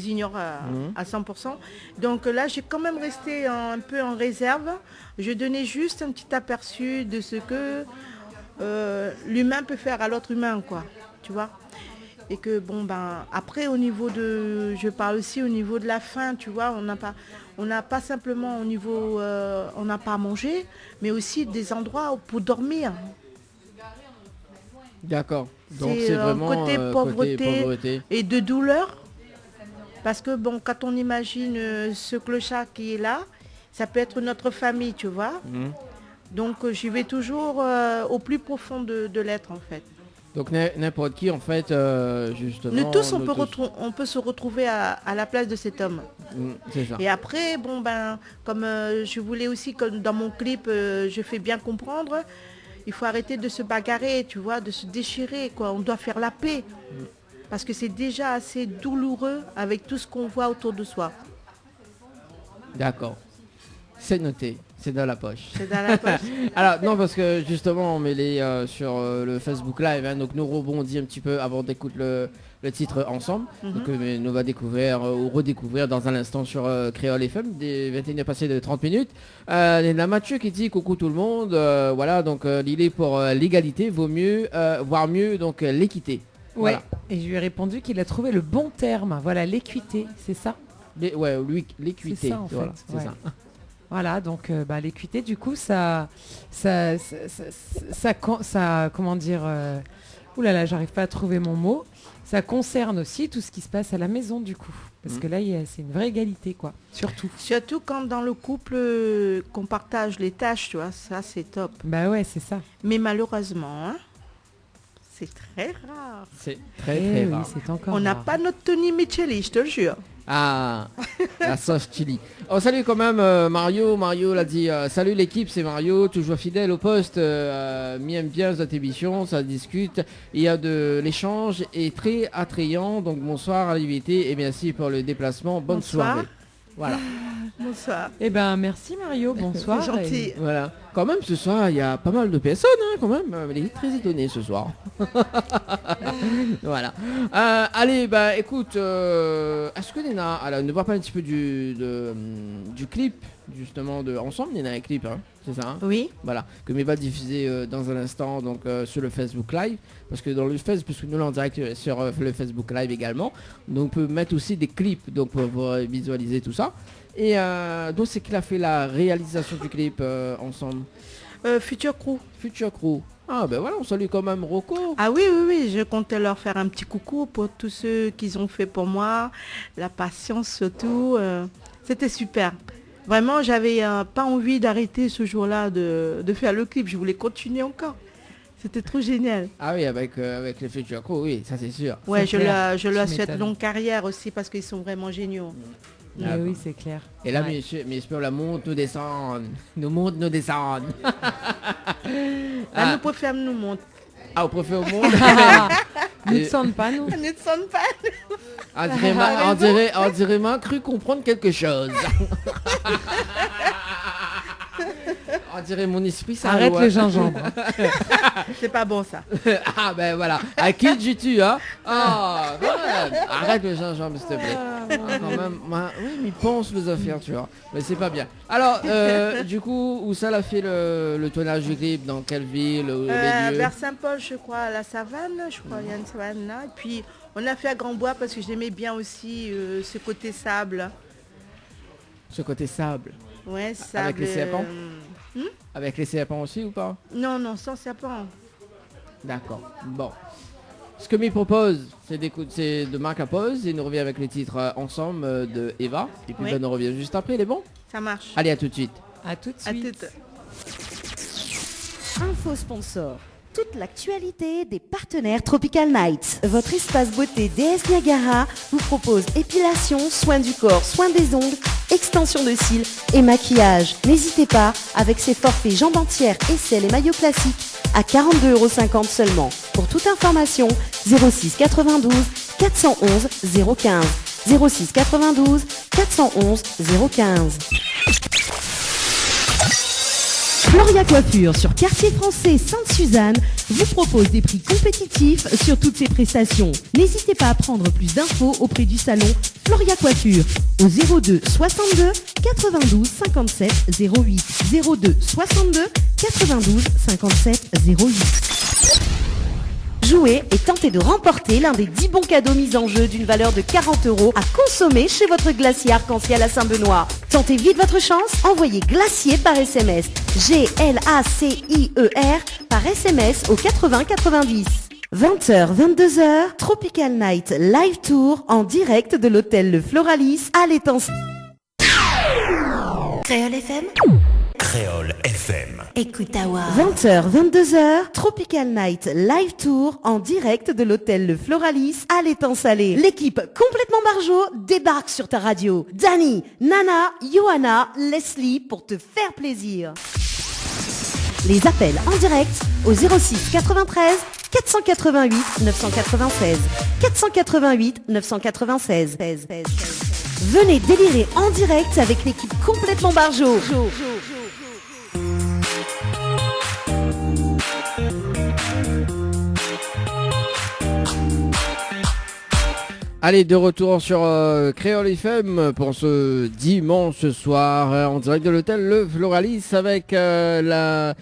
ignore à 100%. Donc là, j'ai quand même resté un peu en réserve. Je donnais juste un petit aperçu de ce que l'humain peut faire à l'autre humain, quoi, tu vois. Et que bon ben après je parle aussi au niveau de la faim, tu vois, on n'a pas simplement au niveau on n'a pas à manger, mais aussi des endroits pour dormir. D'accord. Donc C'est c'est vraiment côté pauvreté, pauvreté. et de douleur. Parce que bon, quand on imagine ce clochard qui est là, ça peut être notre famille, tu vois. Donc j'y vais toujours au plus profond de l'être en fait. Donc n'importe qui en fait, justement. Nous tous, on peut se retrouver à la place de cet homme. C'est ça. Et après, bon ben, comme je voulais aussi, comme dans mon clip, je fais bien comprendre, il faut arrêter de se bagarrer, tu vois, de se déchirer, quoi. On doit faire la paix. Parce que c'est déjà assez douloureux avec tout ce qu'on voit autour de soi. D'accord. C'est noté. C'est dans la poche. C'est dans la poche. Alors non, parce que justement on met les sur le Facebook Live, hein, donc nous rebondit un petit peu avant d'écouter le titre ensemble. Donc nous va découvrir ou redécouvrir dans un instant sur Créole FM des 21h passées de 30 minutes. Il y a Mathieu qui dit coucou tout le monde. Voilà, donc l'idée pour l'égalité vaut mieux, voire mieux, donc l'équité. Ouais. Voilà. Et je lui ai répondu qu'il a trouvé le bon terme. Voilà, l'équité, c'est ça. L'équité. C'est ça, en voilà, fait, c'est ouais. ça. Voilà, donc l'équité, du coup, ça comment dire, oulala, j'arrive pas à trouver mon mot. Ça concerne aussi tout ce qui se passe à la maison, du coup. Parce que là, c'est une vraie égalité, quoi. Surtout. Surtout quand dans le couple, qu'on partage les tâches, tu vois, ça c'est top. Bah ouais, c'est ça. Mais malheureusement, hein, c'est très rare. C'est très très oui, rare. c'est encore On n'a rare. pas notre Tony Micheli, je te le jure. Ah, la sauce chili. Oh, salut quand même Mario. Mario l'a dit. Salut l'équipe, c'est Mario, toujours fidèle au poste. M'aime bien cette émission, ça discute. Il y a de l'échange et très attrayant. Donc bonsoir à l'invité et merci pour le déplacement. Bonne Bonsoir. soirée. Voilà. Bonsoir. Eh ben, merci Mario, bonsoir. C'est gentil. Et- Voilà. Quand même ce soir, il y a pas mal de personnes, hein, quand même. Il est très étonné ce soir. Voilà. Allez, bah écoute, est-ce que Nena, alors ne voit pas un petit peu du clip, justement, de Ensemble, Nena, un clip, hein, c'est ça, hein? Oui. Voilà, que mais va diffuser dans un instant donc sur le Facebook Live, parce que dans le Facebook, puisque nous l'en direct sur le Facebook Live également, donc on peut mettre aussi des clips donc pour visualiser tout ça. Et donc c'est qui a fait la réalisation du clip ensemble? Future Crew. Future Crew. Ah ben voilà, on salue quand même Rocco. Ah oui, je comptais leur faire un petit coucou pour tous ceux qu'ils ont fait pour moi, la patience surtout, c'était super. Vraiment, j'avais pas envie d'arrêter ce jour-là de faire le clip, je voulais continuer encore. C'était trop génial. Ah oui, avec les Future Crew, oui, ça c'est sûr. Ouais, C'est je clair. leur Tu souhaite m'étonnes. longue carrière aussi parce qu'ils sont vraiment géniaux. Ah oui, c'est clair. Et là, Ouais. monsieur, la monte, nous descend. Nous monte, nous descend. Là, nous préférons nous monter. Ah, au préfet au monde. Nous ne Et- sommes pas, nous. Nous ne sommes pas. On dirait m'a cru comprendre quelque chose. On dirait mon esprit ça. Arrête le gingembre. C'est pas bon ça. Ah ben voilà. À qui dis-tu hein? Ah voilà. Arrête le gingembre s'il te plaît. Ah, quand même, oui mais pense les affaires tu vois. Mais c'est pas bien. Alors du coup où ça l'a fait le tournage du clip, dans quelle ville, les lieux? Vers Saint-Paul, je crois, à la savane, je crois, il y a une savane là. Et puis on a fait à Grand-Bois parce que j'aimais bien aussi ce côté sable. Ce côté sable. Ouais, sable. Avec les serpents Avec les serpents aussi ou pas? Non, sans serpent. D'accord. Bon. Ce que m'y propose, c'est de marquer la pause et nous revient avec les titres ensemble de Eva. Et puis Oui. ben, nous revient juste après, il est bon? Ça marche. Allez, à tout de suite. À tout de À suite. toute. Info sponsor. Toute l'actualité des partenaires Tropical Nights. Votre espace beauté DS Niagara vous propose épilation, soins du corps, soins des ongles, extension de cils et maquillage. N'hésitez pas, avec ses forfaits jambes entières, aisselles et maillots classiques à 42,50 € seulement. Pour toute information, 06 92 411 015. 06 92 411 015. Floria Coiffure sur Quartier Français Sainte-Suzanne vous propose des prix compétitifs sur toutes ses prestations. N'hésitez pas à prendre plus d'infos auprès du salon Floria Coiffure au 02 62 92 57 08 02 62 92 57 08. Jouez et tentez de remporter l'un des 10 bons cadeaux mis en jeu d'une valeur de 40 € à consommer chez votre glacier arc-en-ciel à Saint-Benoît. Tentez vite votre chance, envoyez glacier par SMS. GLACIER par SMS au 80 90. 20h, 22h, Tropical Night Live Tour en direct de l'hôtel Le Floralis à l'étang. Créole FM. Créole FM. Écoute Awa. 20h, 22h, Tropical Night Live Tour en direct de l'hôtel Le Floralis à l'étang salé. L'équipe complètement barjo débarque sur ta radio. Dani, Nana, Johanna, Leslie pour te faire plaisir. Les appels en direct au 06 93 488 996. 488 996. Venez délirer en direct avec l'équipe complètement barjo. Allez, de retour sur Créole FM pour ce dimanche soir en direct de l'hôtel Le Floralis avec la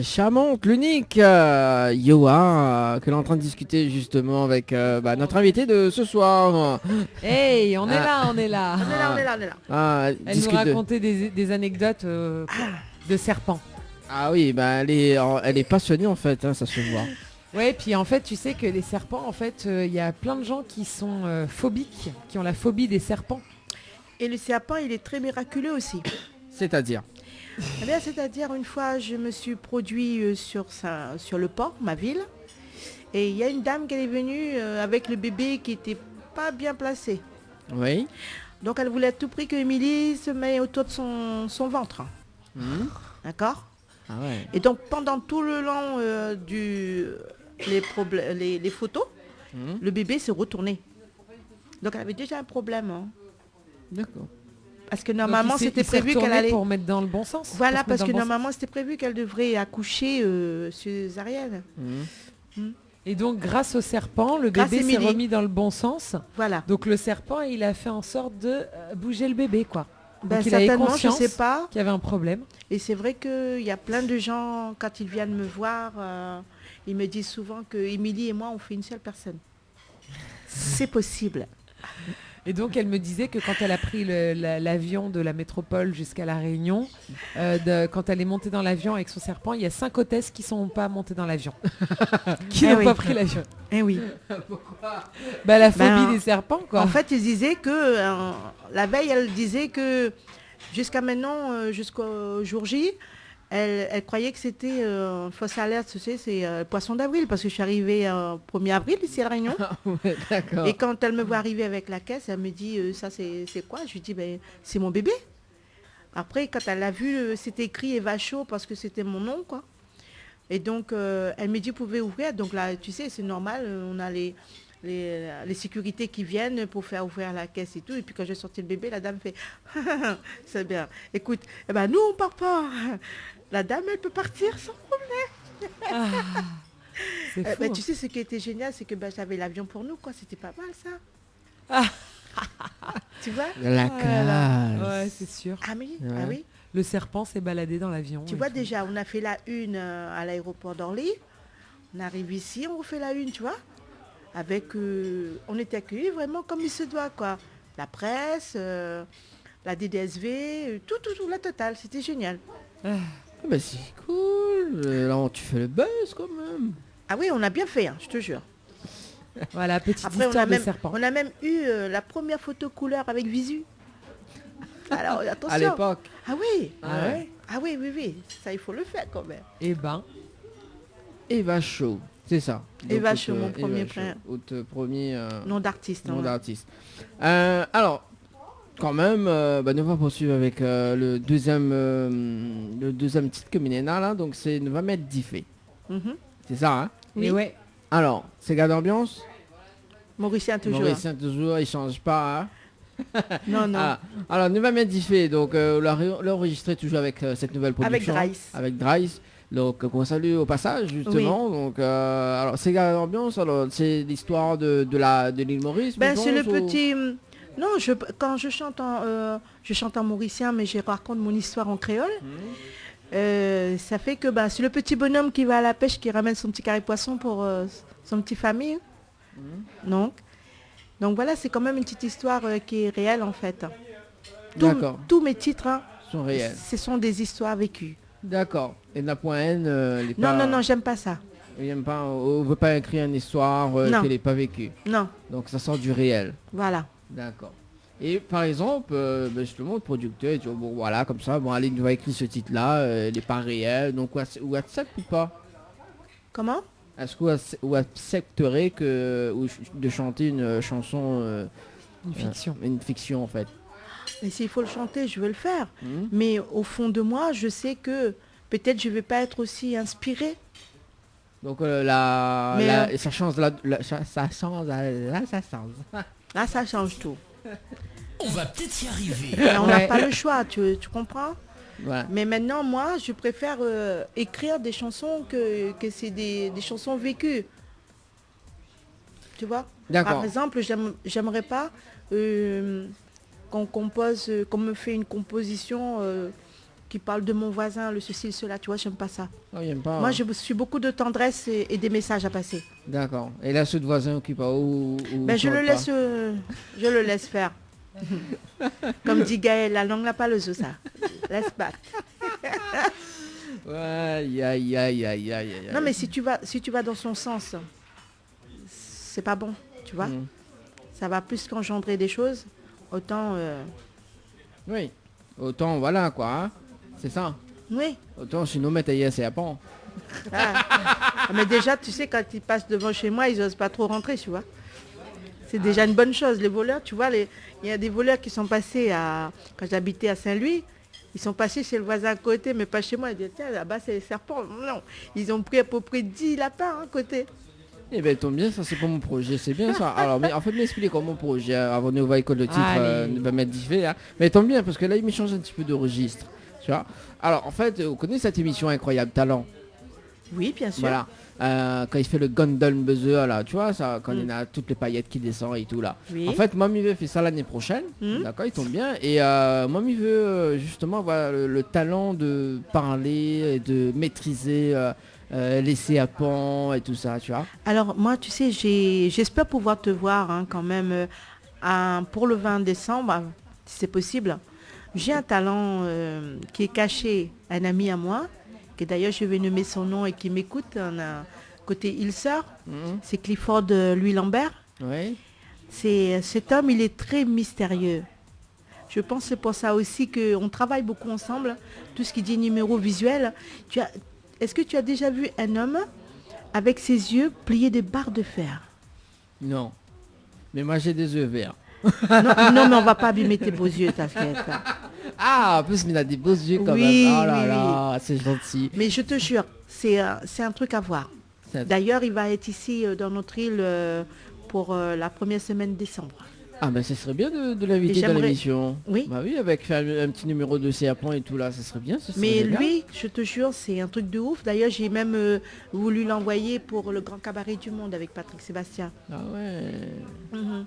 charmante, l'unique Yoa que l'on est en train de discuter justement avec notre invité de ce soir. Hey, on est là, on est là. On est là. Ah, Elle nous discute de- racontait des anecdotes de serpents. Ah oui, elle est passionnée en fait, hein, ça se voit. Ouais, puis en fait, tu sais que les serpents, en fait, il y a plein de gens qui sont phobiques, qui ont la phobie des serpents. Et le serpent, il est très miraculeux aussi. C'est-à-dire Eh bien, c'est-à-dire, une fois, je me suis produit sur le port, ma ville. Et il y a une dame qui est venue avec le bébé qui n'était pas bien placé. Oui. Donc, elle voulait à tout prix que Émilie se mette autour de son ventre. Mhm. D'accord? Ah ouais. Et donc, pendant tout le long les photos, Mhm. le bébé s'est retourné. Donc, elle avait déjà un problème. Hein. D'accord. Parce que normalement, c'était prévu qu'elle allait... pour mettre dans le bon sens. Voilà, pour se parce mettre que dans le bon normalement, c'était prévu qu'elle devrait accoucher césarienne. Mhm. Et donc, grâce au serpent, le Grâce bébé s'est Émilie. remis dans le bon sens. Voilà. Donc, le serpent, il a fait en sorte de bouger le bébé, quoi. Ben, Donc, il avait certainement, je conscience sais pas. qu'il y avait un problème. Et c'est vrai qu'il y a plein de gens, quand ils viennent me voir, ils me disent souvent que Émilie et moi, on fait une seule personne. C'est possible. Et donc elle me disait que quand elle a pris l'avion de la métropole jusqu'à la Réunion, quand elle est montée dans l'avion avec son serpent, il y a 5 hôtesses qui sont pas montées dans l'avion, qui n'ont pas pris l'avion. Eh oui. Pourquoi? Bah la phobie des serpents quoi. En fait, ils disaient que la veille, elle disait que jusqu'à maintenant, jusqu'au jour J, elle croyait que c'était fausse alerte, tu sais, c'est poisson d'avril, parce que je suis arrivée 1er avril ici à La Réunion. Ouais, d'accord. Et quand elle me voit arriver avec la caisse, elle me dit ça c'est quoi? Je lui dis ben c'est mon bébé. Après, quand elle a vu, c'était écrit Eva Chaud parce que c'était mon nom, quoi. Et donc, elle me dit, vous pouvez ouvrir. Donc là, tu sais, c'est normal, on a les sécurités qui viennent pour faire ouvrir la caisse et tout. Et puis quand j'ai sorti le bébé, la dame fait, c'est bien. Écoute, eh ben, nous, on part pas. La dame, elle peut partir sans problème. C'est fou, tu sais, ce qui était génial, c'est que j'avais l'avion pour nous, quoi. C'était pas mal, ça. Tu vois? La classe. Ouais, c'est sûr. Ah oui, Ouais. ah oui. Le serpent s'est baladé dans l'avion. Tu vois, déjà, on a fait la une à l'aéroport d'Orly. On arrive ici, on refait la une, tu vois. Avec, on était accueillis vraiment comme il se doit, quoi. La presse, la DDSV, tout, la totale. C'était génial. Bah c'est cool. Là, tu fais le buzz quand même. Ah oui, on a bien fait, hein, je te jure. Voilà, petite Après, histoire de serpent. on a même eu la première photo couleur avec Visu. Alors, attention. À l'époque. Ah oui. Ah ouais. Ah oui, ça, il faut le faire quand même. Eh ben, Eva Chaud, c'est ça. Eva Donc, Chaud, mon premier Eva Chaud, frère. votre premier Nom d'artiste. nom hein. d'artiste. Alors, quand même, nous va poursuivre avec le deuxième titre que Minena là, donc c'est Ne va mettre diffé. Mhm. C'est ça, hein? Oui. et ouais. Alors, c'est gars d'ambiance. Mauricien toujours. Mauricien toujours, il change pas. Hein? Non, non. Ah, alors, Ne va mettre diffé, donc l'a enregistré toujours avec cette nouvelle production. Avec Dryce. Donc, qu'on salue au passage, justement. Oui. Donc, alors, c'est gars d'ambiance, alors c'est l'histoire de l'île Maurice. Ben, c'est le petit. Non, quand je chante en mauricien, mais je raconte mon histoire en créole. Ça fait que c'est le petit bonhomme qui va à la pêche, qui ramène son petit carré poisson pour son petit famille. Donc voilà, c'est quand même une petite histoire qui est réelle en fait. D'accord. Tous mes titres sont réels. Ce sont des histoires vécues. D'accord. Et la point N, non, j'aime pas ça. On ne veut pas écrire une histoire qui n'est pas vécue. Non. Donc ça sort du réel. Voilà. D'accord. Et par exemple, justement, le producteur dit, bon voilà, comme ça, bon allez, il va écrire ce titre-là, il n'est pas réel, donc ou accepte ou pas? Comment? Est-ce que vous accepterez de chanter une chanson... une fiction. Une fiction en fait. Mais s'il faut le chanter, je veux le faire. Mais au fond de moi, je sais que peut-être je ne vais pas être aussi inspirée. Donc ça change ça change. Là, ça change tout. On va peut-être y arriver. Mais on n'a pas le choix, tu comprends? Voilà. Mais maintenant, moi, je préfère écrire des chansons que c'est des chansons vécues. Tu vois? D'accord. Par exemple, j'aimerais pas qu'on compose, qu'on me fait une composition qui parle de mon voisin, le ceci, le cela. Tu vois, j'aime pas ça. Oh, pas, moi, je suis beaucoup de tendresse et des messages à passer. D'accord. Et là, ceux de voisin qui pas où je le laisse faire. Comme dit Gaël, la langue n'a pas le zoo, ça. Laisse battre. Aïe. Non, mais si tu vas dans son sens, c'est pas bon, tu vois. Ça va plus qu'engendrer des choses, autant... Oui, autant voilà quoi, hein. C'est ça. Oui. Autant si nous mettons c'est à pont. Mais déjà, tu sais, quand ils passent devant chez moi, ils n'osent pas trop rentrer, tu vois. C'est déjà une bonne chose. Les voleurs, tu vois, il y a des voleurs qui sont passés quand j'habitais à Saint-Louis, ils sont passés chez le voisin à côté, mais pas chez moi. Ils disent, tiens, là-bas, c'est les serpents. Non, ils ont pris à peu près 10 lapins à côté. Eh bien, tombe bien, ça c'est pas mon projet, c'est bien ça. Alors, mais en fait, m'expliquez mon projet avant de voir école le titre, ne va mettre diffé. Hein. Mais tombe bien, parce que là, il me change un petit peu de registre. Tu vois. Alors, en fait, vous connaissez cette émission Incroyable Talent? Oui, bien sûr. Voilà. Quand il fait le Golden Buzzer, là, tu vois, ça, quand il y a toutes les paillettes qui descendent et tout là. Oui. En fait, moi, il veut faire ça l'année prochaine. D'accord, il tombe bien. Et moi, il veut justement avoir le talent de parler et de maîtriser les à pont et tout ça, tu vois. Alors, moi, tu sais, j'espère pouvoir te voir hein, quand même pour le 20 décembre, si c'est possible, j'ai un talent qui est caché, un ami à moi, qui d'ailleurs je vais nommer son nom et qui m'écoute, côté Ilseur, c'est Clifford Louis Lambert. Oui. Cet homme, il est très mystérieux. Je pense que c'est pour ça aussi qu'on travaille beaucoup ensemble, tout ce qui dit numéro visuel. Est-ce que tu as déjà vu un homme avec ses yeux plier des barres de fer? Non. Mais moi j'ai des yeux verts. Non, mais on va pas abîmer tes beaux yeux, t'inquiète. Ah, en plus, mais il a des beaux yeux quand Oui, même. Oh là oui, là, c'est gentil. Mais je te jure, c'est un truc à voir. D'ailleurs, il va être ici dans notre île pour la première semaine de décembre. Ah ben ce serait bien de l'inviter dans l'émission. Oui. Bah oui, avec faire un petit numéro de serpent et tout là, ça serait bien. Mais lui, je te jure, c'est un truc de ouf. D'ailleurs, j'ai même voulu l'envoyer pour le Grand Cabaret du Monde avec Patrick Sébastien. Ah ouais. Mhm.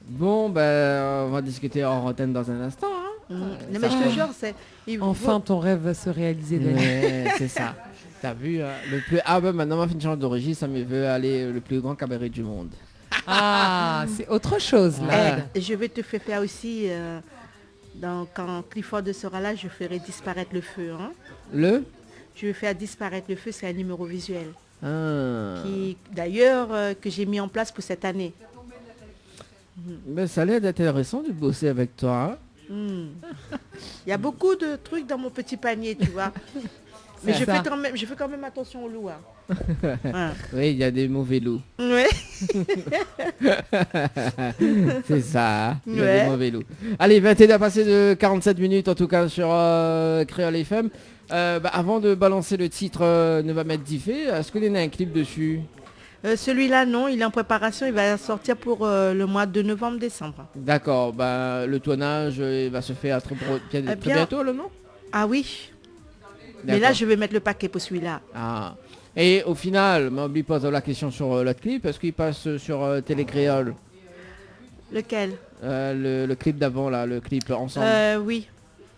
Bon, ben on va discuter en antenne dans un instant. Hein. Non, mais je te jure, Enfin, ton rêve va se réaliser. Ouais, c'est ça. T'as vu le plus... Ah ben maintenant, ma fin de genre d'origine, ça me veut aller le plus grand cabaret du monde. Ah, c'est autre chose là. Je vais te faire aussi, quand Clifford sera là, je ferai disparaître le feu. Hein. Je vais faire disparaître le feu, c'est un numéro visuel. Qui, d'ailleurs, que j'ai mis en place pour cette année. Ben, ça a l'air intéressant de bosser avec toi. Hein. Il y a beaucoup de trucs dans mon petit panier, tu vois. Mais je fais quand même attention aux loups. Hein. Voilà. Oui, il y a des mauvais loups. Ouais. C'est ça, hein. Il y a des mauvais loups. Allez, 21 passé de 47 minutes en tout cas sur Créole FM. Avant de balancer le titre Ne va mettre diffé, est-ce qu'il y a un clip dessus? Celui-là, non, il est en préparation, il va sortir pour le mois de novembre-décembre. D'accord, le tournage va se faire très bientôt, non? Ah oui. Mais là, je vais mettre le paquet pour celui-là. Ah. Et au final, m'oublie pas la question sur le clip, est-ce qu'il passe sur Télé Créole? Lequel? Le clip d'avant, là, le clip ensemble. Oui.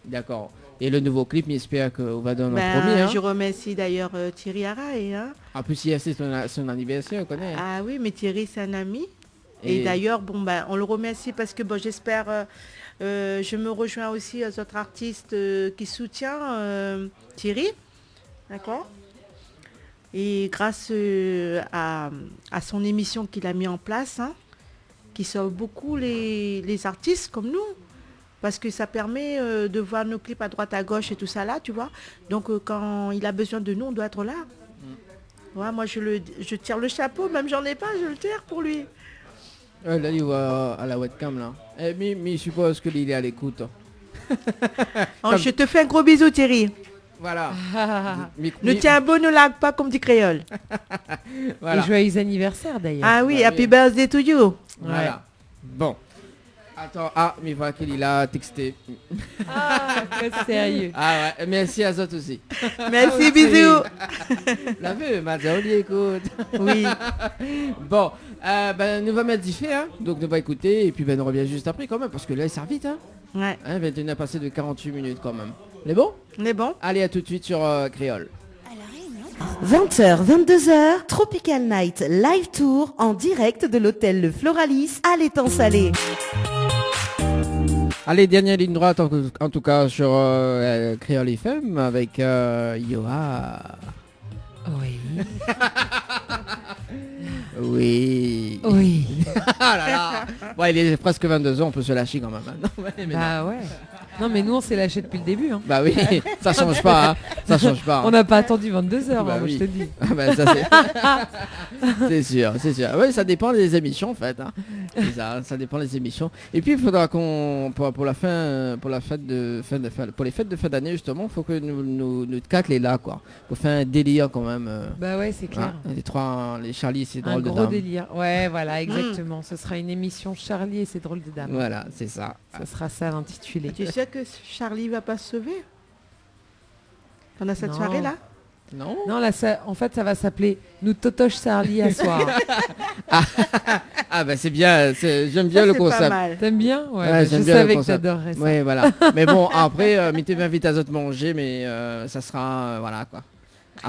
D'accord. Et le nouveau clip, j'espère qu'on va donner un premier. Hein. Je remercie d'ailleurs Thierry Arae. Hein. En plus, c'est son anniversaire, on connaît. Ah oui, mais Thierry, c'est un ami. Et d'ailleurs, on le remercie parce que j'espère, je me rejoins aussi aux autres artistes qui soutiennent Thierry. D'accord. Et grâce à son émission qu'il a mis en place, hein, qui sauve beaucoup les artistes comme nous. Parce que ça permet de voir nos clips à droite, à gauche et tout ça là, tu vois. Donc quand il a besoin de nous, on doit être là. Ouais, moi je tire le chapeau, même j'en ai pas, je le tire pour lui. Là, il va à la webcam là. Mais je suppose qu'il est à l'écoute. Je te fais un gros bisou Thierry. Voilà. Ne tiens bon, ne lag pas comme dit Créole. Voilà. Et joyeux anniversaire d'ailleurs. Ah oui, happy birthday to you. Voilà. Ouais. Bon. Attends, mais voilà qu'il a texté. Ah, que sérieux. Ah ouais, merci à Zot aussi. Merci, bisous. La vue, Madame, on écoute. Oui. Bon, nous va mettre diffé, hein. Donc nous va écouter et puis on revient juste après quand même, parce que là, ça vite, hein. Ouais. 21 a passé de 48 minutes quand même. Les bon? Les bon. Allez, à tout de suite sur Créole. 20h, 22h, Tropical Night Live Tour en direct de l'hôtel Le Floralis à l'étang Salé. Allez, dernière ligne droite en tout cas sur Créole FM avec Yoa. Oui. Oui. Oui. Ah là là. Ouais, il est presque 22 ans, on peut se lâcher quand même. Non, bah ouais. Non mais nous on s'est lâché depuis le début. Hein. Bah oui, ça change pas. Hein. Ça change pas. Hein. On n'a pas attendu 22h, bah moi, oui. je te dis. Bah, ça, c'est sûr, c'est sûr. Oui, ça dépend des émissions en fait. Hein. Ça dépend des émissions. Et puis il faudra qu'on pour les fêtes de fin d'année justement, il faut que nous quatre les là quoi. Pour faire un délire quand même. Bah ouais, c'est clair. Les Charlie, c'est drôle de dames. Un gros délire. Ouais, voilà, exactement. Ce sera une émission Charlie et c'est drôle de dames. Voilà, c'est ça. Ça sera ça l'intitulé. Tu sais que Charlie va pas se sauver pendant cette soirée là? Non. Non, là, en fait, ça va s'appeler Nous Totoche Charlie à soir. Ah bah c'est bien, j'aime bien le concept. T'aimes bien? Ouais, je savais que t'adorerais ça. Ouais, voilà. Mais bon, après, mettez-moi vite à autres manger, mais ça sera, voilà quoi.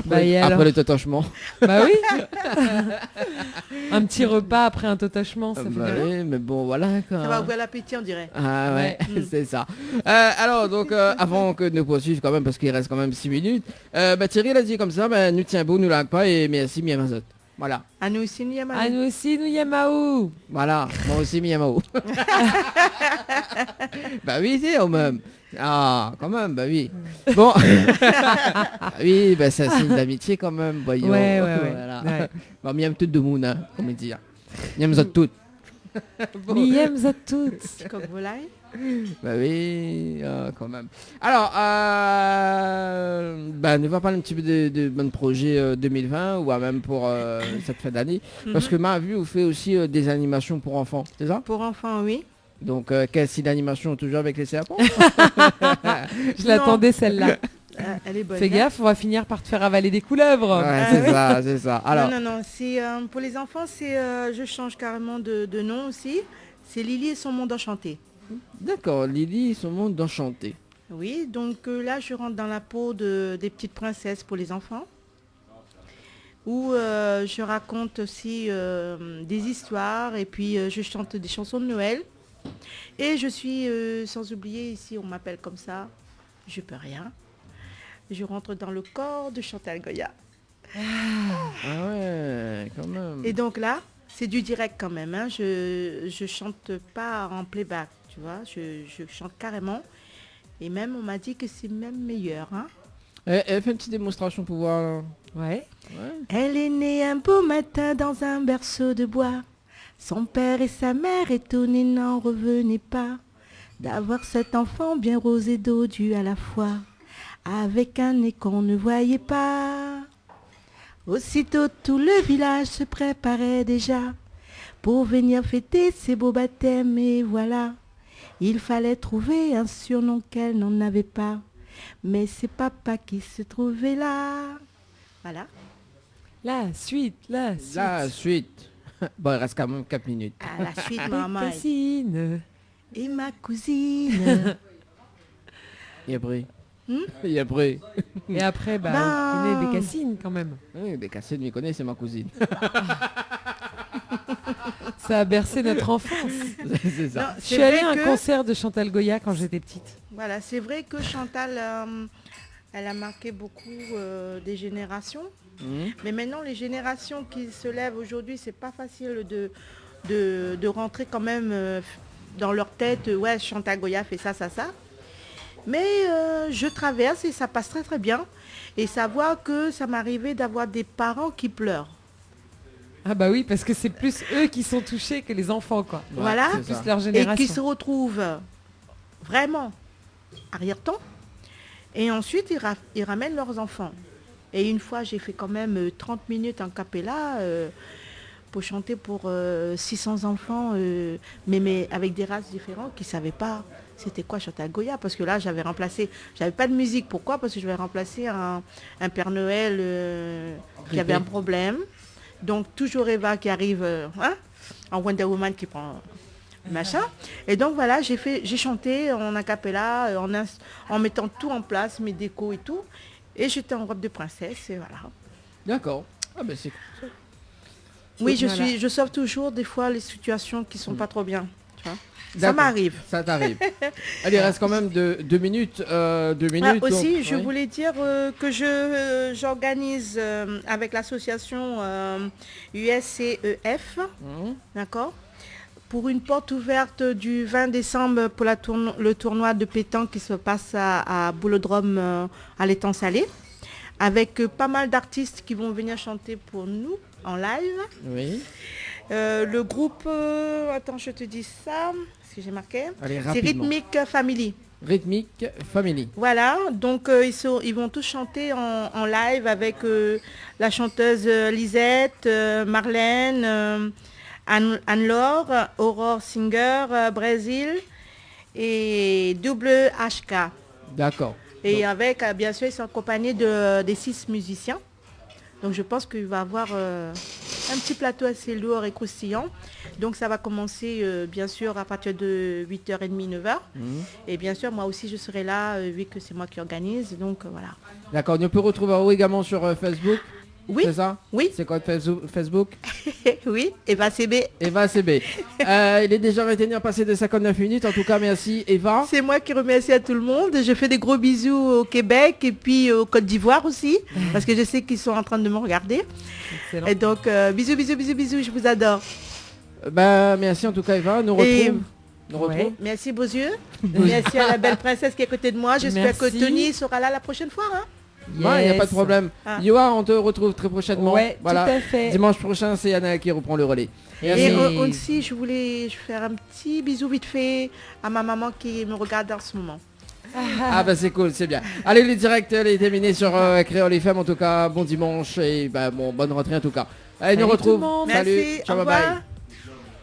Bah, et alors Après le totochement. Bah oui. Un petit repas après un totochement, ça fait Bah du bien. oui, mais bon, voilà quoi. Ça va ouvrir l'appétit, on dirait. Ah ouais, Ouais. c'est ça. Alors, donc, avant que nous poursuivions quand même, parce qu'il reste quand même 6 minutes, Thierry l'a dit comme ça, nous tiens beau, nous lag pas, et merci, Miamazot. Voilà. À nous aussi, Niamani. À nous aussi, nous Yamaou. Voilà, moi aussi Miyamao. Bah oui, c'est au même. Ah, quand même, bah oui. Bon. Oui, bah c'est un signe d'amitié quand même, voyons. Ouais, ouais, ouais. Voilà. Ouais. Bah, miam tout de moune, hein, comment dire. Miam zot tout. Bon. Miyem à toutes. Coq volaille. Bah oui, quand même. Alors, nous va parler un petit peu de bon projet 2020 ou même pour cette fin d'année. Parce que ma vue, vous fait aussi des animations pour enfants, c'est ça? Pour enfants, oui. Donc, quel style d'animation? Toujours avec les serpents? Je l'attendais celle-là. Elle est bonne. Fais hein. gaffe, on va finir par te faire avaler des couleuvres. Ouais, c'est ça, c'est ça. Alors, Non. C'est, pour les enfants, c'est, je change carrément de nom aussi. C'est Lily et son monde enchanté. d'accord, Lily, son monde d'enchanté. Oui, donc là, je rentre dans la peau des petites princesses pour les enfants. Où je raconte aussi des histoires et puis je chante des chansons de Noël. Et je suis, sans oublier, ici on m'appelle comme ça, je peux rien. Je rentre dans le corps de Chantal Goya. Ah ouais, quand même. Et donc là, c'est du direct quand même. Hein. Je chante pas en playback, tu vois. Je chante carrément. Et même, on m'a dit que c'est même meilleur. Hein. Elle fait une petite démonstration pour voir. Là. Ouais. Ouais. Elle est née un beau matin dans un berceau de bois. Son père et sa mère étonnés n'en revenaient pas d'avoir cet enfant bien rose et dodu à la fois, avec un nez qu'on ne voyait pas. Aussitôt tout le village se préparait déjà pour venir fêter ses beaux baptêmes et voilà, il fallait trouver un surnom qu'elle n'en avait pas, mais c'est papa qui se trouvait là. Voilà. La suite. La suite. Bon, il reste quand même 4 minutes. À la suite, Les maman cousines. et ma cousine. Et après Hmm? Et après Et après, Ben- on connaît des cassines quand même. Oui, des cassettes, m'y connaît, c'est ma cousine. Ça a bercé notre enfance. c'est ça. Non, Je c'est suis allée vrai à un que- concert de Chantal Goya quand j'étais petite. Voilà, c'est vrai que Chantal, elle a marqué beaucoup des générations. Mhm. Mais maintenant, les générations qui se lèvent aujourd'hui, c'est pas facile de rentrer quand même dans leur tête. Ouais, Chantal Goya fait ça. Mais je traverse et ça passe très très bien. Et savoir que ça m'arrivait d'avoir des parents qui pleurent. Ah bah oui, parce que c'est plus eux qui sont touchés que les enfants, quoi. Ouais, Voilà. c'est ça. Plus leur Et génération. qui se retrouvent vraiment arrière-temps. Et ensuite, ils ramènent leurs enfants. Et une fois, j'ai fait quand même 30 minutes en cappella pour chanter pour 600 enfants, mais avec des races différentes qui ne savaient pas c'était quoi Chantal Goya. Parce que là, j'avais pas de musique. Pourquoi? Parce que je vais remplacer un Père Noël qui avait un problème. Donc, toujours Eva qui arrive en Wonder Woman qui prend machin. Et donc, voilà, j'ai chanté en acapella, en mettant tout en place, mes décos et tout. Et j'étais en robe de princesse, et voilà. D'accord. Ah ben c'est cool. Oui, Voilà. je sauve toujours des fois les situations qui sont pas trop bien. Tu vois. Ça D'accord. m'arrive. Ça t'arrive. Allez, il reste quand même 2 minutes. 2 minutes. Ah, aussi, donc, je ouais. voulais dire que j'organise avec l'association USCEF, Mhm. d'accord, pour une porte ouverte du 20 décembre pour le tournoi de pétanque qui se passe à Boulodrome à l'étang salé, avec pas mal d'artistes qui vont venir chanter pour nous en live. Oui. Le groupe, attends, je te dis ça, ce que j'ai marqué, Allez, c'est rapidement. Rhythmic Family. Rythmique Family. Voilà, donc ils vont tous chanter en live avec la chanteuse Lisette, Marlène, Anne-Laure, Aurore Singer, Brésil et double HK. D'accord. Et avec, bien sûr, ils sont accompagnés des 6 musiciens. Donc je pense qu'il va y avoir un petit plateau assez lourd et croustillant. Donc ça va commencer bien sûr à partir de 8h30, 9h. Et bien sûr, moi aussi je serai là vu que c'est moi qui organise. Donc voilà. D'accord, on peut retrouver également sur Facebook. Oui. C'est ça? Oui. C'est quoi Facebook? Oui, Eva CB. Eva CB. Il est déjà 21h passé de 59 minutes. En tout cas, merci Eva. C'est moi qui remercie à tout le monde. Je fais des gros bisous au Québec et puis au Côte d'Ivoire aussi. Parce que je sais qu'ils sont en train de me regarder. Excellent. Et donc, bisous, bisous, bisous, bisous. Je vous adore. Merci en tout cas Eva. Nous retrouve. Ouais. Merci beaux yeux. Merci à la belle princesse qui est à côté de moi. J'espère que Merci. Tony sera là la prochaine fois. Hein. Il n'y a pas de problème. Ah. Yoa, on te retrouve très prochainement. Ouais, voilà. tout à fait. Dimanche prochain, c'est Anna qui reprend le relais. Merci. Et aussi, je voulais faire un petit bisou vite fait à ma maman qui me regarde en ce moment. Ah bah c'est cool, c'est bien. Allez, le direct est terminé sur Créole FM. En tout cas, bon dimanche et bonne rentrée en tout cas. Allez, nous Salut tout le retrouve. monde. Salut, Merci, ciao, au bye bye. revoir.